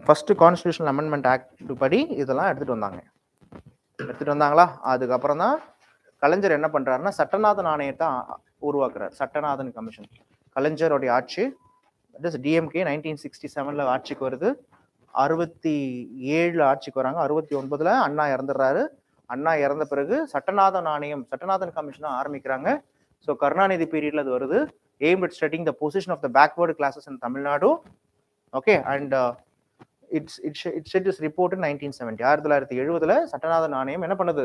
First constitutional amendment act படி இதெல்லாம் எடுத்துட்டு வந்தாங்களா? அதுக்கப்புறம் தான் கலைஞர் என்ன பண்றாருன்னா சட்டநாதன் ஆணையத்தை உருவாக்குறாரு. சட்டநாதன் கமிஷன். கலைஞருடைய ஆட்சி டிஎம்கே 1967ல ஆட்சிக்கு வருது. 67 ஆட்சிக்கு வராங்க. 69ல அண்ணா இறந்துடுறாரு. அண்ணா இறந்த பிறகு சட்டநாதன் ஆணையம், சட்டநாதன் கமிஷன் ஆரம்பிக்கிறாங்க. ஸோ கருணாநிதி பீரியட்ல அது வருது. aimed at studying the position of the backward classes in Tamil Nadu. Okay, and it said this report in 1970. 1970ல Sattanathan ஆணையம் என்ன பண்ணுது?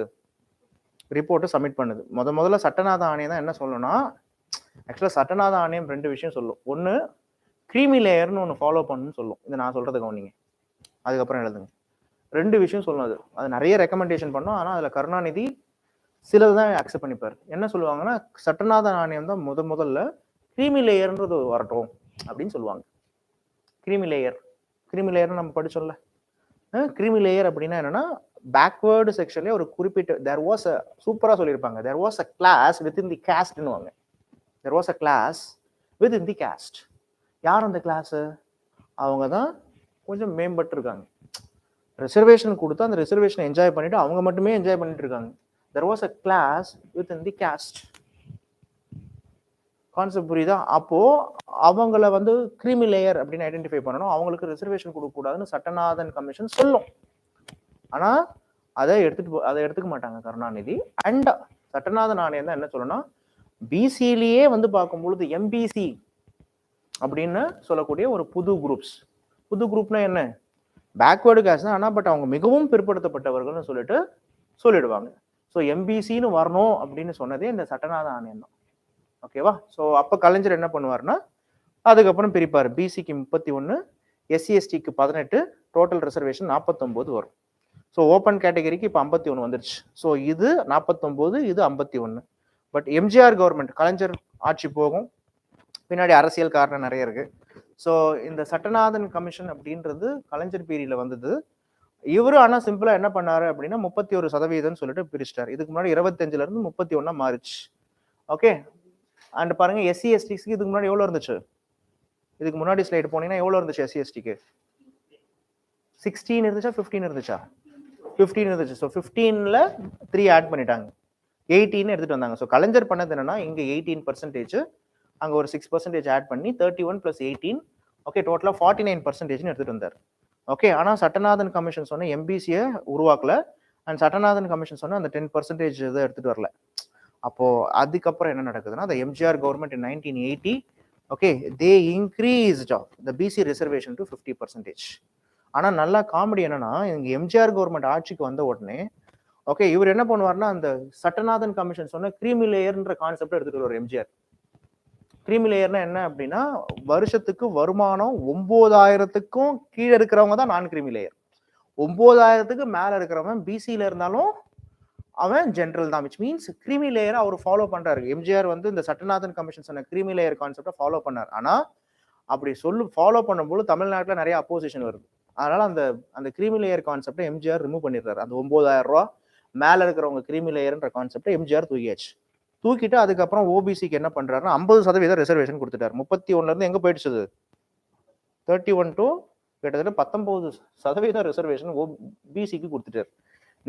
ரிப்போர்ட்டை சப்மிட் பண்ணுது. முதல்ல சட்டநாத ஆணையம் தான் என்ன சொல்லணும்னா, ஆக்சுவலாக சட்டநாத ஆணையம் 2 விஷயம் சொல்லும். ஒன்று கிரீமி லேயர்னு ஒன்று ஃபாலோ பண்ணுன்னு சொல்லும். இதை நான் சொல்றது கவனிங்க, அதுக்கப்புறம் எழுதுங்க. 2 விஷயம் சொல்லணும். அது நிறைய ரெக்கமெண்டேஷன் பண்ணும். ஆனால் அதில் கருணாநிதி சிலது தான் அக்செப்ட் பண்ணிப்பார். என்ன சொல்லுவாங்கன்னா, சட்டநாத ஆணையம் தான் முதல்ல கிரீமி லேயர்ன்றது வரட்டும் அப்படின்னு சொல்லுவாங்க. கிரீமி லேயர்னு நம்ம படிச்சோம்ல. கிரீமி லேயர் அப்படின்னா என்னன்னா, பேக்வேர்டு செக்ஷன்லேயே ஒரு குறிப்பிட்ட தேர் வாஸ் அ சூப்பராக சொல்லியிருப்பாங்க, there was a class within the கேஸ்ட்னுவாங்க. There was a class within the caste. யார் அந்த கிளாஸு? அவங்க தான் கொஞ்சம் மேம்பட்டுருக்காங்க. ரிசர்வேஷன் கொடுத்து அந்த ரிசர்வேஷனை என்ஜாய் பண்ணிட்டு அவங்க மட்டுமே என்ஜாய் பண்ணிட்டு இருக்காங்க. There was a class within the caste. Concept புரியுதா? அப்போ அவங்கள வந்து கிரீமி லேயர் அப்படின்னு ஐடென்டிஃபை பண்ணணும். அவங்களுக்கு ரிசர்வேஷன் கொடுக்கக்கூடாதுன்னு சட்டநாதன் கமிஷன் சொல்லும். ஆனா அதை எடுத்துக்க மாட்டாங்க கருணாநிதி. அண்ட் சட்டநாதன் ஆணையம் தான் என்ன சொல்லணும்னா, பிசிலேயே வந்து பார்க்கும்பொழுது எம்பிசி அப்படின்னு சொல்லக்கூடிய ஒரு புது குரூப்னா என்ன? பேக்வேர்டு காஸ்ட் தான். ஆனால் பட் அவங்க மிகவும் பிற்படுத்தப்பட்டவர்கள்னு சொல்லிடுவாங்க. ஸோ எம்பிசின்னு வரணும் அப்படின்னு சொன்னதே இந்த சட்டநாத ஆணையம் தான். ஓகேவா? ஸோ அப்போ கலைஞர் என்ன பண்ணுவார்னா, அதுக்கப்புறம் பிரிப்பார். பிசிக்கு 31, எஸ்சி எஸ்டிக்கு 18, டோட்டல் ரிசர்வேஷன் 49 வரும். ஸோ ஓப்பன் கேட்டகரிக்கு இப்போ 51 வந்துருச்சு. ஸோ இது 49, இது 51. பட் எம்ஜிஆர் கவர்மெண்ட், கலைஞர் ஆட்சி போகும், பின்னாடி அரசியல் காரணம் நிறைய இருக்கு. ஸோ இந்த சட்டநாதன் கமிஷன் அப்படின்றது கலைஞர் பீரியட்ல வந்தது. இவரு ஆனால் சிம்பிளா என்ன பண்ணாரு அப்படின்னா 31% சொல்லிட்டு பிரிச்சிட்டாரு. இதுக்கு முன்னாடி 25ல இருந்து 31 மாறிச்சு. ஓகே. அண்ட் பாருங்க, எஸ்சி எஸ்டிக்கு இதுக்கு முன்னாடி எவ்வளவு இருந்துச்சு? இதுக்கு முன்னாடி ஸ்லைடு போனீங்கன்னா எவ்வளவு இருந்துச்சு எஸ்சி எஸ்டிக்கு? 16 இருந்துச்சா 15 இருந்துச்சா? 15 இருந்துச்சு. ஸோ 15ல 3 ஆட் பண்ணிட்டாங்க, 18 எடுத்துட்டு வந்தாங்க. ஸோ கலைஞர் பண்ணது என்னன்னா, இங்க 18%, அங்க ஒரு 6% ஆட் பண்ணி 31 + 18, ஓகே, டோட்டலா 49% எடுத்துட்டு வந்தார். ஓகே. ஆனா சட்டநாதன் கமிஷன் சொன்ன எம்பிசியை உருவாக்கல. அண்ட் சட்டநாதன் கமிஷன் சொன்ன அந்த 10% இதை எடுத்துட்டு வரல. அப்போ அதுக்கப்புறம் என்ன நடக்குதுன்னா, the MGR government in 1980, okay, they increased the BC reservation to 50%. ஆனா நல்லா காமெடி என்னன்னா, இங்க எம்ஜிஆர் கவர்மெண்ட் ஆட்சிக்கு வந்த உடனே ஓகே இவர் என்ன பண்ணுவார்னா, அந்த சட்டநாதன் கமிஷன் சொன்ன கிரீமி லேயர்ன்ற கான்செப்ட் எடுத்துட்டு வருவார் எம்ஜிஆர். கிரீமி லேயர்னா என்ன அப்படின்னா, வருஷத்துக்கு வருமானம் 9,000க்கும் கீழே இருக்கிறவங்க தான் நான் கிரீமி லேயர். 9,000க்கு மேல இருக்கிறவன் பிசியில இருந்தாலும் அவன் ஜென்ரல் தான். விச் மீன்ஸ் கிரீமி லேயரை அவர் ஃபாலோ பண்றாரு. எம்ஜிஆர் வந்து இந்த சட்டநாதன் கமிஷன் சொன்ன கிரீமி லேயர் கான்செப்டை ஃபாலோ பண்ணார். ஆனா அப்படி ஃபாலோ பண்ணும்போது தமிழ்நாட்டில் நிறைய அப்போசிஷன் வருது. அதனால அந்த கிரீமி லேயர் கான்செப்டை எம்ஜிஆர் ரிமூவ் பண்ணிடுறாரு. அந்த 9,000 ரூபா மேல இருக்கிறவங்க கிரீமி லேயர்ன்ற கான்செப்டை எம்ஜிஆர் தூக்கியாச்சு. தூக்கிட்டு அதுக்கப்புறம் ஓபிசிக்கு என்ன பண்றாருன்னா 50% ரிசர்வேஷன் கொடுத்துட்டாரு. 31ல இருந்து எங்க போயிடுச்சு? 31 டு கிட்டத்தட்ட 19% ரிசர்வேஷன் ஓபிசிக்கு கொடுத்துட்டாரு.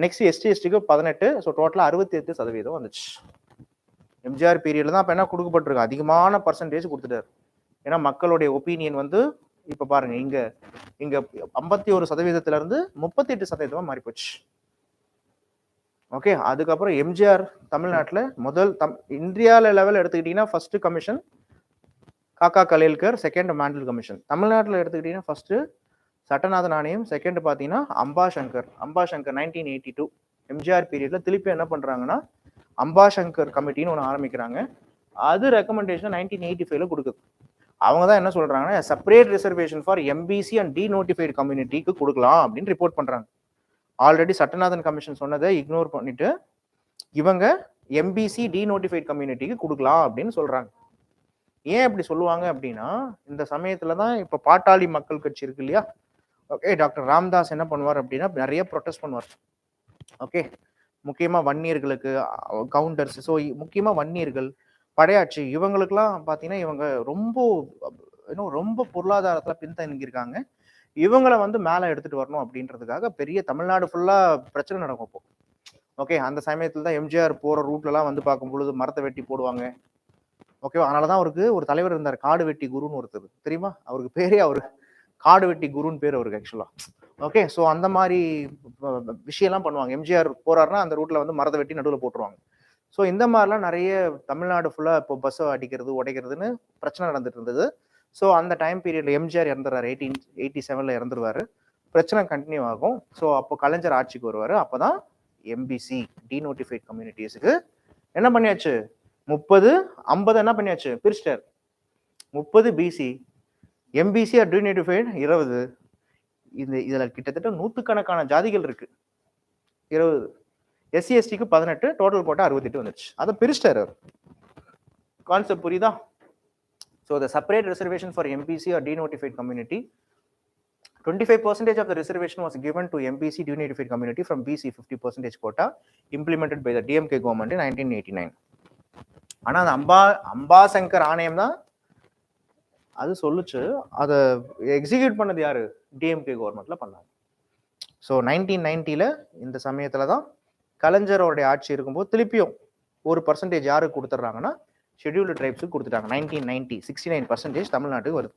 நெக்ஸ்ட் எஸ்டிக்கு 18. ஸோ டோட்டலா 68% வந்துச்சு. எம்ஜிஆர் பீரியட்ல தான் அப்ப என்ன கொடுக்கப்பட்டிருக்கு? அதிகமான பர்சன்டேஜ் கொடுத்துட்டாரு. ஏன்னா மக்களுடைய ஒப்பீனியன் வந்து இப்ப பாருங்க, இங்க 51% இருந்து 38% மாறி போச்சு. ஓகே, அதுக்கப்புறம் எம்ஜிஆர் தமிழ்நாட்டில் முதல் இந்தியாவில் லெவல் எடுத்துக்கிட்டீங்கன்னா ஃபர்ஸ்ட் கமிஷன் காக்கா கலேல்கர், செகண்ட் மாண்டல் கமிஷன். தமிழ்நாட்டில் எடுத்துக்கிட்டீங்கன்னா ஃபர்ஸ்ட் சட்டநாதன் ஆணையம், செகண்ட் பார்த்தீங்கன்னா அம்பாசங்கர் 1982. எம்ஜிஆர் பீரியட்ல திருப்பி என்ன பண்றாங்கன்னா அம்பாசங்கர் கமிட்டின்னு ஒன்று ஆரம்பிக்கிறாங்க. அது ரெக்கமெண்டேஷன் 1985ல கொடுக்குது. அவங்க தான் என்ன சொல்றாங்கன்னா separate reservation for MBC and denotified கம்யூனிட்டிக்கு கொடுக்கலாம் அப்படின்னு ரிப்போர்ட் பண்றாங்க. ஆல்ரெடி சட்டநாதன் கமிஷன் சொன்னதை இக்னோர் பண்ணிட்டு இவங்க எம்பிசி டிநோட்டிஃபைடு கம்யூனிட்டிக்கு கொடுக்கலாம் அப்படின்னு சொல்றாங்க. ஏன் அப்படி சொல்லுவாங்க அப்படின்னா, இந்த சமயத்துல தான் இப்ப பாட்டாளி மக்கள் கட்சி இருக்கு இல்லையா? ஓகே, டாக்டர் ராம்தாஸ் என்ன பண்ணுவார் அப்படின்னா நிறைய ப்ரொடெஸ்ட் பண்ணுவார். ஓகே, முக்கியமா வன்னியர்களுக்கு, கவுண்டர்ஸ், ஸோ முக்கியமா வன்னியர்கள், படையாட்சி, இவங்களுக்குலாம் பார்த்தீங்கன்னா இவங்க ரொம்ப பொருளாதாரத்துல பின்தங்கியிருக்காங்க. இவங்களை வந்து மேலே எடுத்துட்டு வரணும் அப்படின்றதுக்காக பெரிய தமிழ்நாடு ஃபுல்லா பிரச்சனை நடக்கும் இப்போ. ஓகே, அந்த சமயத்துல தான் எம்ஜிஆர் போற ரூட்லலாம் வந்து பார்க்கும் பொழுது மரத்தை வெட்டி போடுவாங்க. ஓகேவா? அதனாலதான் அவருக்கு ஒரு தலைவர் இருந்தார், காடு வெட்டி குருன்னு ஒருத்தர், தெரியுமா? அவருக்கு பேரே அவரு காடு வெட்டி குருன்னு பேர் அவருக்கு ஆக்சுவலா. ஓகே, ஸோ அந்த மாதிரி விஷயம்லாம் பண்ணுவாங்க. எம்ஜிஆர் போறாருன்னா அந்த ரூட்ல வந்து மரத்தை வெட்டி நடுவில் போட்டுருவாங்க. ஸோ இந்த மாதிரிலாம் நிறைய தமிழ்நாடு ஃபுல்லா இப்போ பஸ்ஸை அடிக்கிறது உடைக்கிறதுன்னு பிரச்சனை நடந்துட்டு இருந்தது. ஸோ அந்த டைம் பீரியட்ல எம்ஜிஆர் இறந்துறாரு, 1887 இறந்துருவாரு. பிரச்சனை கண்டினியூ ஆகும். ஸோ அப்போ கலைஞர் ஆட்சிக்கு வருவாரு. அப்போதான் எம்பிசி டிநோட்டிஃபைட் கம்யூனிட்டிஸுக்கு என்ன பண்ணியாச்சு, 30, 50 என்ன பண்ணியாச்சு, பிரிச்சிட்டார். 30 பிசி, எம்பிசி டிநோட்டிஃபைட் 20. இதுல கிட்டத்தட்ட 100கணக்கான ஜாதிகள் இருக்கு. 20 எஸ்சி எஸ்டிக்கு 18, டோட்டல் போட்டா 68 வந்துருச்சு. அதை பிரிச்சிட்டாரு. கான்செப்ட் புரியுதா? So the separate reservation for MBC or denotified community, 25% of the reservation was given to MBC denotified community from BC 50% quota implemented by the DMK government in 1989. ஆனா அந்த அம்பாசங்கர் ஆணையம் தான் அது சொல்லுச்சு. அதை எக்ஸிக்யூட் பண்ணது யாரு? டிஎம்கே கவர்மெண்ட்ல பண்ணாங்க. ஸோ 1990ல இந்த சமயத்துல தான் கலைஞரோடைய ஆட்சி இருக்கும்போது திருப்பியும் 1% யாருக்கு கொடுத்துட்றாங்கன்னா ஷெட்யூல்டு ட்ரைப்ஸுக்கு கொடுத்துட்டாங்க. 1990 69% தமிழ்நாட்டுக்கு வருது.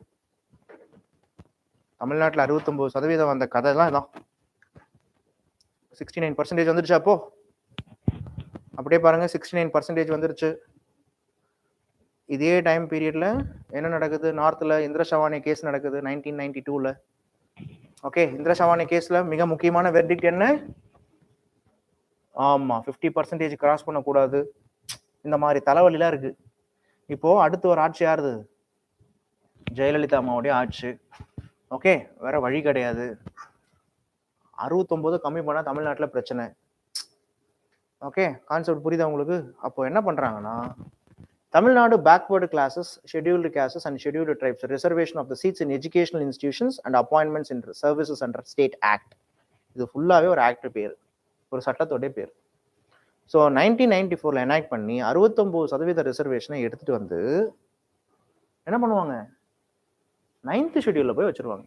தமிழ்நாட்டில் 69% வந்த கதைலாம் இதான். 69% வந்துருச்சு. அப்போ அப்படியே பாருங்க, 69% வந்துருச்சு. இதே டைம் பீரியட்ல என்ன நடக்குது? நார்த்ல இந்திர சவானி கேஸ் நடக்குது 1992ல. ஓகே, இந்திர சவானி கேஸ்ல மிக முக்கியமான வெர்டிக்ட் என்ன? ஆமா, 50% கிராஸ் பண்ணக்கூடாது. இந்த மாதிரி தலைவலிலாம் இருக்கு. இப்போ அடுத்து ஒரு ஆட்சி யாருது? ஜெயலலிதா அம்மாவுடைய ஆட்சி. ஓகே, வேற வழி கிடையாது. 69 கம்மி பண்ணா தமிழ்நாட்டில் பிரச்சனை. ஓகே, கான்செப்ட் புரியுதா உங்களுக்கு? அப்போ என்ன பண்றாங்கன்னா, Tamil Nadu backward classes, scheduled castes and scheduled tribes reservation of the seats in educational institutions and appointments in services under state act. இது ஃபுல்லாவே ஒரு ஆக்ட் பேர், ஒரு சட்டத்தோடைய பேர். ஸோ 1994ல எனாக்ட் பண்ணி 69% ரிசர்வேஷனை எடுத்துட்டு வந்து என்ன பண்ணுவாங்க? 9th ஷெட்யூல்ல போய் வச்சிருவாங்க.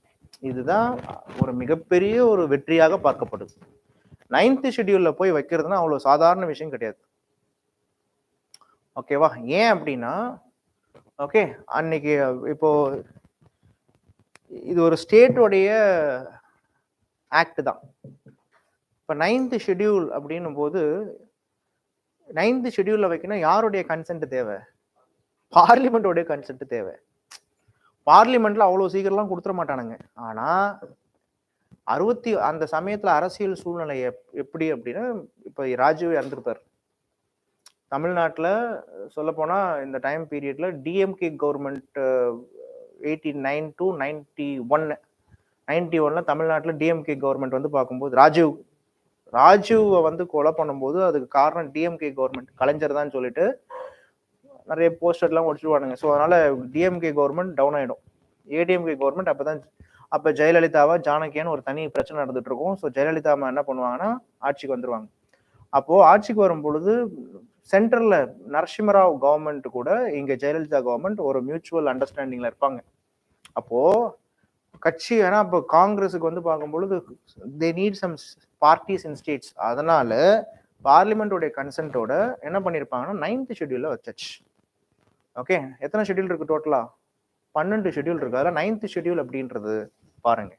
இதுதான் ஒரு மிகப்பெரிய ஒரு வெற்றியாக பார்க்கப்படுது. 9th ஷெட்யூல்ல போய் வைக்கிறதுனா அவ்வளவு சாதாரண விஷயம் கிடையாது. ஓகேவா? ஏன் அப்படின்னா, ஓகே, அன்னைக்கு இப்போ இது ஒரு ஸ்டேட்டோடைய ஆக்ட் தான். இப்போ 9th ஷெட்யூல் அப்படின்னும் போது 9th ஷெட்யூல்ல வைக்கணும், யாருடைய கன்சென்ட் தேவை? பார்லிமெண்டோடைய கன்சென்ட் தேவை. பார்லிமெண்ட்ல அவ்வளவு சீக்கிரம்லாம் கொடுத்துட மாட்டானுங்க. ஆனா அந்த சமயத்துல அரசியல் சூழ்நிலை எப்படி அப்படின்னா, இப்ப ராஜீவ் இறந்துருப்பார். தமிழ்நாட்டுல சொல்ல போனா இந்த டைம் பீரியட்ல டிஎம்கே கவர்மெண்ட் 89 to 91ல தமிழ்நாட்டுல டிஎம்கே கவர்மெண்ட் வந்து பார்க்கும்போது ராஜீவை வந்து கொலை பண்ணும்போது அதுக்கு காரணம் டிஎம்கே கவர்மெண்ட், கலைஞர் தான் சொல்லிட்டு நிறைய போஸ்டர்லாம் ஒடிச்சுடுவானுங்க. ஸோ அதனால டிஎம்கே கவர்மெண்ட் டவுன் ஆயிடும். ஏடிஎம்கே கவர்மெண்ட் அப்போ ஜெயலலிதாவா ஜானகியான்னு ஒரு தனி பிரச்சனை நடந்துட்டு இருக்கும். ஸோ ஜெயலலிதா என்ன பண்ணுவாங்கன்னா ஆட்சிக்கு வந்துருவாங்க. அப்போ ஆட்சிக்கு வரும் பொழுது சென்ட்ரல்ல நரசிம்மராவ் கவர்மெண்ட் கூட இங்க ஜெயலலிதா கவர்மெண்ட் ஒரு மியூச்சுவல் அண்டர்ஸ்டாண்டிங்ல இருப்பாங்க. அப்போ கட்சி ஏன்னா இப்போ காங்கிரஸுக்கு வந்து பார்க்கும் பொழுது they need some parties in states. அதனால பார்லிமெண்டோடைய கன்சென்ட்டோட என்ன பண்ணியிருப்பாங்கன்னா 9th ஷெட்யூல்ல வச்சாச்சு. ஓகே, எத்தனை ஷெட்யூல் இருக்கு டோட்டலா? 12 ஷெட்யூல் இருக்கு. அதில் 9th ஷெட்யூல் அப்படின்றது பாருங்க.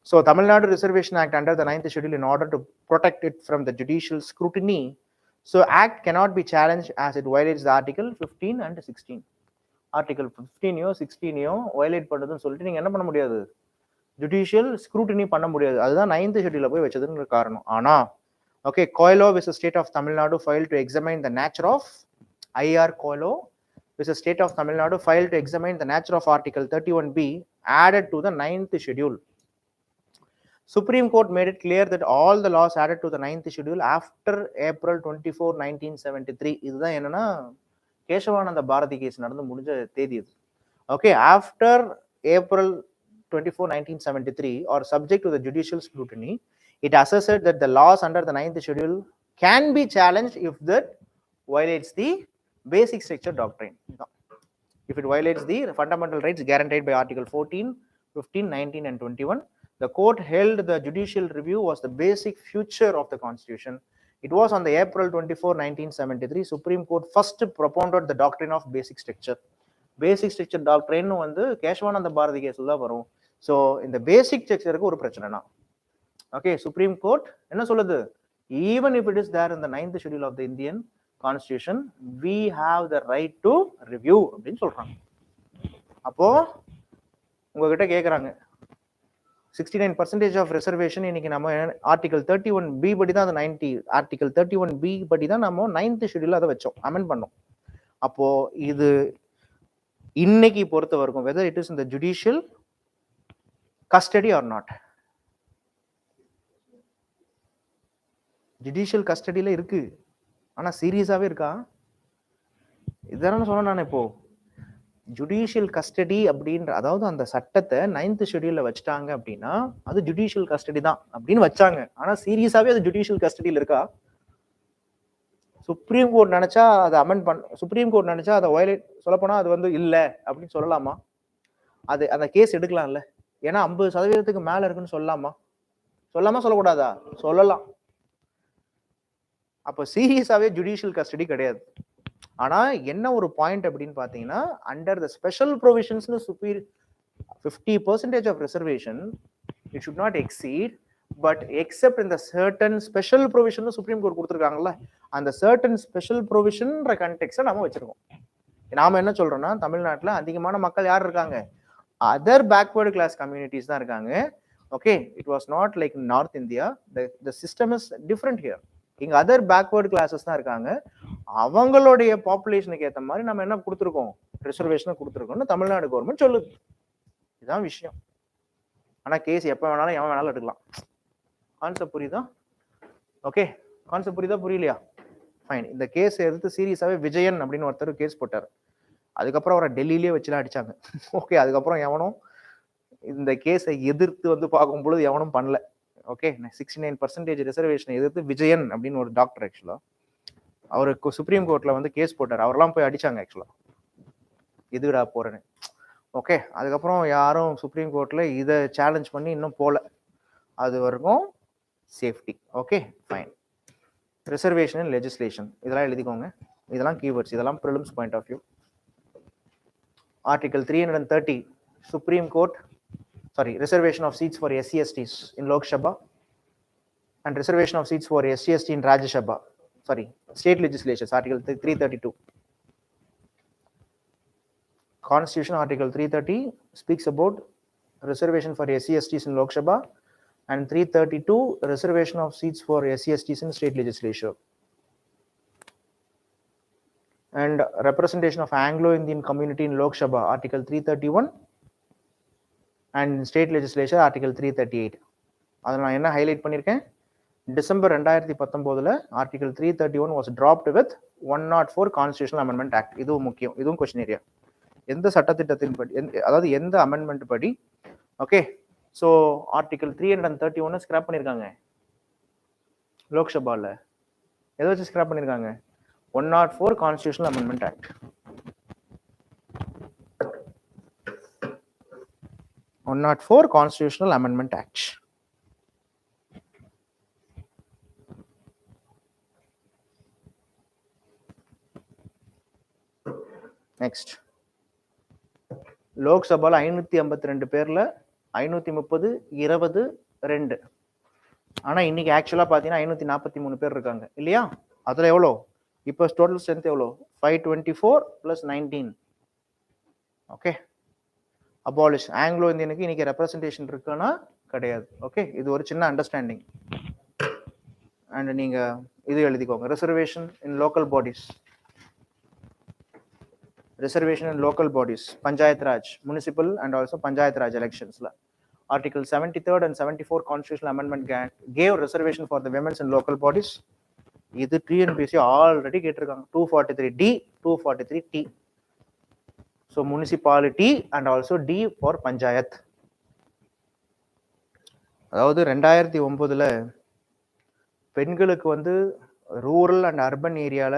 So Tamil Nadu reservation act under the 9th schedule in order to protect it from the judicial scrutiny. So act cannot be challenged as it violates the article 15 and 16. Article 15யோ 16யோ violate பண்ணுறதுன்னு சொல்லிட்டு நீங்கள் என்ன பண்ண முடியாது, judicial scrutiny பண்ண முடியாது. அதுதான் 9th ஷெட்யூல்ல போய் வச்சதுங்கிற காரணம். ஆனால் okay, Coelho with state of Tamil Nadu file to examine the nature of IR Coelho with the state of Tamil Nadu filed to examine the nature of Article 31B added to the 9th schedule. Supreme Court made it clear that all the laws added to the 9th schedule after April 24, 1973. இதுதான் என்னன்னா Kesavananda Bharathi case நடந்து முடிஞ்ச தேதி இது. Okay, after April 24, 1973 or subject to the judicial scrutiny, it asserted that the laws under the 9th schedule can be challenged if that violates the basic structure doctrine. If it violates the fundamental rights guaranteed by Article 14, 15, 19 and 21, the court held the judicial review was the basic future of the constitution. It was on the April 24, 1973 Supreme Court first propounded the doctrine of basic structure. Basic structure doctrine வந்து கேசவானந்த பாரதி கேஸ்ல தான் வரும். So இந்த பேசிக் ஸ்ட்ரக்சருக்கு ஒரு பிரச்சனைனா okay, supreme court என்ன சொல்லுது, even if it is there in the 9th schedule of the Indian Constitution, we have the right to review அப்படின்னு சொல்றாங்க. அப்போ உங்ககிட்ட கேட்குறாங்க 69% ஆஃப் ரிசர்வேஷன் இன்னைக்கு நம்ம ஆர்டிகல் 31B படி தான், அது 90 ஆர்டிகல் 31B படி தான் நம்ம 9th ஷெட்யூல் அதை வச்சோம், அமெண்ட் பண்ணோம். அப்போ இது இன்னைக்கு பொறுத்த வரைக்கும் வெதர் இட் இஸ் இந்த judicial custody or not, judicial கஸ்டடியில இருக்கு, ஆனால் சீரியஸாகவே இருக்கா? இதெல்லாம் சொன்னேன் நான். இப்போ ஜுடிஷியல் கஸ்டடி அப்படின்ற, அதாவது அந்த சட்டத்தை 9th ஷெட்யூல்ல வச்சுட்டாங்க அப்படின்னா அது ஜுடிஷியல் கஸ்டடி தான் அப்படின்னு வச்சாங்க. ஆனால் சீரியஸாகவே அது ஜுடிஷியல் கஸ்டடியில் இருக்கா? சுப்ரீம் கோர்ட் நினைச்சா அதை அமெண்ட் சுப்ரீம் கோர்ட் நினைச்சா அதை வயலேட் சொல்லப்போனா அது வந்து இல்லை அப்படின்னு சொல்லலாமா? அது அந்த கேஸ் எடுக்கலாம்ல, ஏன்னா 50% மேல இருக்குன்னு சொல்லலாமா? சொல்லக்கூடாதா? சொல்லலாம். அப்போ சீரியஸாவே ஜுடிஷியல் கஸ்டடி கிடையாது. ஆனா என்ன ஒரு பாயிண்ட் அப்படின்னு பாத்தீங்கன்னா, அண்டர் த ஸ்பெஷல் ப்ரொவிஷன்ஸ்னு 50% of reservation it should not exceed, but except இந்த certain special provision supreme court கொடுத்துருக்காங்கல்ல, அந்த சர்டன் ஸ்பெஷல் ப்ரொவிஷன்ற கண்டெக்ஸ்ட நம்ம வச்சிருக்கோம். நாம என்ன சொல்றோம்னா, தமிழ்நாட்டில் அதிகமான மக்கள் யார் இருக்காங்க, அதர் பேக்வர்டு கிளாஸ் கம்யூனிட்டிஸ் தான் இருக்காங்க. Okay, it was not like north India, the system is different here. இங்க அதர் பேக்வர்டு கிளாஸஸ் தான் இருக்காங்க. அவங்களுடைய பாப்புலேஷனுக்கு ஏற்ற மாதிரி நம்ம என்ன கொடுத்துருக்கோம், ரிசர்வேஷன் கொடுத்துருக்கோம்னு தமிழ்நாடு கவர்மெண்ட் சொல்லுது. இதுதான் விஷயம். ஆனா கேஸ் எப்ப வேணாலும் எவன் வேணாலும் எடுக்கலாம். கான்செப்ட் புரியுதா? ஓகே, கான்செப்ட் புரியுதா புரியலையா? ஃபைன். இந்த கேஸ் எடுத்து சீரியஸாவே விஜயன் அப்படின்னு ஒருத்தர் கேஸ் போட்டார். அதுக்கப்புறம் அவரை டெல்லியிலேயே வச்சுலாம் அடிச்சாங்க. ஓகே, அதுக்கப்புறம் எவனும் இந்த கேஸை எதிர்த்து வந்து பார்க்கும் பொழுது எவனும் பண்ணல. ஓகே, 69% ரிசர்வேஷனை எதிர்த்து விஜயன் அப்படின்னு ஒரு டாக்டர் ஆக்சுவலா அவருக்கு சுப்ரீம் கோர்ட்ல வந்து கேஸ் போட்டார். அவரெல்லாம் போய் அடிச்சாங்க ஆக்சுவலா, எதுடா போறேன்னு. ஓகே, அதுக்கப்புறம் யாரும் சுப்ரீம் கோர்ட்ல இதை சேலஞ்ச் பண்ணி இன்னும் போல. அது வரைக்கும் safety. Okay fine. Reservation and legislation இதெல்லாம் எழுதிக்கோங்க. இதெல்லாம் கீவேர்ட்ஸ், இதெல்லாம் prelims point of view. Article 330 supreme court reservation of seats for SC/STs in Lok Sabha and reservation of seats for SC/ST in Rajya Sabha. State legislatures, Article 332. Constitution Article 330 speaks about reservation for SC/STs in Lok Sabha and 332 reservation of seats for SC/STs in state legislature. And representation of Anglo-Indian community in Lok Sabha, Article 331. And state legislature article 338. அதை நான் என்ன highlight பண்ணியிருக்கேன், December 2019 article 331 was dropped with 104 constitutional amendment act. இதுவும் முக்கியம், இதுவும் question area. எந்த சட்டத்திட்டத்தின் படி, அதாவது எந்த அமெண்ட்மெண்ட் படி? ஓகே, ஸோ ஆர்டிகல் 331 ஸ்கிராப் பண்ணியிருக்காங்க லோக்சபாவில். எதை வச்சு ஸ்கிராப் பண்ணியிருக்காங்க? 104 constitutional amendment act. 104 constitutional amendment act. Next, லோக்சபால 552 பேர்ல 530 20 2. ஆனா இன்னைக்கு ஆக்சுவலா பாத்தீங்கன்னா 543 பேர் இருக்காங்க இல்லையா? அதுல எவ்வளோ இப்போ டோட்டல் ஸ்ட்ரென்த் எவ்வளோ? 524 + 19. Okay, abolish. ஆங்கிலோ இந்தியனுக்கு இன்னைக்கு ரெப்ரசன்டேஷன் இருக்குன்னா கிடையாது. ஓகே, இது ஒரு சின்ன அண்டர்ஸ்டாண்டிங். அண்ட் நீங்க இது எழுதிக்கோங்க, reservation in local bodies. Reservation in local bodies, Panchayat Raj, municipal and also Panchayat Raj elections. Article 73rd and 74 Constitutional Amendment gave reservation for the women in local bodies. இது TNPSC already கேட்டிருக்காங்க. 243D, 243T. So municipality and also D for Panchayat. அதாவது 2009ல பெண்களுக்கு வந்து rural and urban ஏரியால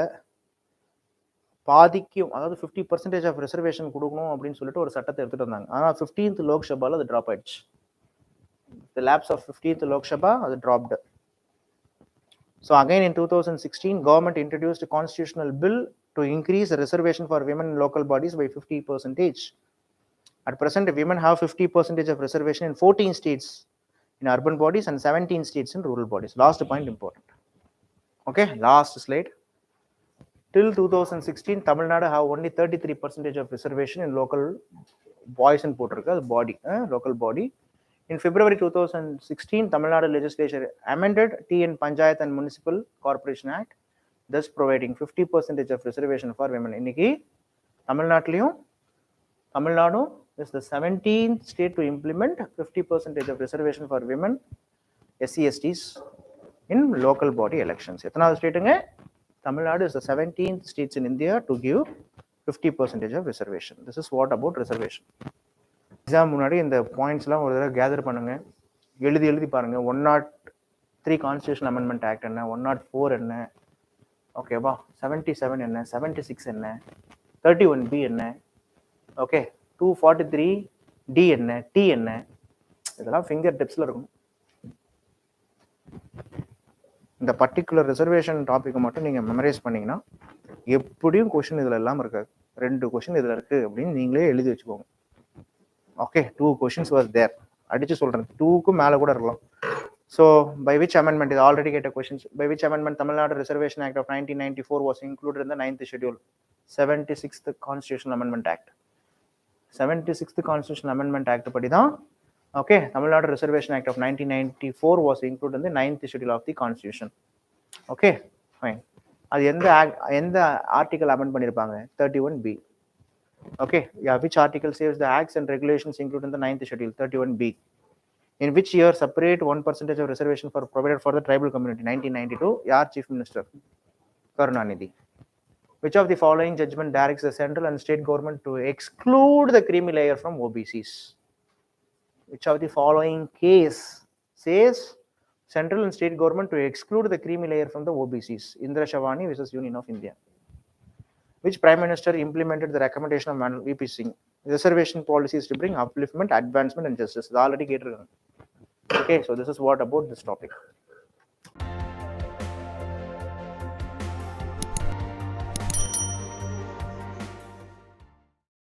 பாதிக்கும், அதாவது 50% of reservation கொடுக்கணும் அப்படின்னு சொல்லிட்டு ஒரு சட்டத்தை எடுத்துட்டு வந்தாங்க. ஆனால் 15th லோக்சபால அது ட்ராப் ஆயிடுச்சு. The lapse of 15th Lok Sabha அது dropped. So again in 2016 government introduced a constitutional bill to increase the reservation for women in local bodies by 50%. At present women have 50% of reservation in 14 states in urban bodies and 17 states in rural bodies. Last point important. Okay, last slide. Till 2016, Tamil Nadu have only 33% of reservation in local boys and body, local body. In February 2016, Tamil Nadu legislature amended TN Panchayat and Municipal Corporation Act, thus providing 50% of reservation for women. Inniki Tamil Nadu is the 17th state to implement 50% of reservation for women, SC/STs in local body elections. எத்தனாவது ஸ்டேட்டுங்க? Tamil Nadu is the 17th states in India to give 50% of reservation. This is what about reservation. Exam முன்னாடி இந்த பாயிண்ட்ஸ்லாம் ஒரு தடவை gather பண்ணுங்க, எழுதி பாருங்க. 103 constitution amendment act என்ன, 104 என்ன, ஓகேவா, 77 என்ன, 76 என்ன, 31B என்ன, ஓகே, 243D என்ன, T என்ன, இதெல்லாம் ஃபிங்கர் டிப்ஸ்ல இருக்கும். இந்த பர்டிகுலர் ரிசர்வேஷன் டாபிக் மட்டும் நீங்க மெமரைஸ் பண்ணீங்கன்னா எப்படியும் கொஸ்டின் இதுல எல்லாம் இருக்காது. 2 கொஸ்டின் இதுல இருக்கு அப்படின்னு நீங்களே எழுதி வச்சுக்கோங்க. Okay, 2 questions was there. அடிச்சு சொல்றேன், 2க்கு மேல கூட இருக்கலாம். So by which amendment is already get a questions. By which amendment Tamil Nadu Reservation Act of 1994 was included in the 9th schedule? 76th Constitutional Amendment Act. 76th Constitutional Amendment Act படி தான் okay Tamil Nadu Reservation Act of 1994 was included in the 9th schedule of the Constitution. Okay fine. அது எந்த article amend பண்ணிருப்பாங்க? 31B. Okay, yeah, which article says the acts and regulations included in the 9th schedule? 31B. In which year separate 1% of reservation for provided for the tribal community? 1992. Yar Chief Minister? Karunanidhi. Which of the following judgment directs the central and state government to exclude the creamy layer from OBCs? Which of the following case says central and state government to exclude the creamy layer from the OBCs? Indra Shavani versus Union of India. Which Prime Minister implemented the recommendation of Manual VP Singh? Reservation policies to bring upliftment, advancement and justice. It's already gated. Okay, so this is what about this topic.